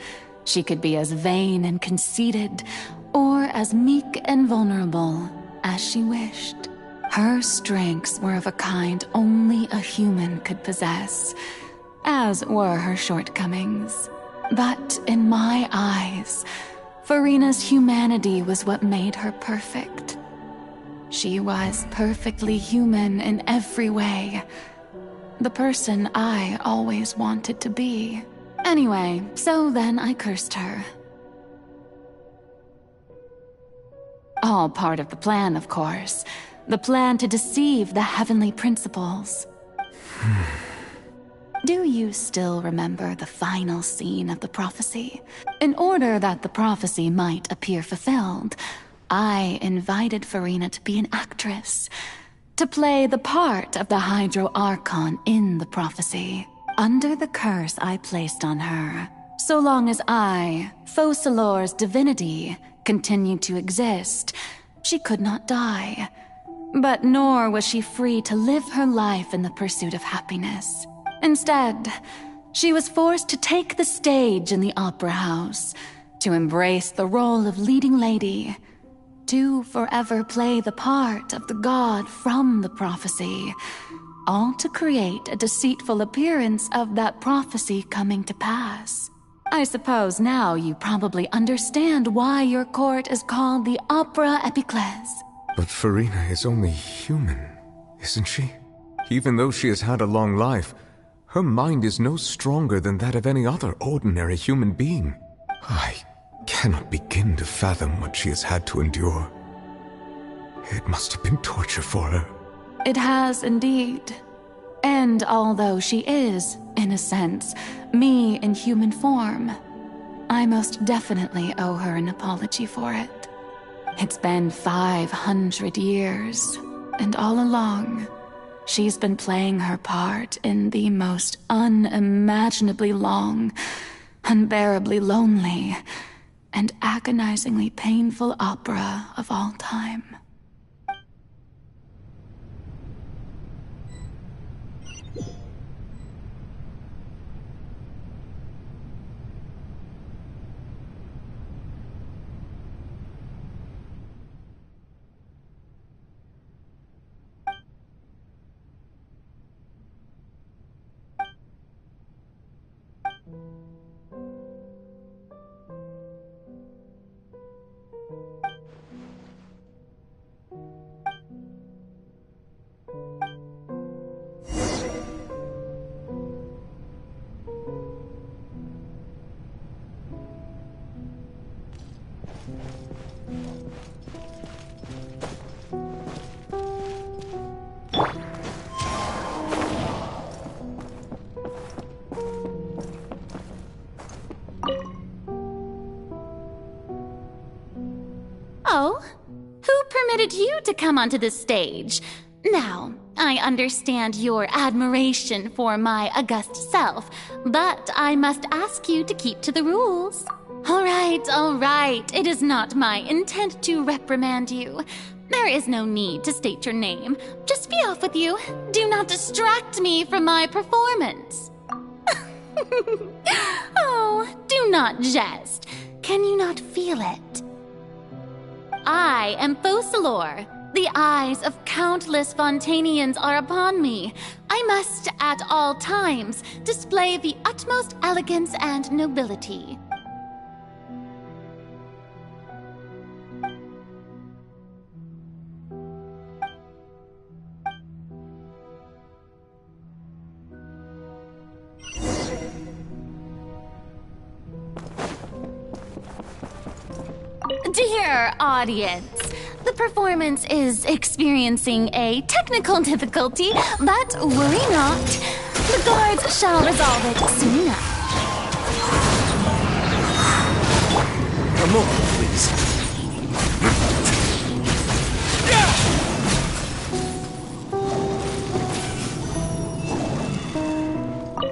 She could be as vain and conceited, or as meek and vulnerable as she wished. Her strengths were of a kind only a human could possess, as were her shortcomings. But in my eyes, Farina's humanity was what made her perfect. She was perfectly human in every way. The person I always wanted to be. Anyway, so then I cursed her. All part of the plan, of course. The plan to deceive the heavenly principles. Do you still remember the final scene of the prophecy? In order that the prophecy might appear fulfilled, I invited Farina to be an actress, to play the part of the Hydro Archon in the prophecy. Under the curse I placed on her, so long as I, Focalor's divinity, continued to exist, she could not die. But nor was she free to live her life in the pursuit of happiness. Instead, she was forced to take the stage in the opera house, to embrace the role of leading lady, to forever play the part of the god from the prophecy, all to create a deceitful appearance of that prophecy coming to pass. I suppose now you probably understand why your court is called the Opera Epiclese. But Farina is only human, isn't she? Even though she has had a long life, her mind is no stronger than that of any other ordinary human being. I cannot begin to fathom what she has had to endure. It must have been torture for her. It has indeed. And although she is, in a sense, me in human form, I most definitely owe her an apology for it. It's been 500 years, and all along, she's been playing her part in the most unimaginably long, unbearably lonely, and agonizingly painful opera of all time. Oh, who permitted you to come onto the stage? Now, I understand your admiration for my august self, but I must ask you to keep to the rules. All right. It is not my intent to reprimand you. There is no need to state your name. Just be off with you. Do not distract me from my performance. Oh, do not jest. Can you not feel it? I am Focalor. The eyes of countless Fontainians are upon me. I must, at all times, display the utmost elegance and nobility. Dear audience, the performance is experiencing a technical difficulty, but worry not. The guards shall resolve it soon enough. Come on, please.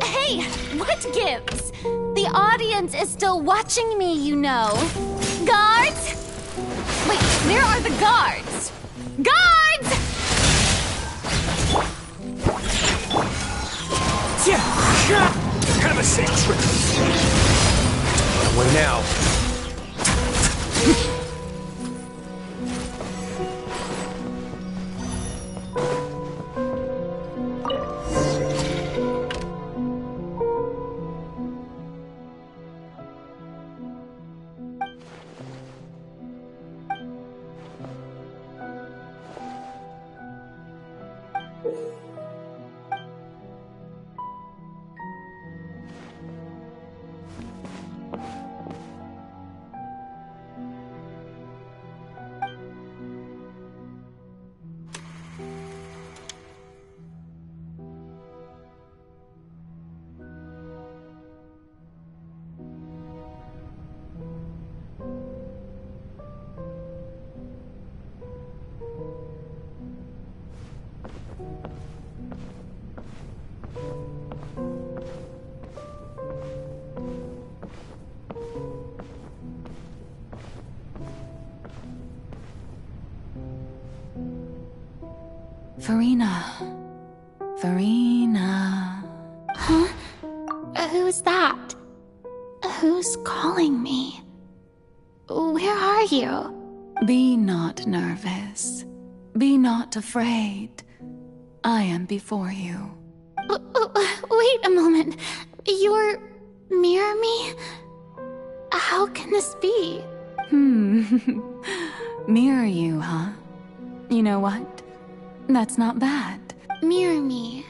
Hey, what gives? The audience is still watching me, you know. Guards? Wait, where are the guards? Guards! Have a sick trip. What now? Farina. Huh? Who's that? Who's calling me? Where are you? Be not nervous. Be not afraid. I am before you. Wait a moment. You're mirror me? How can this be? Mirror you, huh? You know what? That's not bad. Mirror me?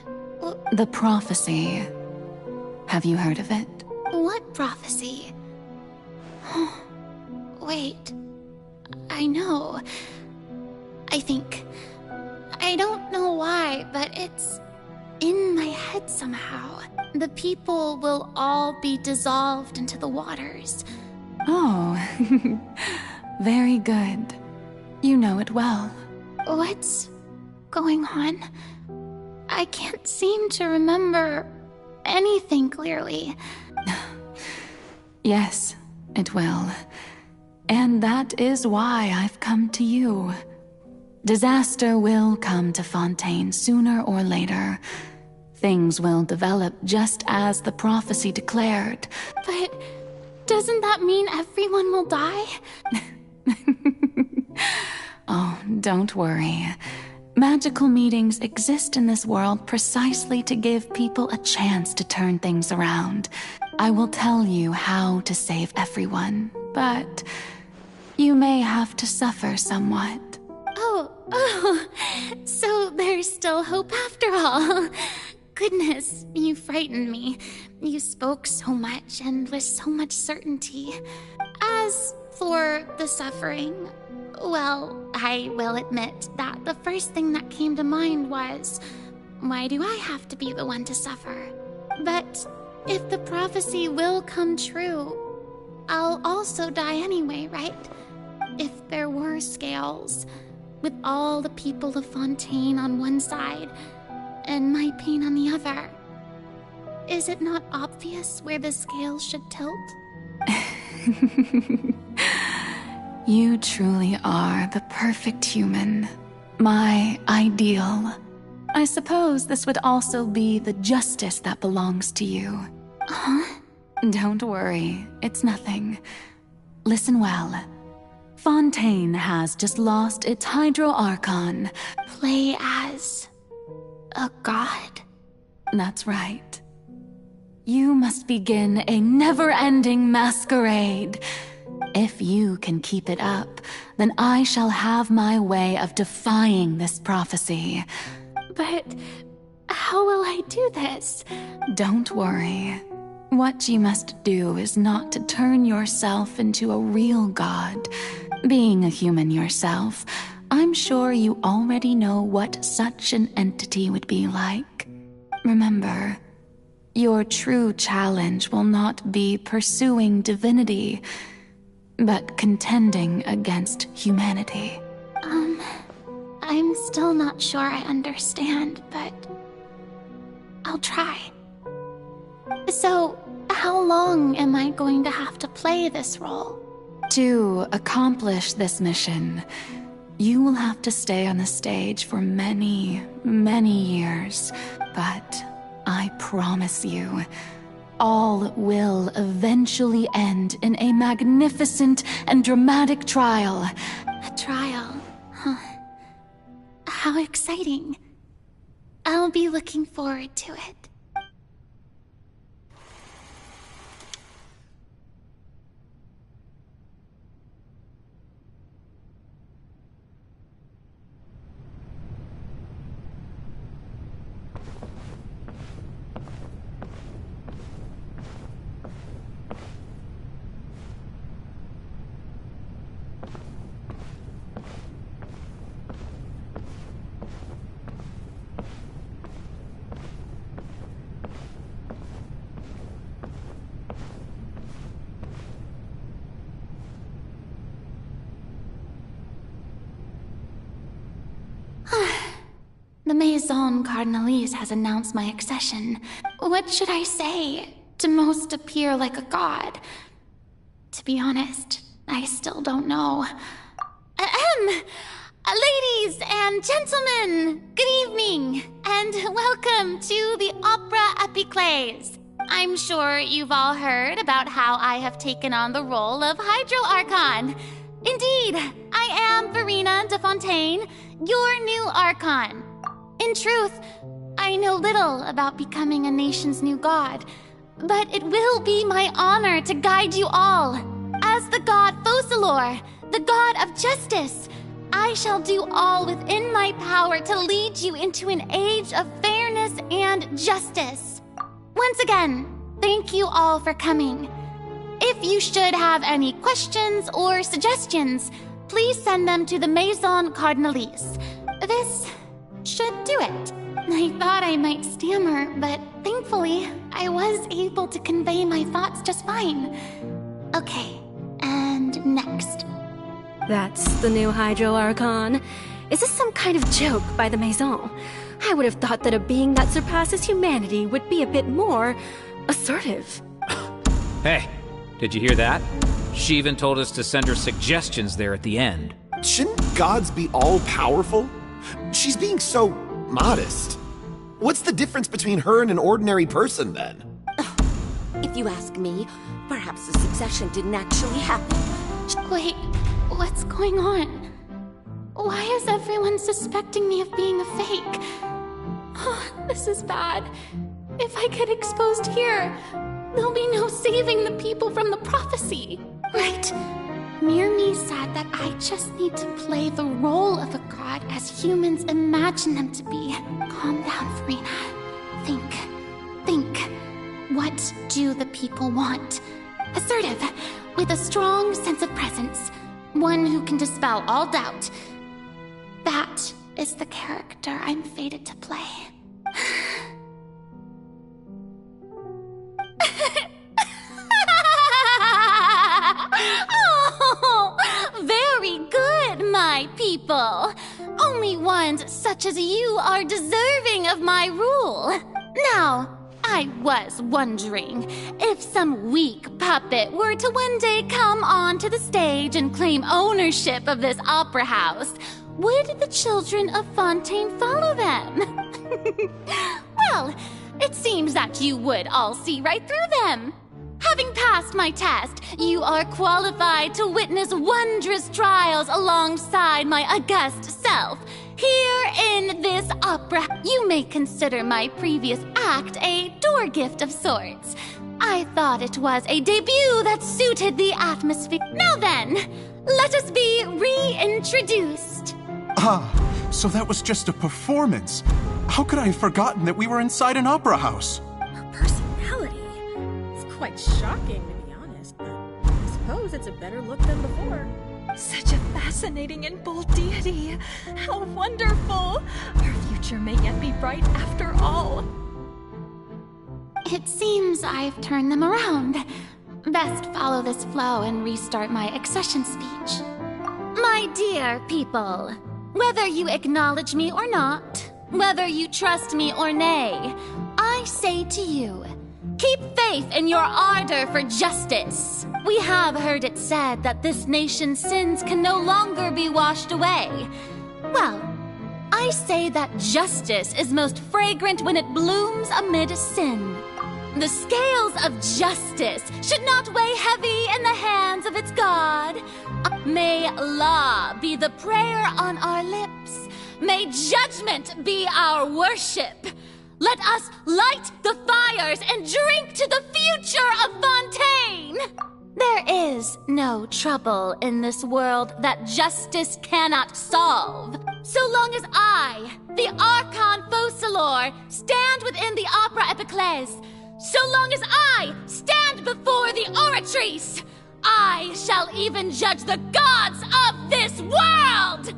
The prophecy. Have you heard of it? What prophecy? Wait. I know. I think. I don't know why, but it's in my head somehow. The people will all be dissolved into the waters. Oh, very good. You know it well. What's going on? I can't seem to remember anything clearly. Yes, it will. And that is why I've come to you. Disaster will come to Fontaine sooner or later. Things will develop just as the prophecy declared. But doesn't that mean everyone will die? Oh, don't worry. Magical meetings exist in this world precisely to give people a chance to turn things around. I will tell you how to save everyone, but you may have to suffer somewhat. Oh, so there's still hope after all. Goodness, you frightened me. You spoke so much and with so much certainty. As for the suffering, well, I will admit that the first thing that came to mind was, why do I have to be the one to suffer? But if the prophecy will come true, I'll also die anyway, right? If there were scales, with all the people of Fontaine on one side, and my pain on the other, is it not obvious where the scales should tilt? You truly are the perfect human. My ideal. I suppose this would also be the justice that belongs to you. Huh? Don't worry, it's nothing. Listen well. Fontaine has just lost its Hydro Archon. Play as a god? That's right. You must begin a never-ending masquerade. If you can keep it up, then I shall have my way of defying this prophecy. But how will I do this? Don't worry. What you must do is not to turn yourself into a real god. Being a human yourself, I'm sure you already know what such an entity would be like. Remember, your true challenge will not be pursuing divinity, but contending against humanity. I'm still not sure I understand, but I'll try. So, how long am I going to have to play this role? To accomplish this mission, you will have to stay on the stage for many, many years. But I promise you, all will eventually end in a magnificent and dramatic trial. A trial? Huh. How exciting. I'll be looking forward to it. The Maison Cardinalise has announced my accession. What should I say to most appear like a god? To be honest, I still don't know. Ladies and gentlemen, good evening, and welcome to the Opera Epiclese. I'm sure you've all heard about how I have taken on the role of Hydro Archon. Indeed, I I am Farina de Fontaine, your new archon. In truth, I know little about becoming a nation's new god, but it will be my honor to guide you all. As the god Focalor, the god of justice, I shall do all within my power to lead you into an age of fairness and justice. Once again, thank you all for coming. If you should have any questions or suggestions, please send them to the Maison Cardinalise. This should do it. I thought I might stammer, but thankfully, I was able to convey my thoughts just fine. Okay, and next. That's the new Hydro Archon. Is this some kind of joke by the Maison? I would have thought that a being that surpasses humanity would be a bit more assertive. Hey, did you hear that? She even told us to send her suggestions there at the end. Shouldn't gods be all-powerful? She's being so modest. What's the difference between her and an ordinary person, then? If you ask me, perhaps the succession didn't actually happen. Wait, what's going on? Why is everyone suspecting me of being a fake? Oh, this is bad. If I get exposed here, there'll be no saving the people from the prophecy. Right. Mirmi said that I just need to play the role of a god as humans imagine them to be. Calm down, Farina. Think. What do the people want? Assertive, with a strong sense of presence. One who can dispel all doubt. That is the character I'm fated to play. Oh, very good, my people. Only ones such as you are deserving of my rule. Now, I was wondering if some weak puppet were to one day come onto the stage and claim ownership of this opera house, would the children of Fontaine follow them? Well, it seems that you would all see right through them. Having passed my test, you are qualified to witness wondrous trials alongside my august self. Here in this opera, you may consider my previous act a door gift of sorts. I thought it was a debut that suited the atmosphere. Now then, let us be reintroduced. Ah, so that was just a performance. How could I have forgotten that we were inside an opera house? Her personality. It's quite shocking, to be honest, but I suppose it's a better look than before. Such a fascinating and bold deity. How wonderful! Our future may yet be bright after all. It seems I've turned them around. Best follow this flow and restart my accession speech. My dear people, whether you acknowledge me or not, whether you trust me or nay, I say to you, keep faith in your ardor for justice. We have heard it said that this nation's sins can no longer be washed away. Well, I say that justice is most fragrant when it blooms amid sin. The scales of justice should not weigh heavy in the hands of its God. May law be the prayer on our lips. May judgment be our worship. Let us light the fires and drink to the future of Fontaine! There is no trouble in this world that justice cannot solve. So long as I, the Archon Focalor, stand within the Opera Epiclese, so long as I stand before the Oratrice, I shall even judge the gods of this world!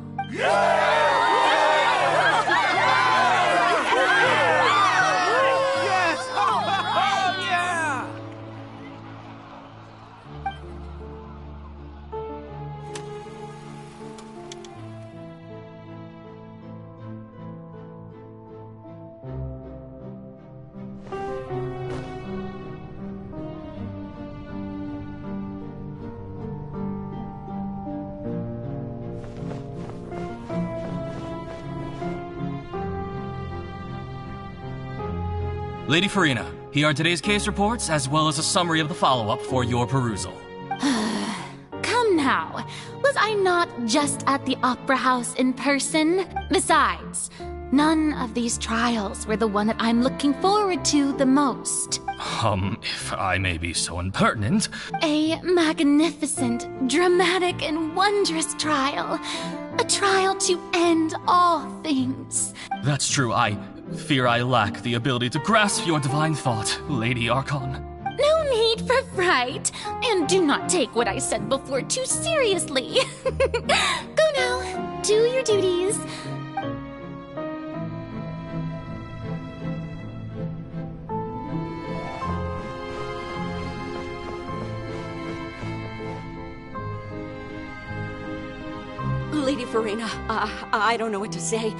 Lady Farina, here are today's case reports, as well as a summary of the follow-up for your perusal. Come now, Was I not just at the Opera House in person? Besides, none of these trials were the one that I'm looking forward to the most. If I may be so impertinent. A magnificent, dramatic, and wondrous trial. A trial to end all things. That's true. I fear I lack the ability to grasp your divine thought, Lady Archon. No need for fright, and do not take what I said before too seriously. Go now, do your duties. Lady Farina, I don't know what to say.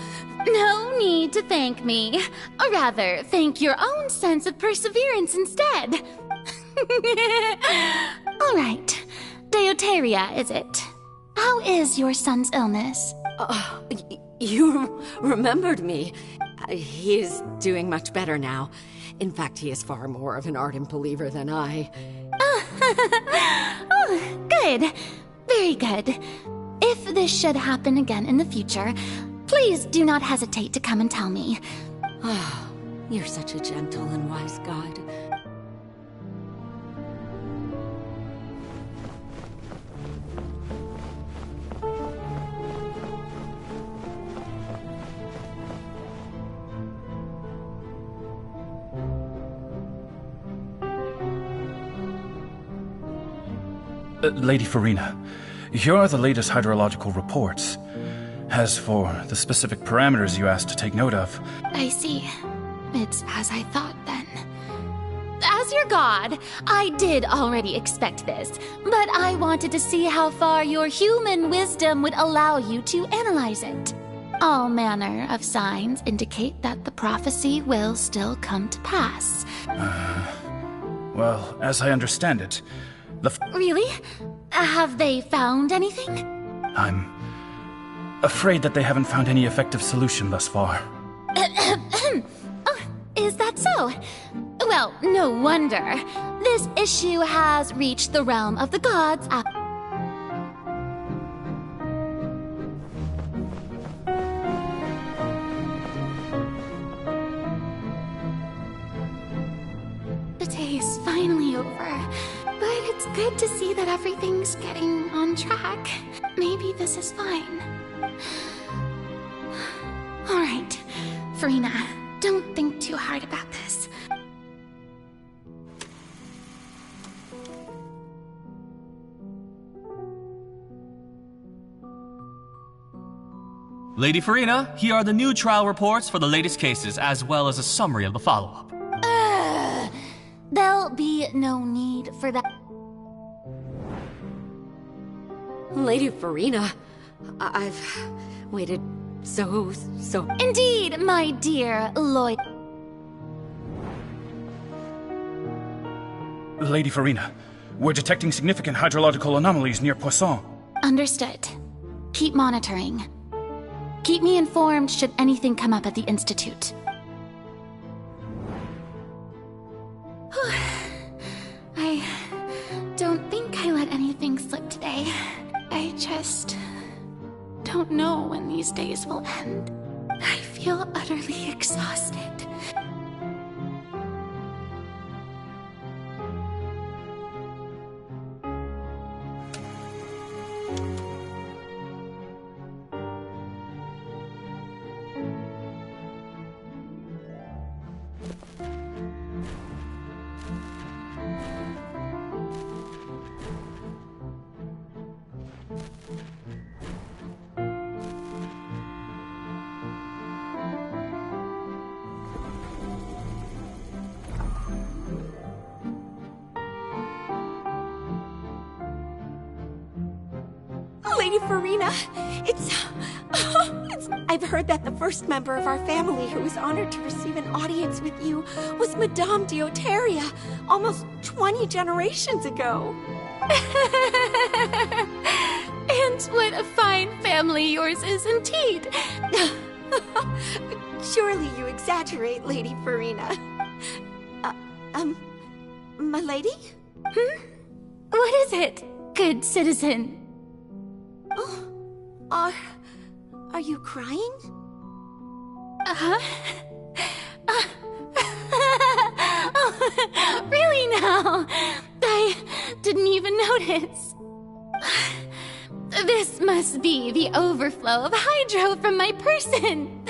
No need to thank me. Or rather, thank your own sense of perseverance instead. All right. Deuteria, is it? How is your son's illness? You remembered me. He is doing much better now. In fact, he is far more of an ardent believer than I. Oh, good. Very good. If this should happen again in the future, please do not hesitate to come and tell me. You're such a gentle and wise god. Lady Farina, here are the latest hydrological reports. As for the specific parameters you asked to take note of... I see. It's as I thought, then. As your god, I did already expect this, but I wanted to see how far your human wisdom would allow you to analyze it. All manner of signs indicate that the prophecy will still come to pass. Well, as I understand it, Really? Have they found anything? I'm afraid that they haven't found any effective solution thus far. Oh, is that so? Well, no wonder. This issue has reached the realm of the gods. The day is finally over. But it's good to see that everything's getting on track. Maybe this is fine. All right, Farina, don't think too hard about this. Lady Farina, here are the new trial reports for the latest cases, as well as a summary of the follow-up. There'll be no need for that. Lady Farina, I've waited so... Indeed, my dear Lloyd. Lady Farina, we're detecting significant hydrological anomalies near Poisson. Understood. Keep monitoring. Keep me informed should anything come up at the Institute. I don't think I let anything slip today. I just don't know when these days will end. I feel utterly exhausted. Lady Farina, I've heard that the first member of our family who was honored to receive an audience with you was Madame Deuteria, almost 20 generations ago. And what a fine family yours is indeed. Surely you exaggerate, Lady Farina. My lady? What is it, good citizen? Oh, are you crying? Oh, really now? I didn't even notice. This must be the overflow of hydro from my person.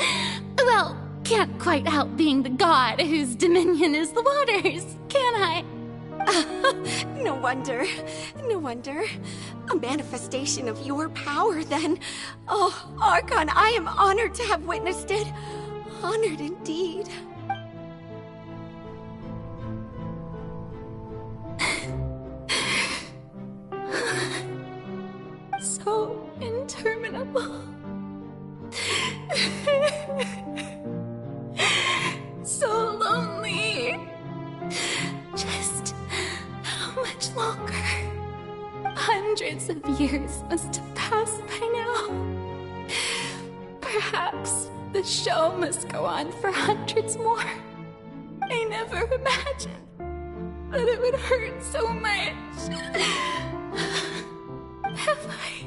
Well, can't quite help being the god whose dominion is the waters, can I? No wonder. No wonder. A manifestation of your power, then. Oh, Archon, I am honored to have witnessed it. Honored indeed. So interminable. So lonely. Just how much longer? Hundreds of years must have passed by now. Perhaps the show must go on for hundreds more. I never imagined that it would hurt so much. Have I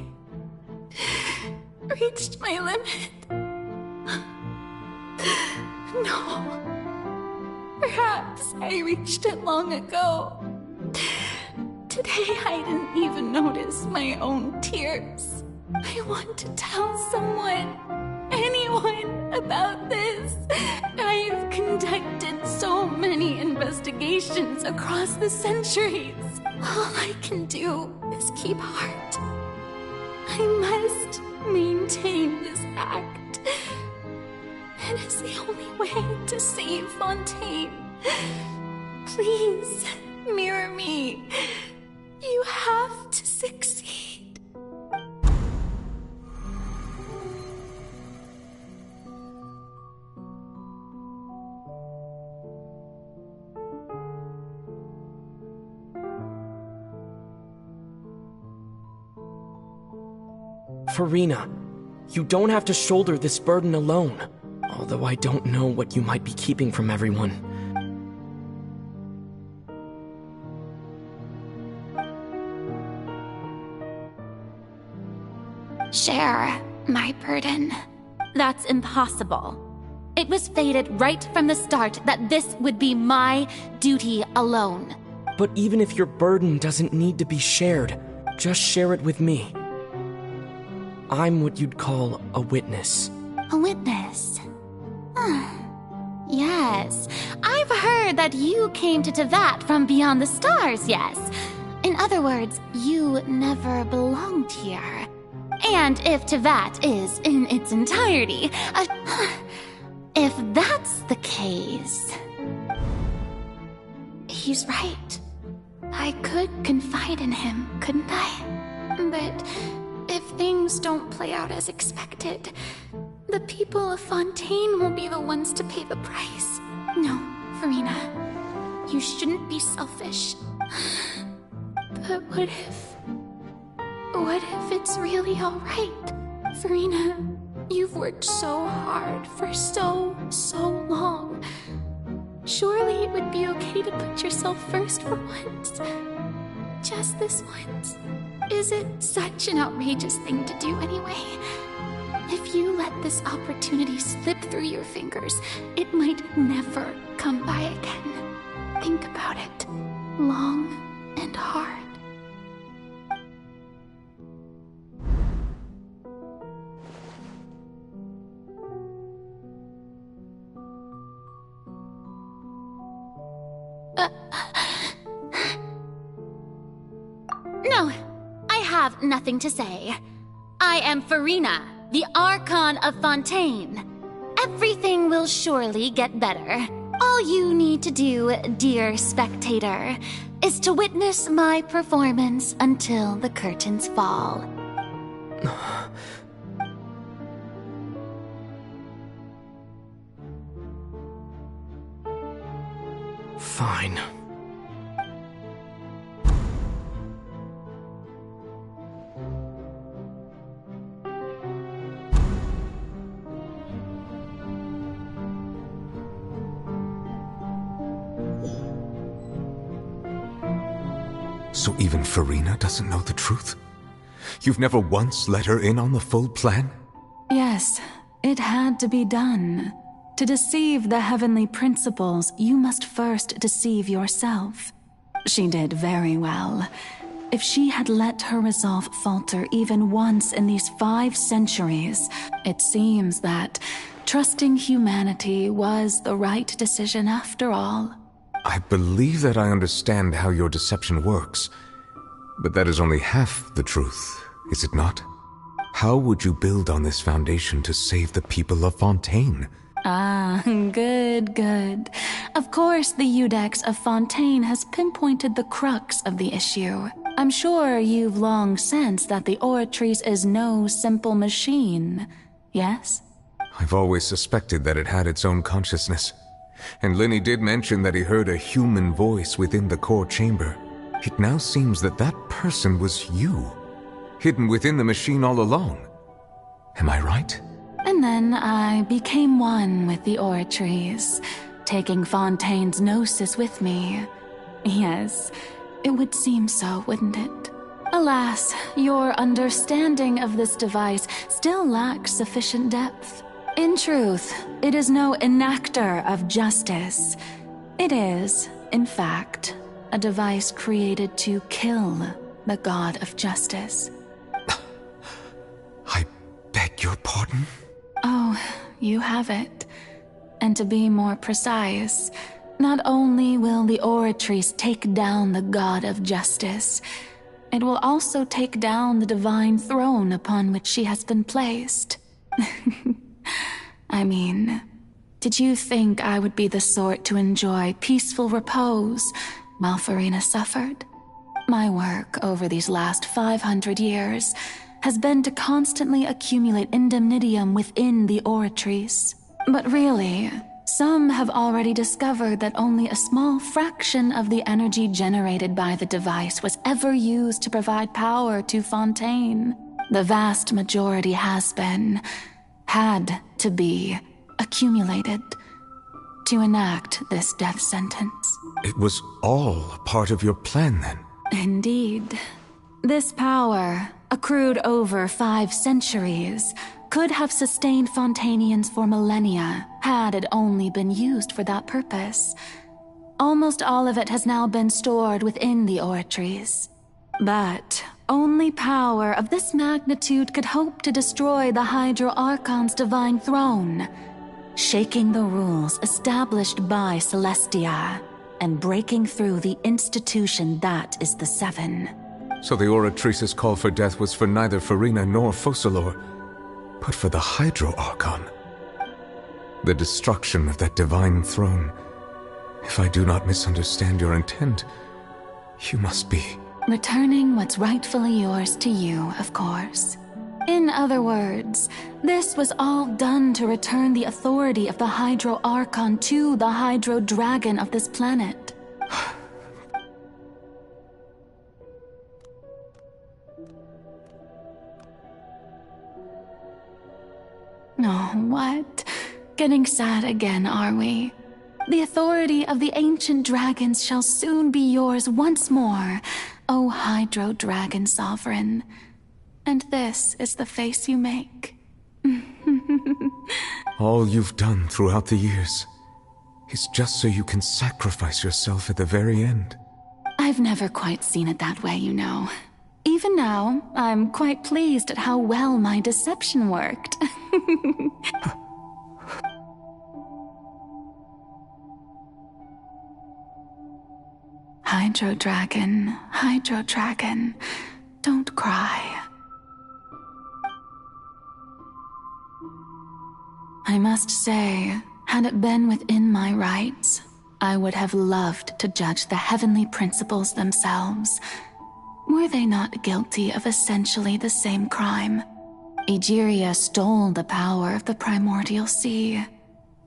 reached my limit? No. Perhaps I reached it long ago. Today I didn't even notice my own tears. I want to tell someone, anyone, about this. I've conducted so many investigations across the centuries. All I can do is keep heart. I must maintain this act. It is the only way to save Fontaine. Please, mirror me. You have to succeed. Farina, you don't have to shoulder this burden alone. Although I don't know what you might be keeping from everyone. Share my burden. That's impossible. It was fated right from the start that this would be my duty alone. But even if your burden doesn't need to be shared, just share it with me. I'm what you'd call a witness. A witness? Yes, I've heard that you came to Tevat from beyond the stars, yes. In other words, you never belonged here. And if Tevat is in its entirety, if that's the case... He's right. I could confide in him, couldn't I? But if things don't play out as expected, the people of Fontaine will be the ones to pay the price. No, Farina, you shouldn't be selfish. But what if it's really all right? Farina, you've worked so hard for so long. Surely it would be okay to put yourself first for once. Just this once. Is it such an outrageous thing to do anyway? If you let this opportunity slip through your fingers, it might never come by again. Think about it. Long and hard. No, I have nothing to say. I am Farina, the Archon of Fontaine. Everything will surely get better. All you need to do, dear spectator, is to witness my performance until the curtains fall. Fine. So even Farina doesn't know the truth? You've never once let her in on the full plan? Yes, it had to be done. To deceive the heavenly principles, you must first deceive yourself. She did very well. If she had let her resolve falter even once in these 5 centuries, it seems that trusting humanity was the right decision after all. I believe that I understand how your deception works, but that is only half the truth, is it not? How would you build on this foundation to save the people of Fontaine? Ah, good, good. Of course, the Iudex of Fontaine has pinpointed the crux of the issue. I'm sure you've long sensed that the Oratrice is no simple machine, yes? I've always suspected that it had its own consciousness. And Lenny did mention that he heard a human voice within the core chamber. It now seems that that person was you, hidden within the machine all along. Am I right? And then I became one with the Oratrice, taking Fontaine's gnosis with me. Yes, it would seem so, wouldn't it? Alas, your understanding of this device still lacks sufficient depth. In truth, it is no enactor of justice. It is, in fact, a device created to kill the god of justice. I beg your pardon? Oh, you have it. And to be more precise, not only will the Oratrice take down the god of justice, it will also take down the divine throne upon which she has been placed. I mean, did you think I would be the sort to enjoy peaceful repose while Farina suffered? My work over these last 500 years has been to constantly accumulate indemnitium within the Oratrice. But really, some have already discovered that only a small fraction of the energy generated by the device was ever used to provide power to Fontaine. The vast majority had to be accumulated to enact this death sentence. It was all part of your plan, then? Indeed. This power, accrued over 5 centuries, could have sustained Fontainians for millennia had it only been used for that purpose. Almost all of it has now been stored within the Oratrice. But only power of this magnitude could hope to destroy the Hydro Archon's divine throne, shaking the rules established by Celestia and breaking through the institution that is the Seven. So the Oratrice's call for death was for neither Farina nor Focalor, but for the Hydro Archon. The destruction of that divine throne. If I do not misunderstand your intent, you must be... returning what's rightfully yours to you, of course. In other words, this was all done to return the authority of the Hydro Archon to the Hydro Dragon of this planet. Oh, what? Getting sad again, are we? The authority of the ancient dragons shall soon be yours once more, O Hydro Dragon Sovereign. And this is the face you make. All you've done throughout the years is just so you can sacrifice yourself at the very end. I've never quite seen it that way, you know. Even now, I'm quite pleased at how well my deception worked. Hydro Dragon, don't cry. I must say, had it been within my rights, I would have loved to judge the heavenly principles themselves. Were they not guilty of essentially the same crime? Egeria stole the power of the primordial sea,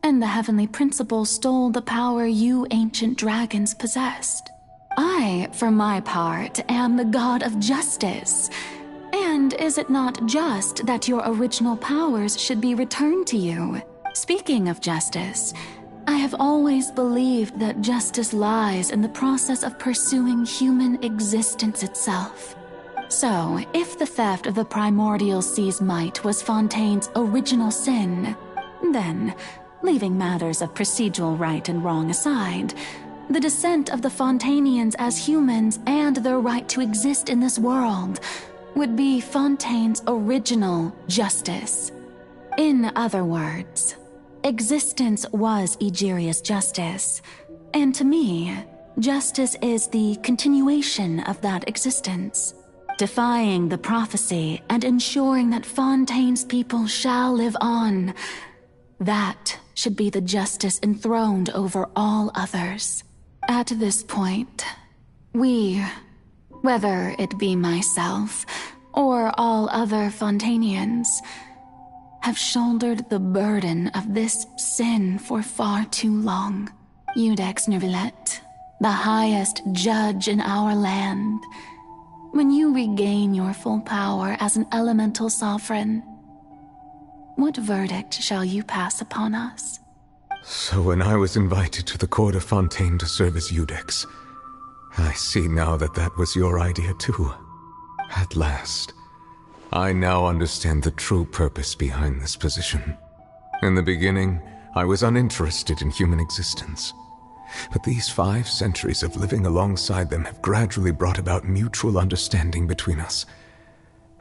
and the heavenly principles stole the power you ancient dragons possessed. I, for my part, am the god of justice. And is it not just that your original powers should be returned to you? Speaking of justice, I have always believed that justice lies in the process of pursuing human existence itself. So, if the theft of the primordial sea's might was Fontaine's original sin, then, leaving matters of procedural right and wrong aside, the descent of the Fontainians as humans and their right to exist in this world would be Fontaine's original justice. In other words, existence was Egeria's justice, and to me, justice is the continuation of that existence, defying the prophecy and ensuring that Fontaine's people shall live on. That should be the justice enthroned over all others. At this point, we, whether it be myself or all other Fontainians, have shouldered the burden of this sin for far too long. Iudex Neuvillette, the highest judge in our land, when you regain your full power as an elemental sovereign, what verdict shall you pass upon us? So when I was invited to the court of Fontaine to serve as Iudex, I see now that that was your idea too. At last, I now understand the true purpose behind this position. In the beginning, I was uninterested in human existence. But these 5 centuries of living alongside them have gradually brought about mutual understanding between us.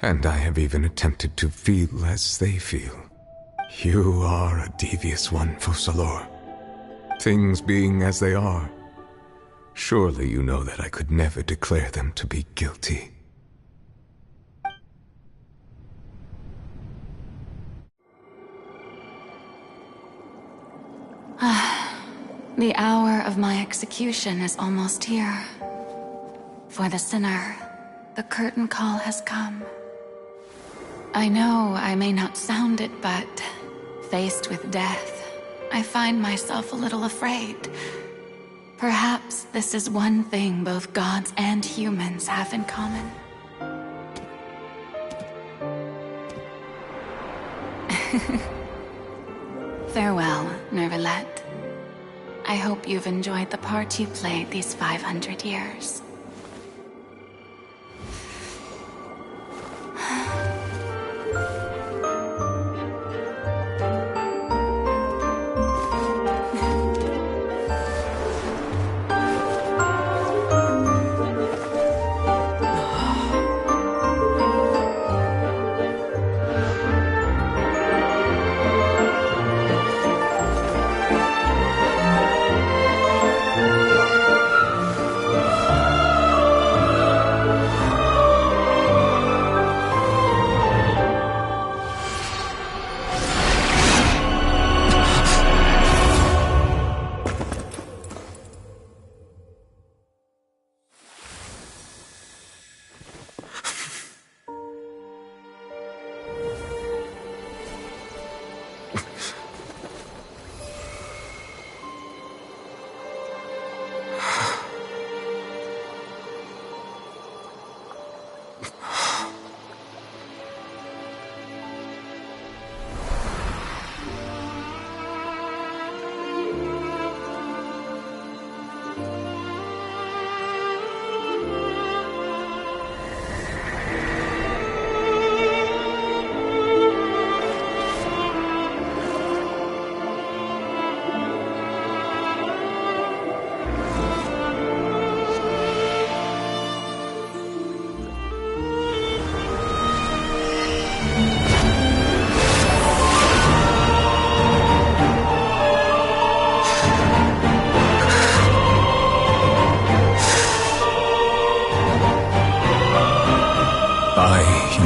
And I have even attempted to feel as they feel. You are a devious one, Focalors. Things being as they are, surely you know that I could never declare them to be guilty. The hour of my execution is almost here. For the sinner, the curtain call has come. I know I may not sound it, but faced with death, I find myself a little afraid. Perhaps this is one thing both gods and humans have in common. Farewell, Neuvillette. I hope you've enjoyed the part you played these 500 years.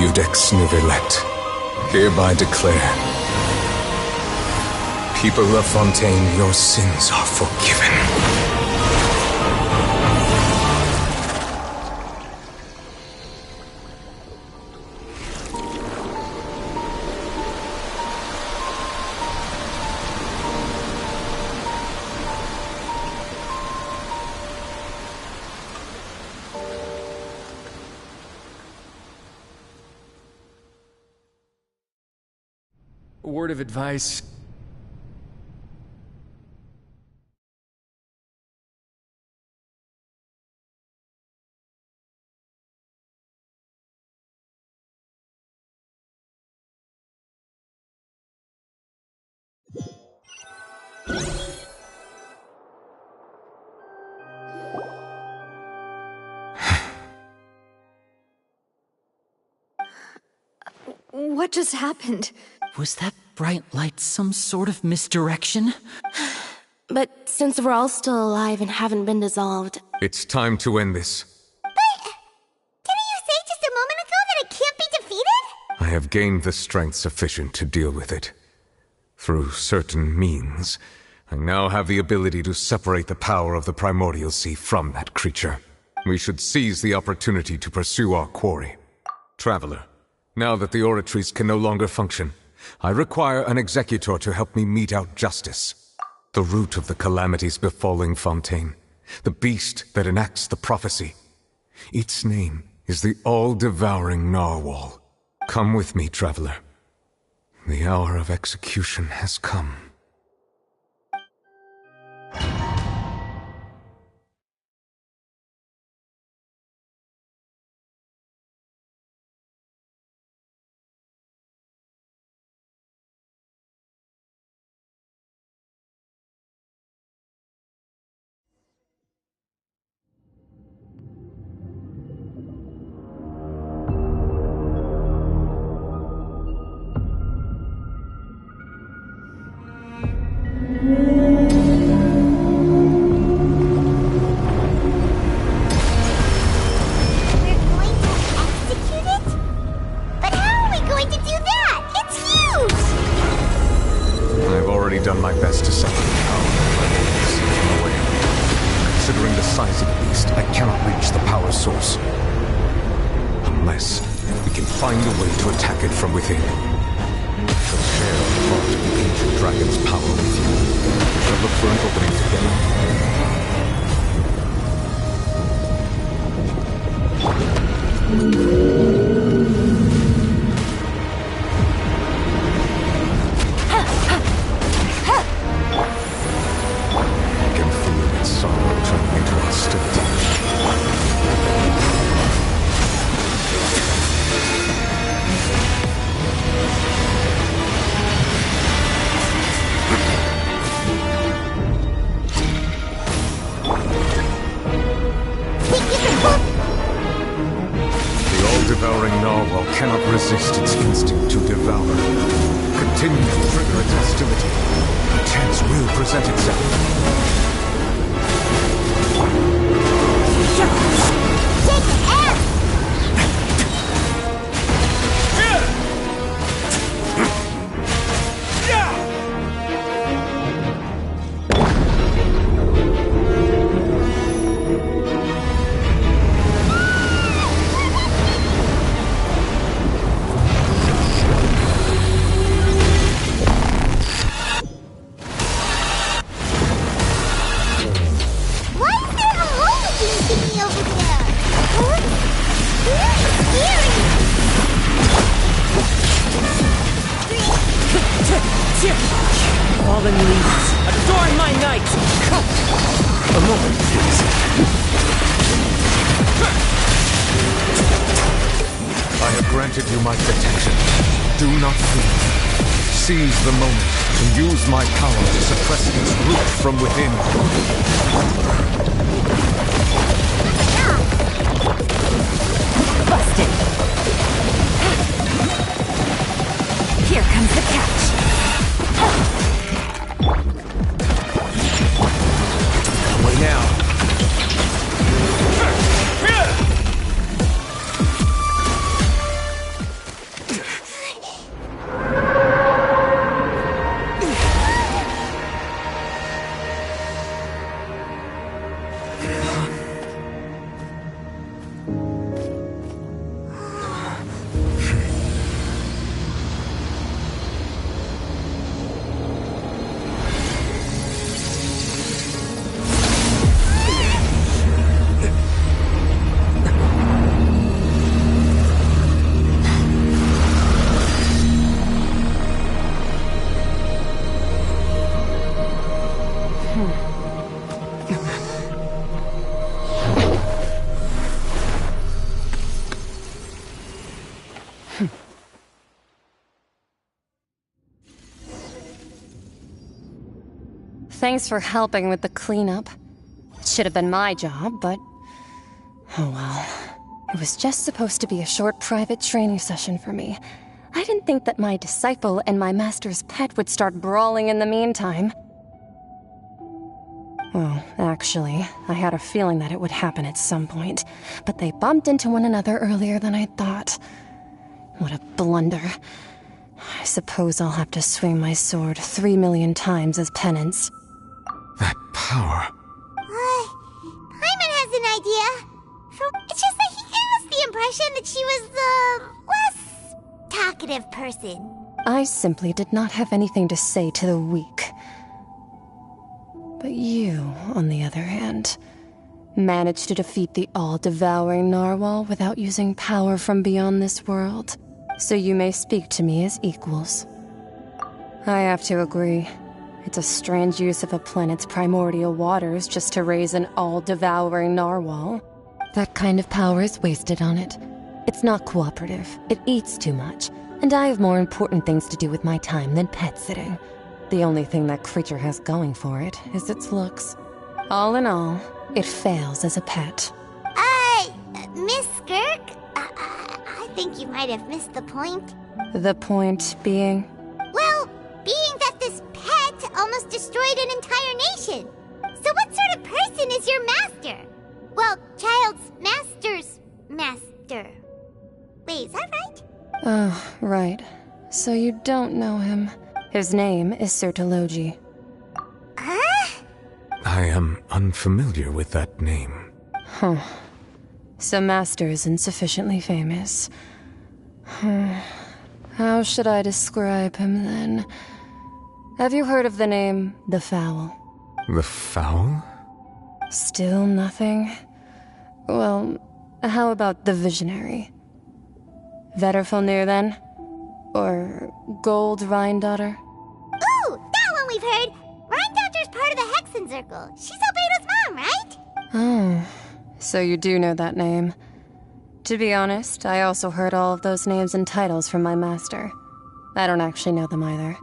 Iudex Neuvillette, hereby declare, people of Fontaine, your sins are forgiven. Word of advice. What just happened? Was that bright light some sort of misdirection? But since we're all still alive and haven't been dissolved... It's time to end this. Didn't you say just a moment ago that it can't be defeated? I have gained the strength sufficient to deal with it. Through certain means, I now have the ability to separate the power of the Primordial Sea from that creature. We should seize the opportunity to pursue our quarry. Traveler, now that the oratories can no longer function, I require an executor to help me mete out justice. The root of the calamities befalling Fontaine, the beast that enacts the prophecy. Its name is the all-devouring narwhal. Come with me, traveler. The hour of execution has come. Done my best to separate the power of the Primordial Sea from the whale. Considering the size of the beast, I cannot reach the power source. Unless we can find a way to attack it from within. I shall share a part of the ancient dragon's power with you. We shall look for an opening together. Sorrow turning into hostility. The all-devouring narwhal cannot resist its instinct to devour. Continue to trigger its hostility. A chance will present itself. Fallen leaves, adorn my night! A moment, please. I have granted you my protection. Do not fear. Seize the moment and use my power to suppress its root from within. Busted! Here comes the catch! Away now! Thanks for helping with the cleanup. It should have been my job, but... oh well. It was just supposed to be a short private training session for me. I didn't think that my disciple and my master's pet would start brawling in the meantime. Well, actually, I had a feeling that it would happen at some point, but they bumped into one another earlier than I thought. What a blunder. I suppose I'll have to swing my sword 3 million times as penance. That power. Paimon has an idea. It's just that he gave us the impression that she was the less talkative person. I simply did not have anything to say to the weak. But you, on the other hand, managed to defeat the all-devouring narwhal without using power from beyond this world. So you may speak to me as equals. I have to agree. It's a strange use of a planet's primordial waters just to raise an all-devouring narwhal. That kind of power is wasted on it. It's not cooperative. It eats too much. And I have more important things to do with my time than pet sitting. The only thing that creature has going for it is its looks. All in all, it fails as a pet. Miss Skirk? I think you might have missed the point. The point being? Well, being that this pet almost destroyed an entire nation. So what sort of person is your master? Well, child's master's master. Wait, is that right? Oh, right. So you don't know him. His name is Sertologi. Huh? I am unfamiliar with that name. Huh. So Master isn't sufficiently famous. How should I describe him then? Have you heard of the name The Fowl? The Fowl? Still nothing? Well, how about the Visionary? Vetterfulnir then? Or Gold Rhine-Daughter? Ooh, that one we've heard! Rhine-Daughter's part of the Hexen Circle. She's Albedo's mom, right? Oh, so you do know that name. To be honest, I also heard all of those names and titles from my master. I don't actually know them either.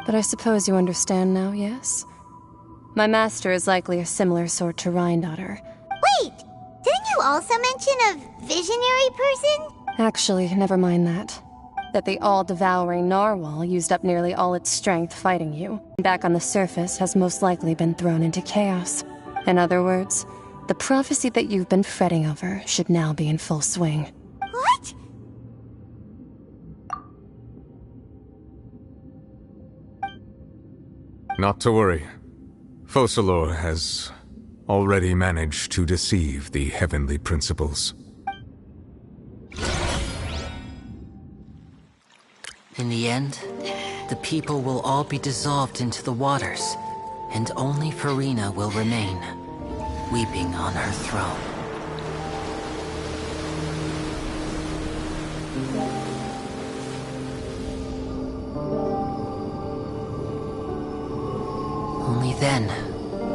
But I suppose you understand now, yes? My master is likely a similar sort to Rhine-Daughter. Wait! Didn't you also mention a visionary person? Actually, never mind that. That the all-devouring narwhal used up nearly all its strength fighting you. Back on the surface has most likely been thrown into chaos. In other words, the prophecy that you've been fretting over should now be in full swing. What? Not to worry. Focalor has already managed to deceive the heavenly principles. In the end, the people will all be dissolved into the waters, and only Farina will remain, weeping on her throne. Only then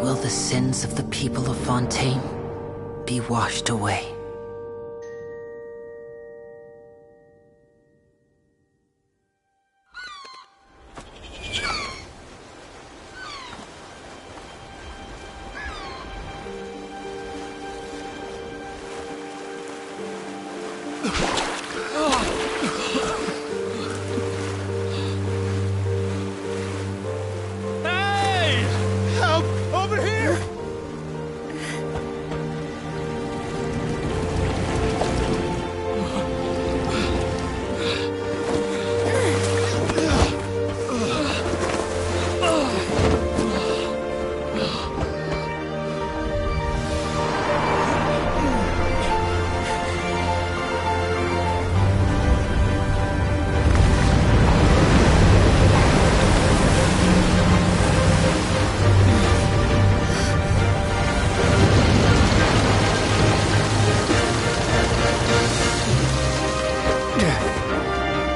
will the sins of the people of Fontaine be washed away.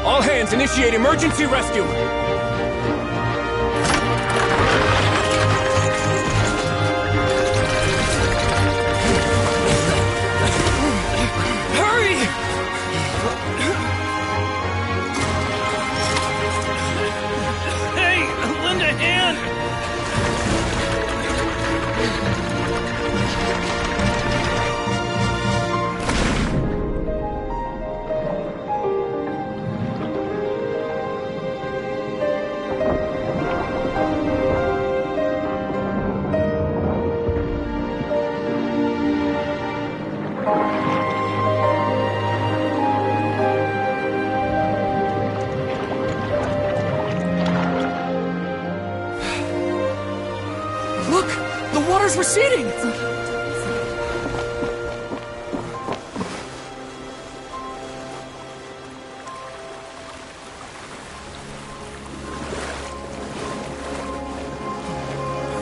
All hands, initiate emergency rescue! Hurry! Hey, lend a hand! It's receding!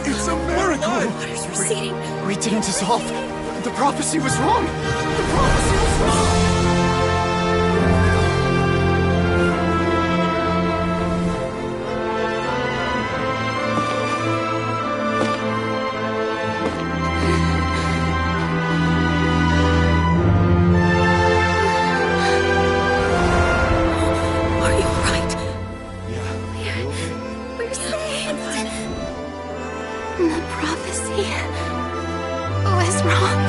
It's a miracle! Water's receding. We didn't dissolve. The prophecy was wrong. The prophecy was wrong. Are you alright? We're saved. The prophecy was wrong.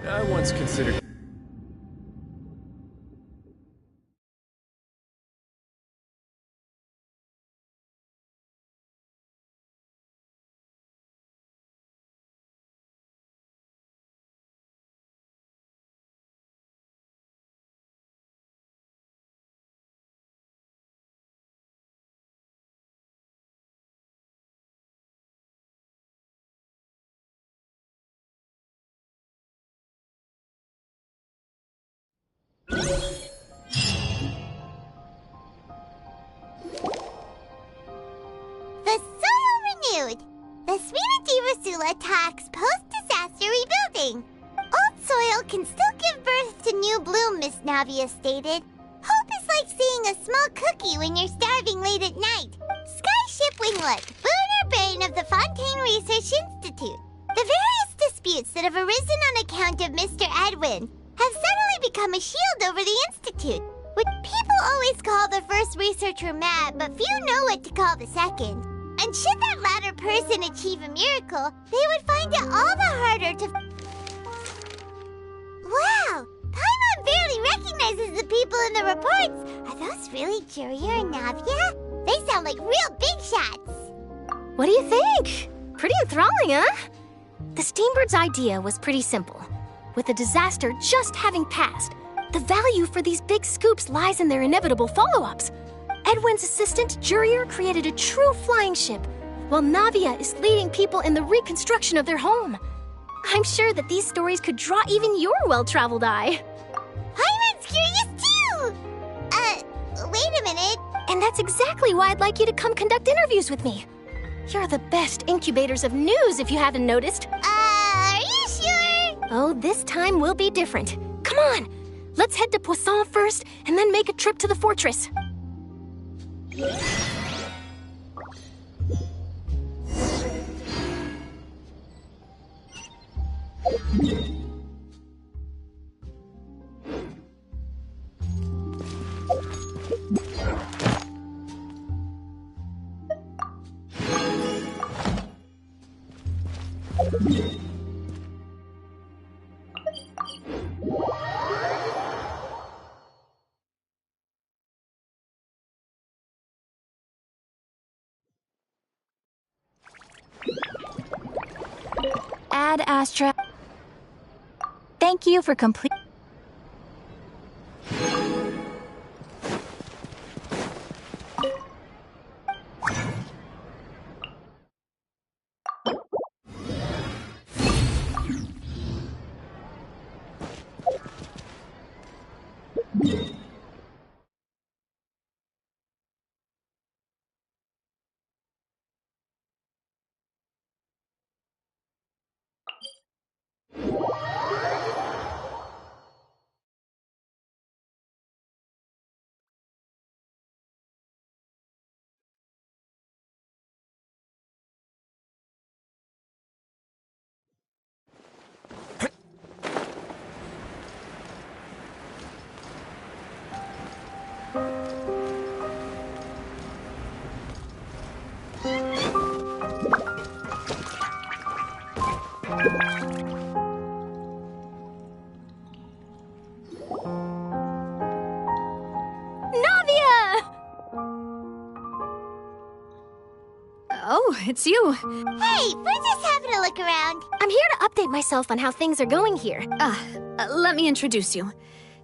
I once considered... The soil renewed. The Sweet Rasula talks post-disaster rebuilding. Old soil can still give birth to new bloom, Miss Navia stated. Hope is like seeing a small cookie when you're starving late at night. Skyship Winglet, Booner Brain of the Fontaine Research Institute. The various disputes that have arisen on account of Mr. Edwin have suddenly become a shield over the Institute. Which people always call the first researcher mad, but few know what to call the second. And should that latter person achieve a miracle, they would find it all the harder to... Wow! Paimon barely recognizes the people in the reports. Are those really Jurier and Navia? They sound like real big shots. What do you think? Pretty enthralling, huh? The Steambird's idea was pretty simple. With the disaster just having passed, the value for these big scoops lies in their inevitable follow-ups. Edwin's assistant, Jurier, created a true flying ship, while Navia is leading people in the reconstruction of their home. I'm sure that these stories could draw even your well-traveled eye. Paimon's curious too! Wait a minute. And that's exactly why I'd like you to come conduct interviews with me. You're the best incubators of news, if you haven't noticed. Are you sure? Oh, this time will be different. Come on! Let's head to Poisson first, and then make a trip to the fortress. Ad Astra. Thank you for complete. Oh, it's you. Hey, we're just having a look around. I'm here to update myself on how things are going here. Let me introduce you.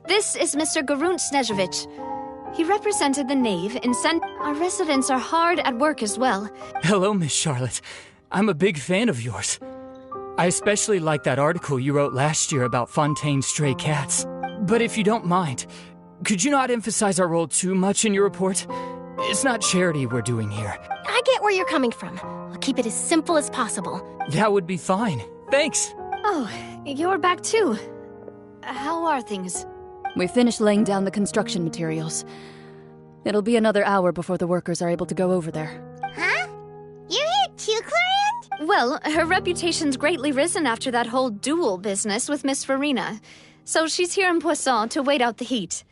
This is Mr. Garunt Snezhevich. He represented the Knave in Our residents are hard at work as well. Hello, Miss Charlotte. I'm a big fan of yours. I especially like that article you wrote last year about Fontaine's stray cats. But if you don't mind, could you not emphasize our role too much in your report? It's not charity we're doing here. I get where you're coming from. I'll keep it as simple as possible. That would be fine. Thanks. Oh, you're back too. How are things? We finished laying down the construction materials. It'll be another hour before the workers are able to go over there. Huh? You're here too, Clarant? Well, her reputation's greatly risen after that whole duel business with Miss Farina. So she's here in Poisson to wait out the heat.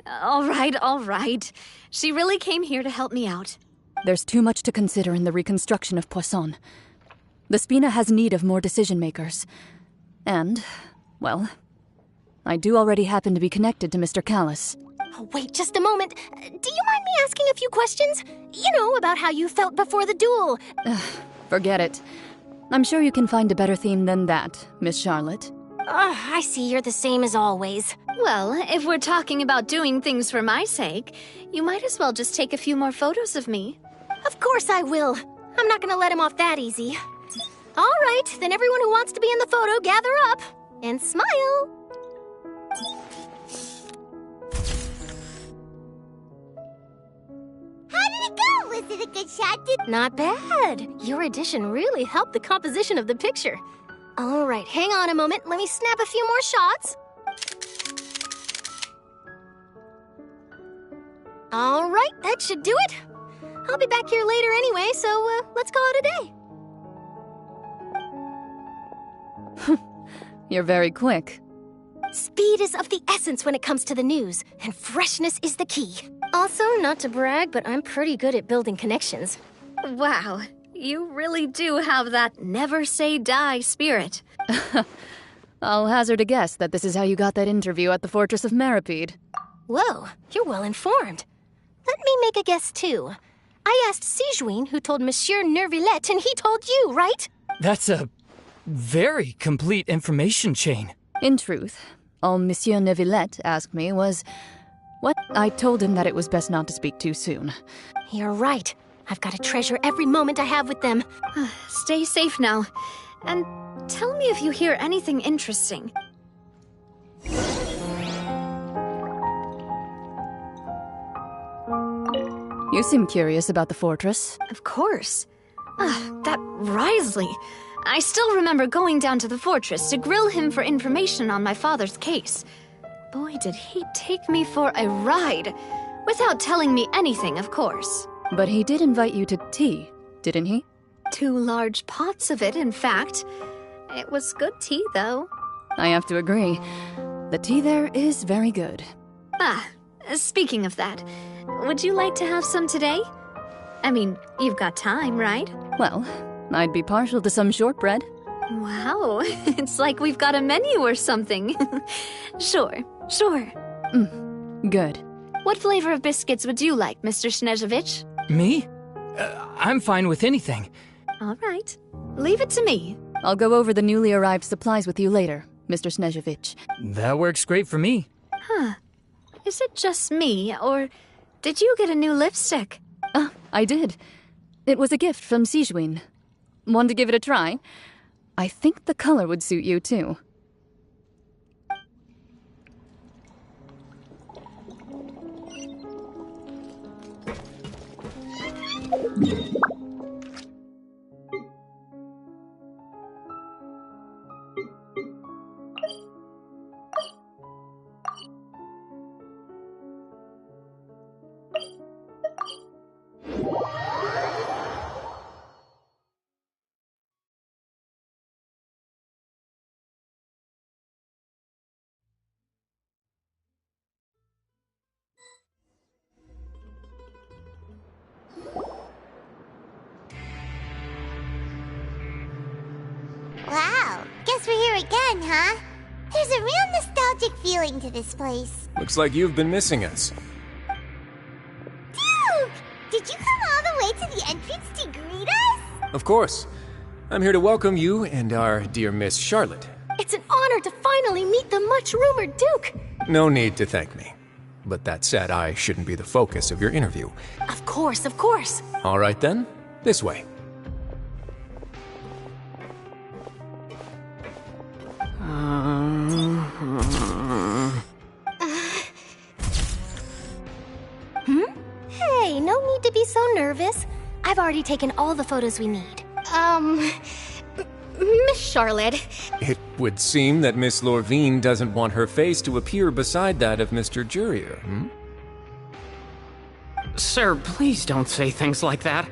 All right. She really came here to help me out. There's too much to consider in the reconstruction of Poisson. The Spina has need of more decision-makers. And, well, I do already happen to be connected to Mr. Callis. Oh, wait just a moment. Do you mind me asking a few questions? You know, about how you felt before the duel. Forget it. I'm sure you can find a better theme than that, Miss Charlotte. I see you're the same as always. Well, if we're talking about doing things for my sake, you might as well just take a few more photos of me. Of course I will. I'm not gonna let him off that easy. All right, then everyone who wants to be in the photo, gather up. And smile. How did it go? Was it a good shot? Not bad. Your addition really helped the composition of the picture. All right, hang on a moment. Let me snap a few more shots. All right, that should do it. I'll be back here later anyway, so let's call it a day. You're very quick. Speed is of the essence when it comes to the news, and freshness is the key. Also, not to brag, but I'm pretty good at building connections. Wow, you really do have that never say die spirit. I'll hazard a guess that this is how you got that interview at the Fortress of Meripede. Whoa, you're well informed. Let me make a guess, too. I asked Sijuin, who told Monsieur Nervillet, and he told you, right? That's a very complete information chain. In truth, all Monsieur Nervillet asked me was... what? I told him that it was best not to speak too soon. You're right. I've got to treasure every moment I have with them. Stay safe now. And tell me if you hear anything interesting. You seem curious about the fortress. Of course. That Risley. I still remember going down to the fortress to grill him for information on my father's case. Boy, did he take me for a ride. Without telling me anything, of course. But he did invite you to tea, didn't he? 2 large pots of it, in fact. It was good tea, though. I have to agree. The tea there is very good. Speaking of that, would you like to have some today? I mean, you've got time, right? Well, I'd be partial to some shortbread. Wow, it's like we've got a menu or something. Sure. Good. What flavor of biscuits would you like, Mr. Snezhevich? Me? I'm fine with anything. All right. Leave it to me. I'll go over the newly arrived supplies with you later, Mr. Snezhevich. That works great for me. Is it just me, or did you get a new lipstick? I did. It was a gift from Sijuin. Want to give it a try? I think the color would suit you, too. Wow, guess we're here again, huh? There's a real nostalgic feeling to this place. Looks like you've been missing us. Duke! Did you come all the way to the entrance to Of course. I'm here to welcome you and our dear Miss Charlotte. It's an honor to finally meet the much-rumored Duke. No need to thank me. But that said, I shouldn't be the focus of your interview. Of course, of course. All right then, this way. Hey, no need to be so nervous. I've already taken all the photos we need. Miss Charlotte. It would seem that Miss Lorvine doesn't want her face to appear beside that of Mr. Jurier, Sir, please don't say things like that.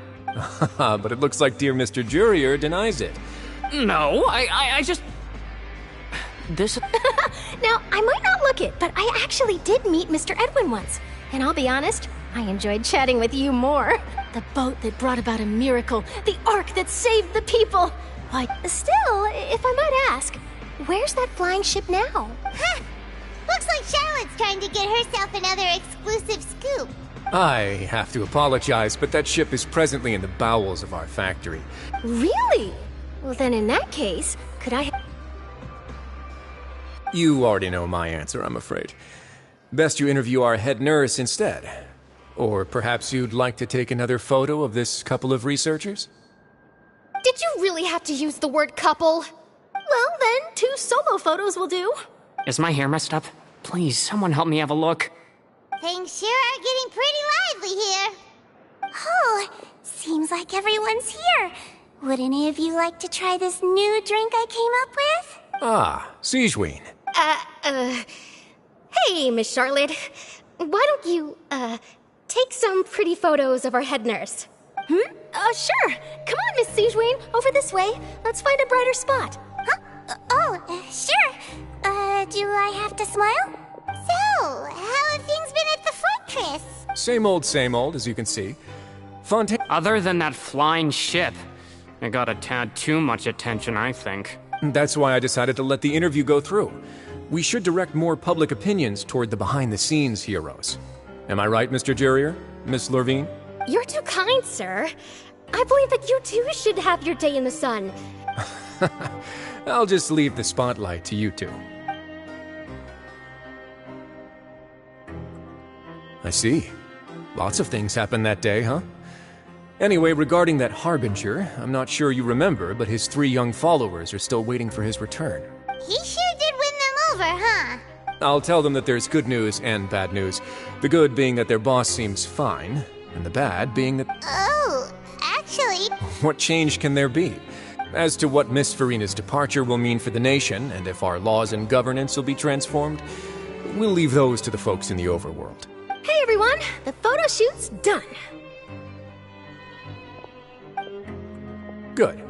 But it looks like dear Mr. Jurier denies it. No, I just... This... Now, I might not look it, but I actually did meet Mr. Edwin once. And I'll be honest, I enjoyed chatting with you more. The boat that brought about a miracle, the ark that saved the people. Still, if I might ask, where's that flying ship now? Huh. Looks like Charlotte's trying to get herself another exclusive scoop. I have to apologize, but that ship is presently in the bowels of our factory. Really? Well, then in that case, could I... You already know my answer, I'm afraid. Best you interview our head nurse instead. Or perhaps you'd like to take another photo of this couple of researchers? Did you really have to use the word couple? Well, then, 2 solo photos will do. Is my hair messed up? Please, someone help me have a look. Things sure are getting pretty lively here. Oh, seems like everyone's here. Would any of you like to try this new drink I came up with? Ah, Siegeween. Hey, Miss Charlotte. Why don't you, take some pretty photos of our head nurse? Sure. Come on, Miss Siegeween. Over this way. Let's find a brighter spot. Huh? Sure. Do I have to smile? So, how have things been at the fortress? Same old, as you can see. Fontaine... Other than that flying ship, it got a tad too much attention, I think. That's why I decided to let the interview go through. We should direct more public opinions toward the behind-the-scenes heroes. Am I right, Mr. Jurier? Miss Lorvine? You're too kind, sir. I believe that you too should have your day in the sun. I'll just leave the spotlight to you two. I see. Lots of things happened that day, huh? Anyway, regarding that Harbinger, I'm not sure you remember, but his 3 young followers are still waiting for his return. He sure did win them over, huh? I'll tell them that there's good news and bad news. The good being that their boss seems fine, and the bad being that... Oh, actually... What change can there be? As to what Miss Farina's departure will mean for the nation, and if our laws and governance will be transformed, we'll leave those to the folks in the overworld. Hey everyone, the photo shoot's done. Good.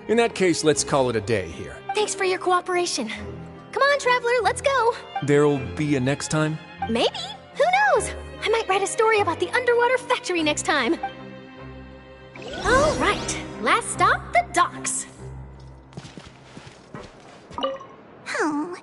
In that case, let's call it a day here. Thanks for your cooperation. Come on, Traveler, let's go. There'll be a next time? Maybe. Who knows? I might write a story about the underwater factory next time. All right, last stop, the docks. Oh,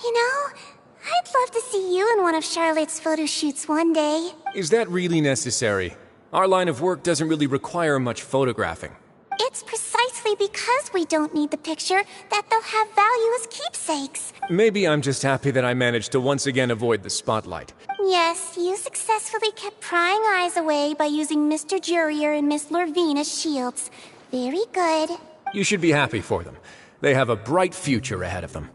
you know, I'd love to see you in one of Charlotte's photo shoots one day. Is that really necessary? Our line of work doesn't really require much photographing. It's precisely because we don't need the picture that they'll have value as keepsakes. Maybe I'm just happy that I managed to once again avoid the spotlight. Yes, you successfully kept prying eyes away by using Mr. Jurier and Miss Lorvine as shields. Very good. You should be happy for them. They have a bright future ahead of them.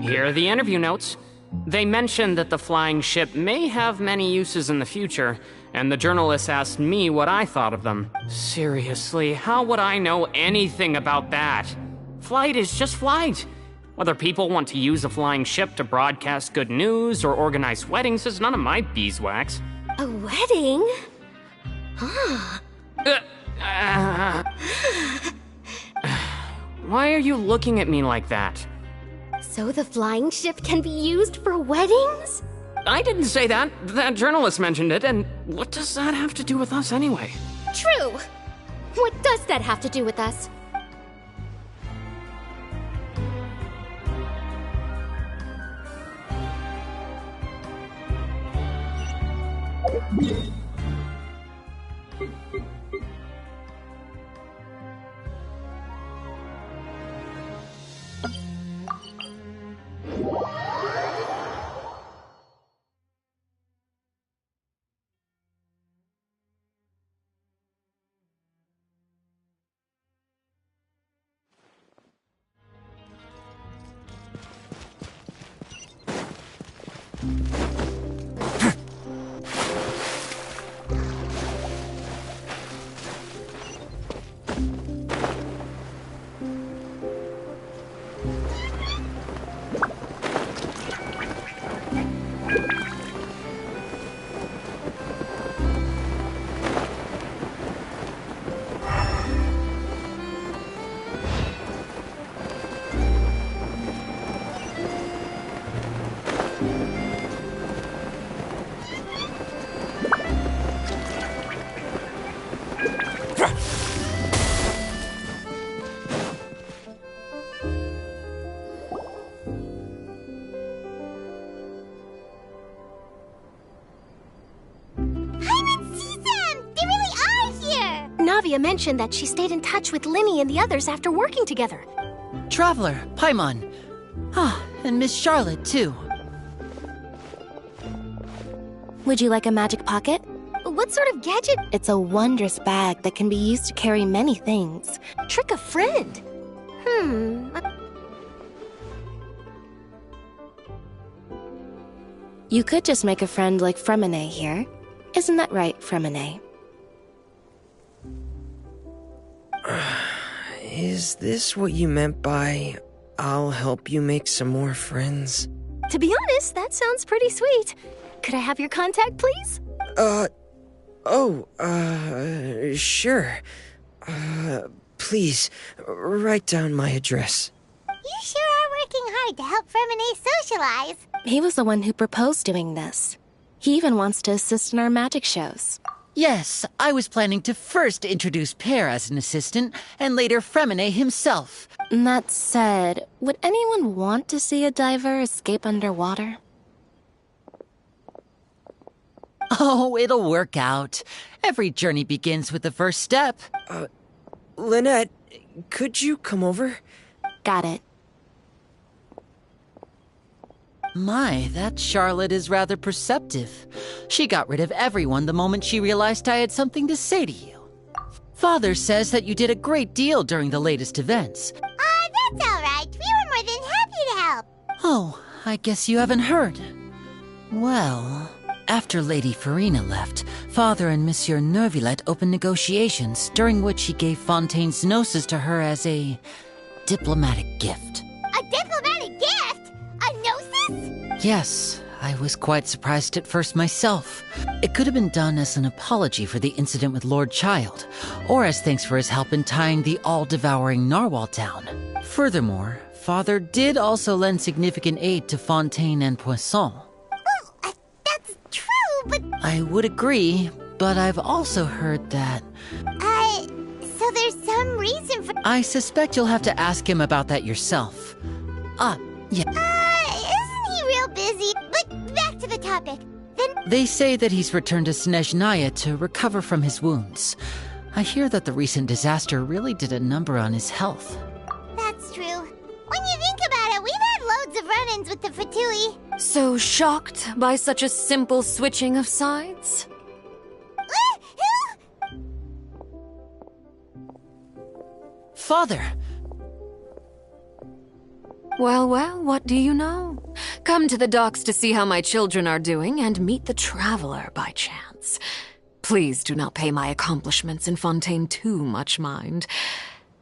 Here are the interview notes. They mentioned that the flying ship may have many uses in the future, and the journalist asked me what I thought of them. Seriously, how would I know anything about that? Flight is just flight. Whether people want to use a flying ship to broadcast good news or organize weddings is none of my beeswax. A wedding? Huh. Why are you looking at me like that? So the flying ship can be used for weddings? I didn't say that. That journalist mentioned it, and what does that have to do with us anyway? True. What does that have to do with us? Navia mentioned that she stayed in touch with Linny and the others after working together. Traveler, Paimon. Ah, and Miss Charlotte, too. Would you like a magic pocket? What sort of gadget? It's a wondrous bag that can be used to carry many things. Trick a friend. You could just make a friend like Fremine here. Isn't that right, Fremine? Is this what you meant by, I'll help you make some more friends? To be honest, that sounds pretty sweet. Could I have your contact, please? Sure. Please, write down my address. You sure are working hard to help Fremine socialize. He was the one who proposed doing this. He even wants to assist in our magic shows. Yes, I was planning to first introduce Pear as an assistant, and later Fremine himself. That said, would anyone want to see a diver escape underwater? Oh, it'll work out. Every journey begins with the first step. Lynette, could you come over? Got it. My, that Charlotte is rather perceptive. She got rid of everyone the moment she realized I had something to say to you. Father says that you did a great deal during the latest events. That's all right. We were more than happy to help. Oh, I guess you haven't heard. Well, after Lady Farina left, Father and Monsieur Neuvillette opened negotiations, during which he gave Fontaine's gnosis to her as a diplomatic gift. A diplomatic gift? A gnosis? Yes, I was quite surprised at first myself. It could have been done as an apology for the incident with Lord Child, or as thanks for his help in tying the all-devouring narwhal down. Furthermore, Father did also lend significant aid to Fontaine and Poisson. Well, that's true, but... I would agree, but I've also heard that... So there's some reason for... I suspect you'll have to ask him about that yourself. Yeah. Isn't he real busy? But back to the topic. Then... They say that he's returned to Snezhnaya to recover from his wounds. I hear that the recent disaster really did a number on his health. That's true. When you think about it, we've had loads of run-ins with the Fatui. So shocked by such a simple switching of sides? Father! Well, what do you know? Come to the docks to see how my children are doing and meet the Traveler by chance. Please do not pay my accomplishments in Fontaine too much mind.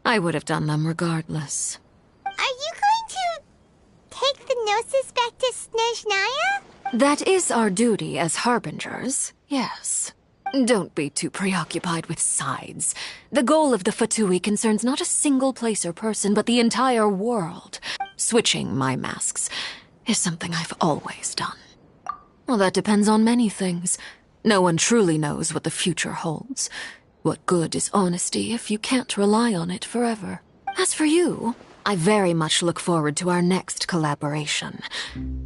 I would have done them regardless. Are you going to take the Gnosis back to Snezhnaya? That is our duty as harbingers, yes. Don't be too preoccupied with sides. The goal of the Fatui concerns not a single place or person, but the entire world. Switching my masks is something I've always done. Well, that depends on many things. No one truly knows what the future holds. What good is honesty if you can't rely on it forever? As for you, I very much look forward to our next collaboration.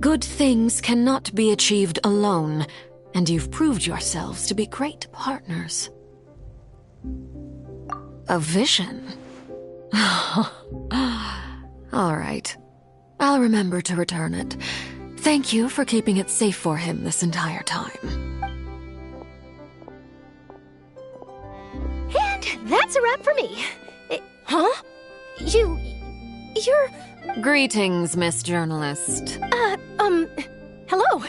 Good things cannot be achieved alone, and you've proved yourselves to be great partners. A vision? All right. I'll remember to return it. Thank you for keeping it safe for him this entire time. And that's a wrap for me. Huh? You're... Greetings, Miss Journalist. Hello.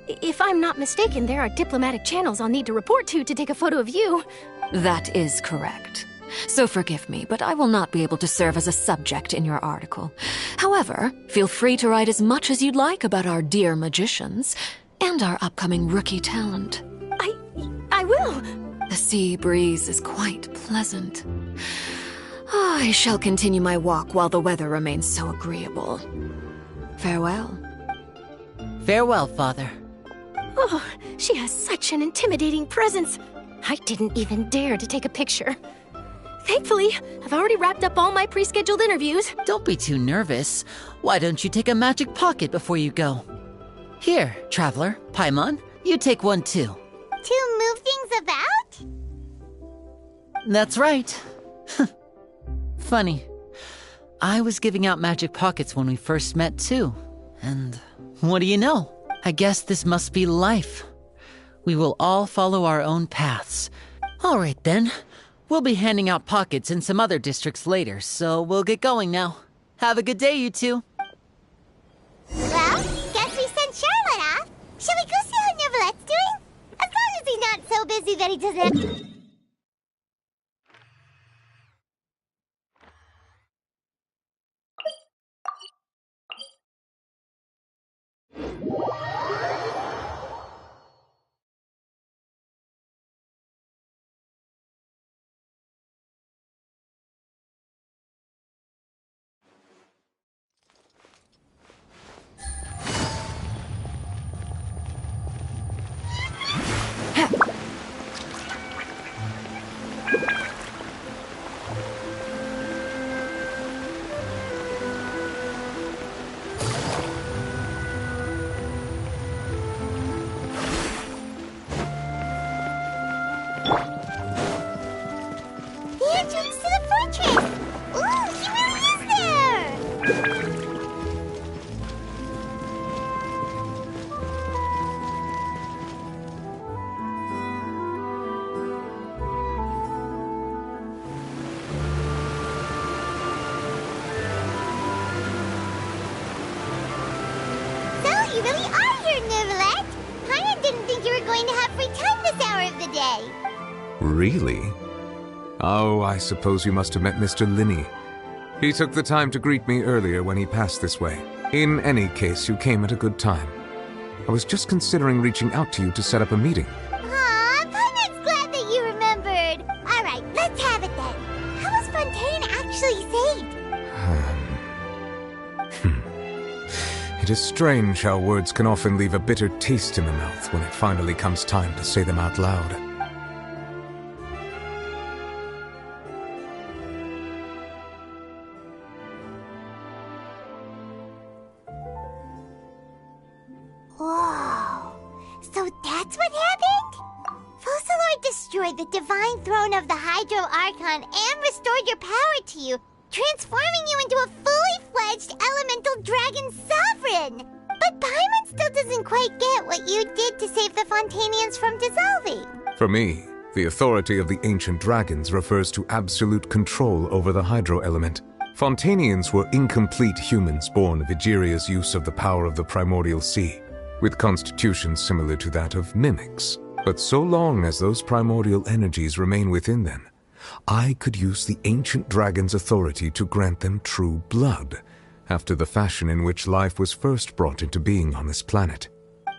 If I'm not mistaken, there are diplomatic channels I'll need to report to take a photo of you. That is correct. So forgive me, but I will not be able to serve as a subject in your article. However, feel free to write as much as you'd like about our dear magicians and our upcoming rookie talent. I will. The sea breeze is quite pleasant. I shall continue my walk while the weather remains so agreeable. Farewell. Farewell, Father. Oh, she has such an intimidating presence. I didn't even dare to take a picture. Thankfully, I've already wrapped up all my pre-scheduled interviews. Don't be too nervous. Why don't you take a magic pocket before you go? Here, Traveler, Paimon, you take one too. To move things about? That's right. Funny. I was giving out magic pockets when we first met too. And what do you know? I guess this must be life. We will all follow our own paths. All right then. We'll be handing out pockets in some other districts later, so we'll get going now. Have a good day, you two. Well, guess we sent Charlotte off. Shall we go see how Neverlette's doing? As long as he's not so busy that he doesn't... You really are here, Neverlette. Paimon didn't think you were going to have free time this hour of the day. Really? Oh, I suppose you must have met Mr. Linney. He took the time to greet me earlier when he passed this way. In any case, you came at a good time. I was just considering reaching out to you to set up a meeting. Aw, Paimon's glad that you remembered. All right, let's have it then. How was Fontaine actually saved? It is strange how words can often leave a bitter taste in the mouth when it finally comes time to say them out loud. Whoa. So that's what happened? Focalor destroyed the divine throne of the Hydro Archon and restored your power to you, transforming you into a fully fledged elemental dragon sovereign! But Paimon still doesn't quite get what you did to save the Fontainians from dissolving. For me, the authority of the ancient dragons refers to absolute control over the hydro element. Fontainians were incomplete humans born of Egeria's use of the power of the primordial sea, with constitutions similar to that of mimics. But so long as those primordial energies remain within them, I could use the ancient dragon's authority to grant them true blood, after the fashion in which life was first brought into being on this planet.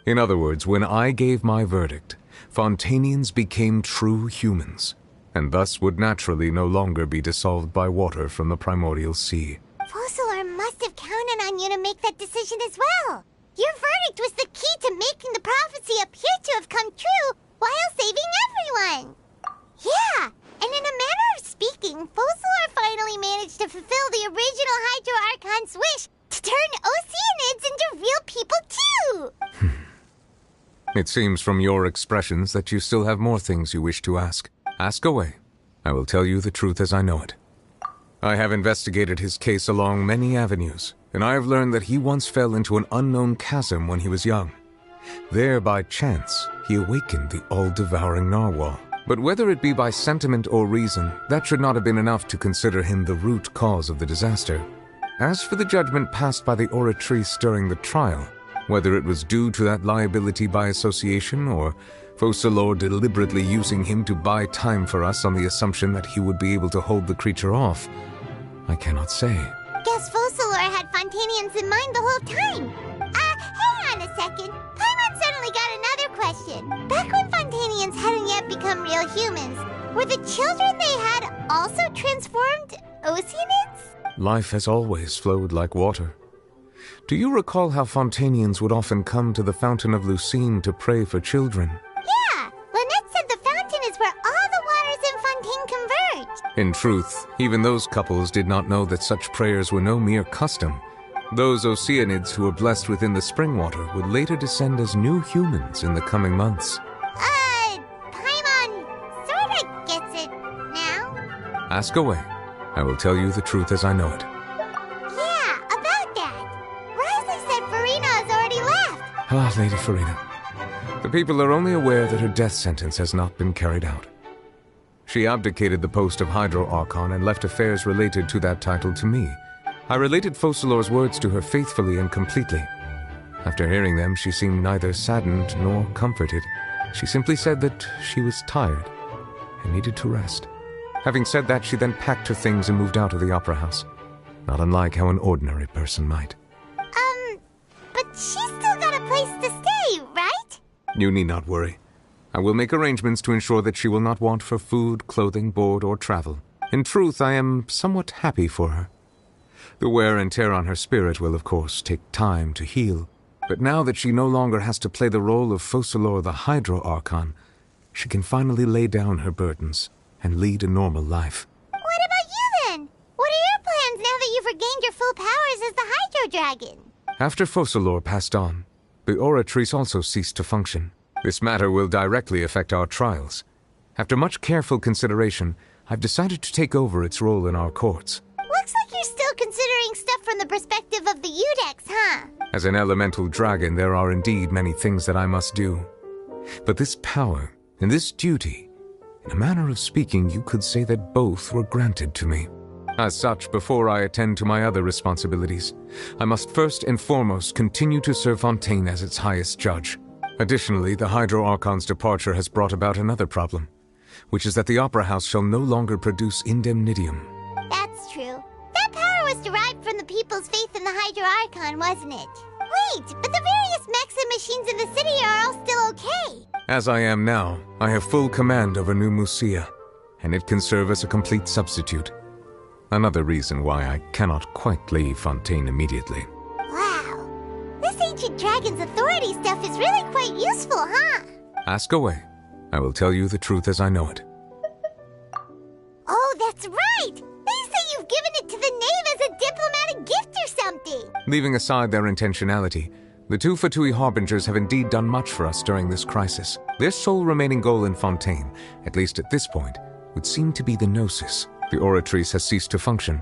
In other words, when I gave my verdict, Fontainians became true humans, and thus would naturally no longer be dissolved by water from the primordial sea. Focalor must have counted on you to make that decision as well. Your verdict was the key to making the prophecy appear to have come true while saving everyone. Yeah, and in a manner of speaking, Focalor finally managed to fulfill the original Hydro Archon's wish to turn Oceanids into real people too! It seems from your expressions that you still have more things you wish to ask. Ask away. I will tell you the truth as I know it. I have investigated his case along many avenues, and I have learned that he once fell into an unknown chasm when he was young. There, by chance, he awakened the all-devouring narwhal. But whether it be by sentiment or reason, that should not have been enough to consider him the root cause of the disaster. As for the judgment passed by the oratrice during the trial, whether it was due to that liability by association or Focalors deliberately using him to buy time for us on the assumption that he would be able to hold the creature off, I cannot say. Guess Focalors had Fontainians in mind the whole time. Hang on a second. Paimon suddenly got another question. Back when Fontainians hadn't yet become real humans, were the children they had also transformed Oceanids? Life has always flowed like water. Do you recall how Fontainians would often come to the Fountain of Lucine to pray for children? Yeah, Lynette said the fountain is where all the waters in Fontaine converge. In truth, even those couples did not know that such prayers were no mere custom. Those Oceanids who were blessed within the spring water would later descend as new humans in the coming months. Paimon sorta gets it now. Ask away. I will tell you the truth as I know it. Yeah, about that. Risley said Farina has already left. Ah, Lady Farina. The people are only aware that her death sentence has not been carried out. She abdicated the post of Hydro Archon and left affairs related to that title to me. I related Focalors' words to her faithfully and completely. After hearing them, she seemed neither saddened nor comforted. She simply said that she was tired and needed to rest. Having said that, she then packed her things and moved out of the opera house, not unlike how an ordinary person might. But she's still got a place to stay, right? You need not worry. I will make arrangements to ensure that she will not want for food, clothing, board, or travel. In truth, I am somewhat happy for her. The wear and tear on her spirit will, of course, take time to heal. But now that she no longer has to play the role of Focalors the Hydro Archon, she can finally lay down her burdens and lead a normal life. What about you, then? What are your plans now that you've regained your full powers as the Hydro Dragon? After Focalors passed on, the Oratrice also ceased to function. This matter will directly affect our trials. After much careful consideration, I've decided to take over its role in our courts. Looks like you're still considering stuff from the perspective of the Udex, huh? As an elemental dragon, there are indeed many things that I must do. But this power and this duty, in a manner of speaking, you could say that both were granted to me. As such, before I attend to my other responsibilities, I must first and foremost continue to serve Fontaine as its highest judge. Additionally, the Hydro Archon's departure has brought about another problem, which is that the Opera House shall no longer produce indemnitium. That's true. That power was derived from the people's faith in the Hydro Archon, wasn't it? Wait, but the various mechs and machines in the city are all still okay. As I am now, I have full command over New Musia, and it can serve as a complete substitute. Another reason why I cannot quite leave Fontaine immediately. Wow. This ancient dragon's authority stuff is really quite useful, huh? Ask away. I will tell you the truth as I know it. Oh, that's right! They say you've given it to the knave as a diplomatic gift or something! Leaving aside their intentionality, the two Fatui Harbingers have indeed done much for us during this crisis. Their sole remaining goal in Fontaine, at least at this point, would seem to be the Gnosis. The Oratrice has ceased to function.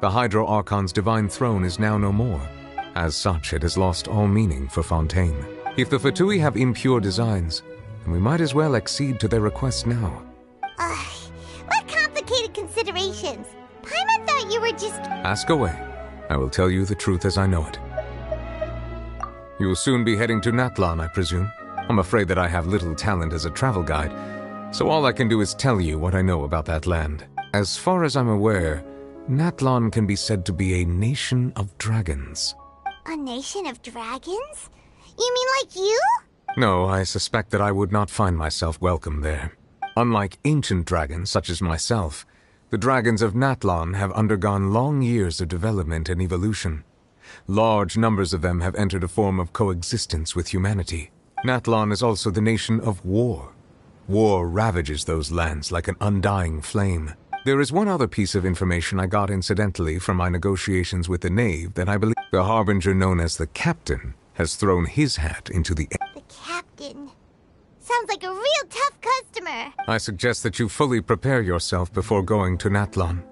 The Hydro Archon's divine throne is now no more. As such, it has lost all meaning for Fontaine. If the Fatui have impure designs, then we might as well accede to their request now. What complicated considerations? Paimon thought you were just... Ask away. I will tell you the truth as I know it. You will soon be heading to Natlan, I presume. I'm afraid that I have little talent as a travel guide, so all I can do is tell you what I know about that land. As far as I'm aware, Natlan can be said to be a nation of dragons. A nation of dragons? You mean like you? No, I suspect that I would not find myself welcome there. Unlike ancient dragons such as myself, the dragons of Natlan have undergone long years of development and evolution. Large numbers of them have entered a form of coexistence with humanity. Natlan is also the nation of war. War ravages those lands like an undying flame. There is one other piece of information I got incidentally from my negotiations with the knave that I believe the harbinger known as the Captain has thrown his hat into the... The Captain... sounds like a real tough customer. I suggest that you fully prepare yourself before going to Natlan.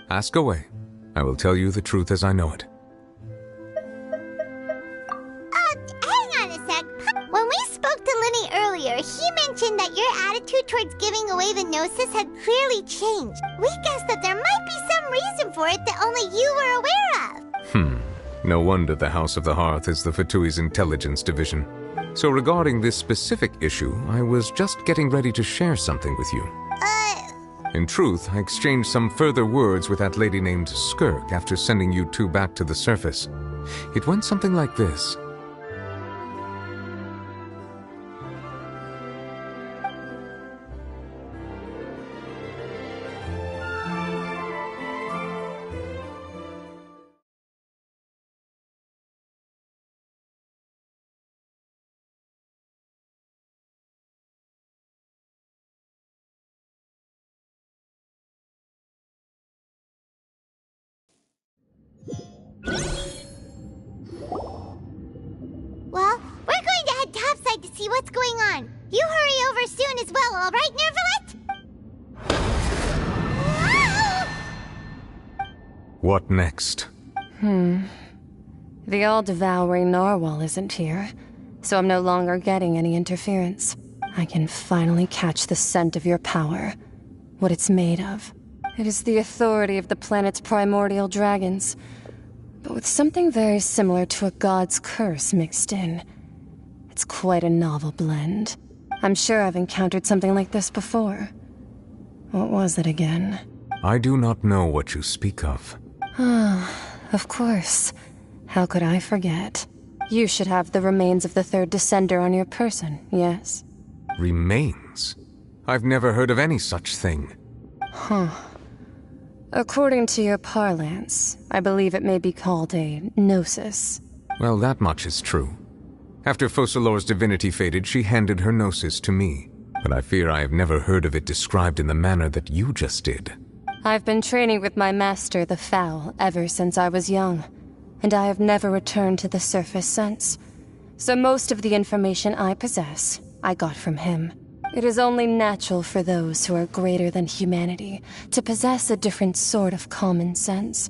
Ask away. I will tell you the truth as I know it. Hang on a sec. When we spoke to Linny earlier, he mentioned that your attitude towards giving away the Gnosis had clearly changed. We guessed that there might be some reason for it that only you were aware of. No wonder the House of the Hearth is the Fatui's intelligence division. So regarding this specific issue, I was just getting ready to share something with you. In truth, I exchanged some further words with that lady named Skirk after sending you two back to the surface. It went something like this. Well, we're going to head topside to see what's going on. You hurry over soon as well, all right, Nervalet? What next? The all-devouring narwhal isn't here, so I'm no longer getting any interference. I can finally catch the scent of your power, what it's made of. It is the authority of the planet's primordial dragons, but with something very similar to a god's curse mixed in. It's quite a novel blend. I'm sure I've encountered something like this before. What was it again? I do not know what you speak of. Of course. How could I forget? You should have the remains of the third descender on your person, yes? Remains? I've never heard of any such thing. According to your parlance, I believe it may be called a gnosis. Well, that much is true. After Focalor's divinity faded, she handed her gnosis to me. But I fear I have never heard of it described in the manner that you just did. I've been training with my master, the Foul, ever since I was young, and I have never returned to the surface since. So most of the information I possess, I got from him. It is only natural for those who are greater than humanity to possess a different sort of common sense,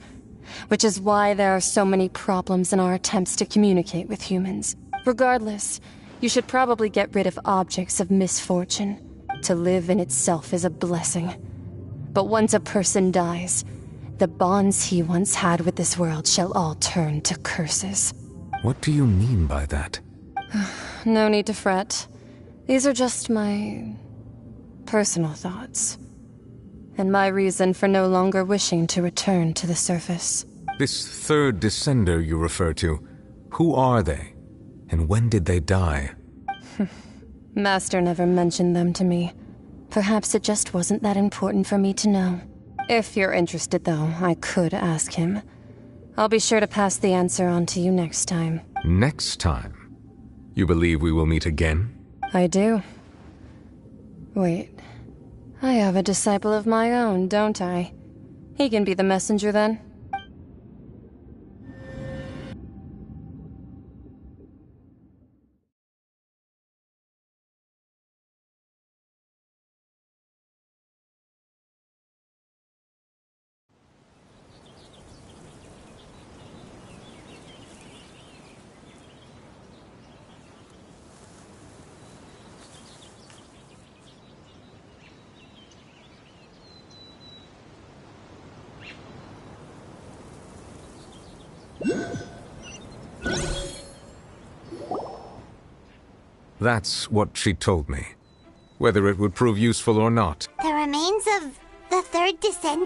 which is why there are so many problems in our attempts to communicate with humans. Regardless, you should probably get rid of objects of misfortune. To live in itself is a blessing. But once a person dies, the bonds he once had with this world shall all turn to curses. What do you mean by that? No need to fret. These are just my personal thoughts, and my reason for no longer wishing to return to the surface. This third descender you refer to, who are they? And when did they die? Master never mentioned them to me. Perhaps it just wasn't that important for me to know. If you're interested, though, I could ask him. I'll be sure to pass the answer on to you next time. Next time? You believe we will meet again? I do. Wait. I have a disciple of my own, don't I? He can be the messenger then. That's what she told me. Whether it would prove useful or not. The remains of the third descender?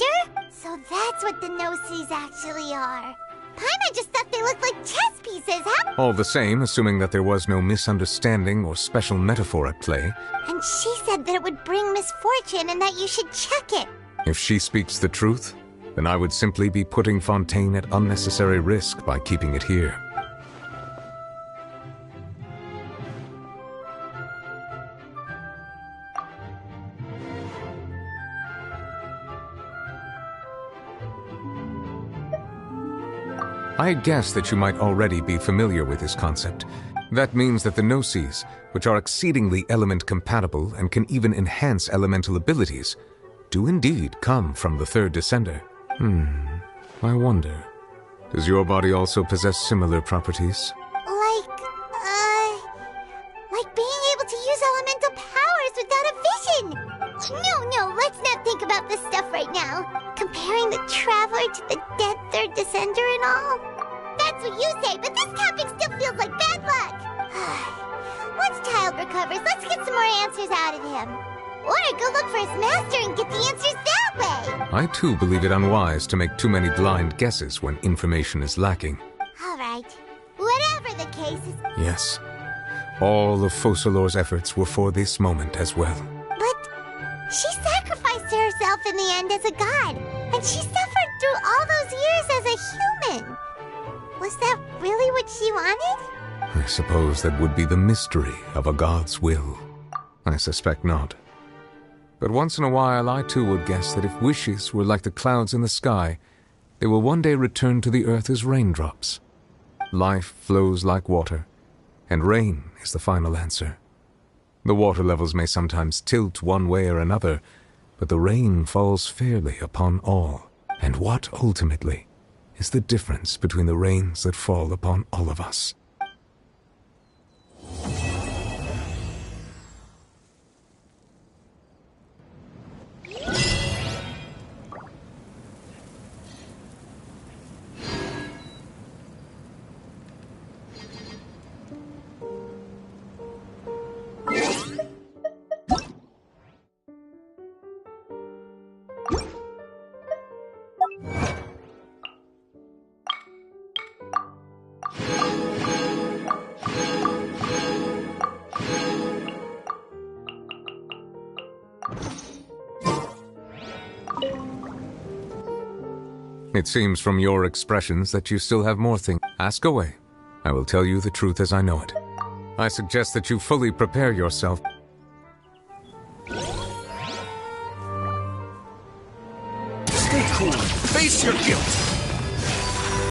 So that's what the Gnosis actually are. Paimon just thought they looked like chess pieces, huh? All the same, assuming that there was no misunderstanding or special metaphor at play. And she said that it would bring misfortune and that you should check it. If she speaks the truth, then I would simply be putting Fontaine at unnecessary risk by keeping it here. I guessed that you might already be familiar with this concept. That means that the Gnosis, which are exceedingly element-compatible and can even enhance elemental abilities, do indeed come from the third descender. I wonder, does your body also possess similar properties? Like being able to use elemental powers without a vision! No, let's not think about this stuff right now. Comparing the Traveler to the dead third descender and all. That's what you say, but this topic still feels like bad luck. Once Child recovers, let's get some more answers out of him. Or go look for his master and get the answers that way. I too believe it unwise to make too many blind guesses when information is lacking. All right. Whatever the case is... Yes. All of Focalor's efforts were for this moment as well. But she sacrificed herself in the end as a god, and she suffered through all those years as a human. Was that really what she wanted? I suppose that would be the mystery of a god's will. I suspect not. But once in a while I too would guess that if wishes were like the clouds in the sky, they will one day return to the earth as raindrops. Life flows like water, and rain is the final answer. The water levels may sometimes tilt one way or another, but the rain falls fairly upon all. And what, ultimately, is the difference between the rains that fall upon all of us? It seems from your expressions that you still have more things. Ask away. I will tell you the truth as I know it. I suggest that you fully prepare yourself. Stay cool. Face your guilt.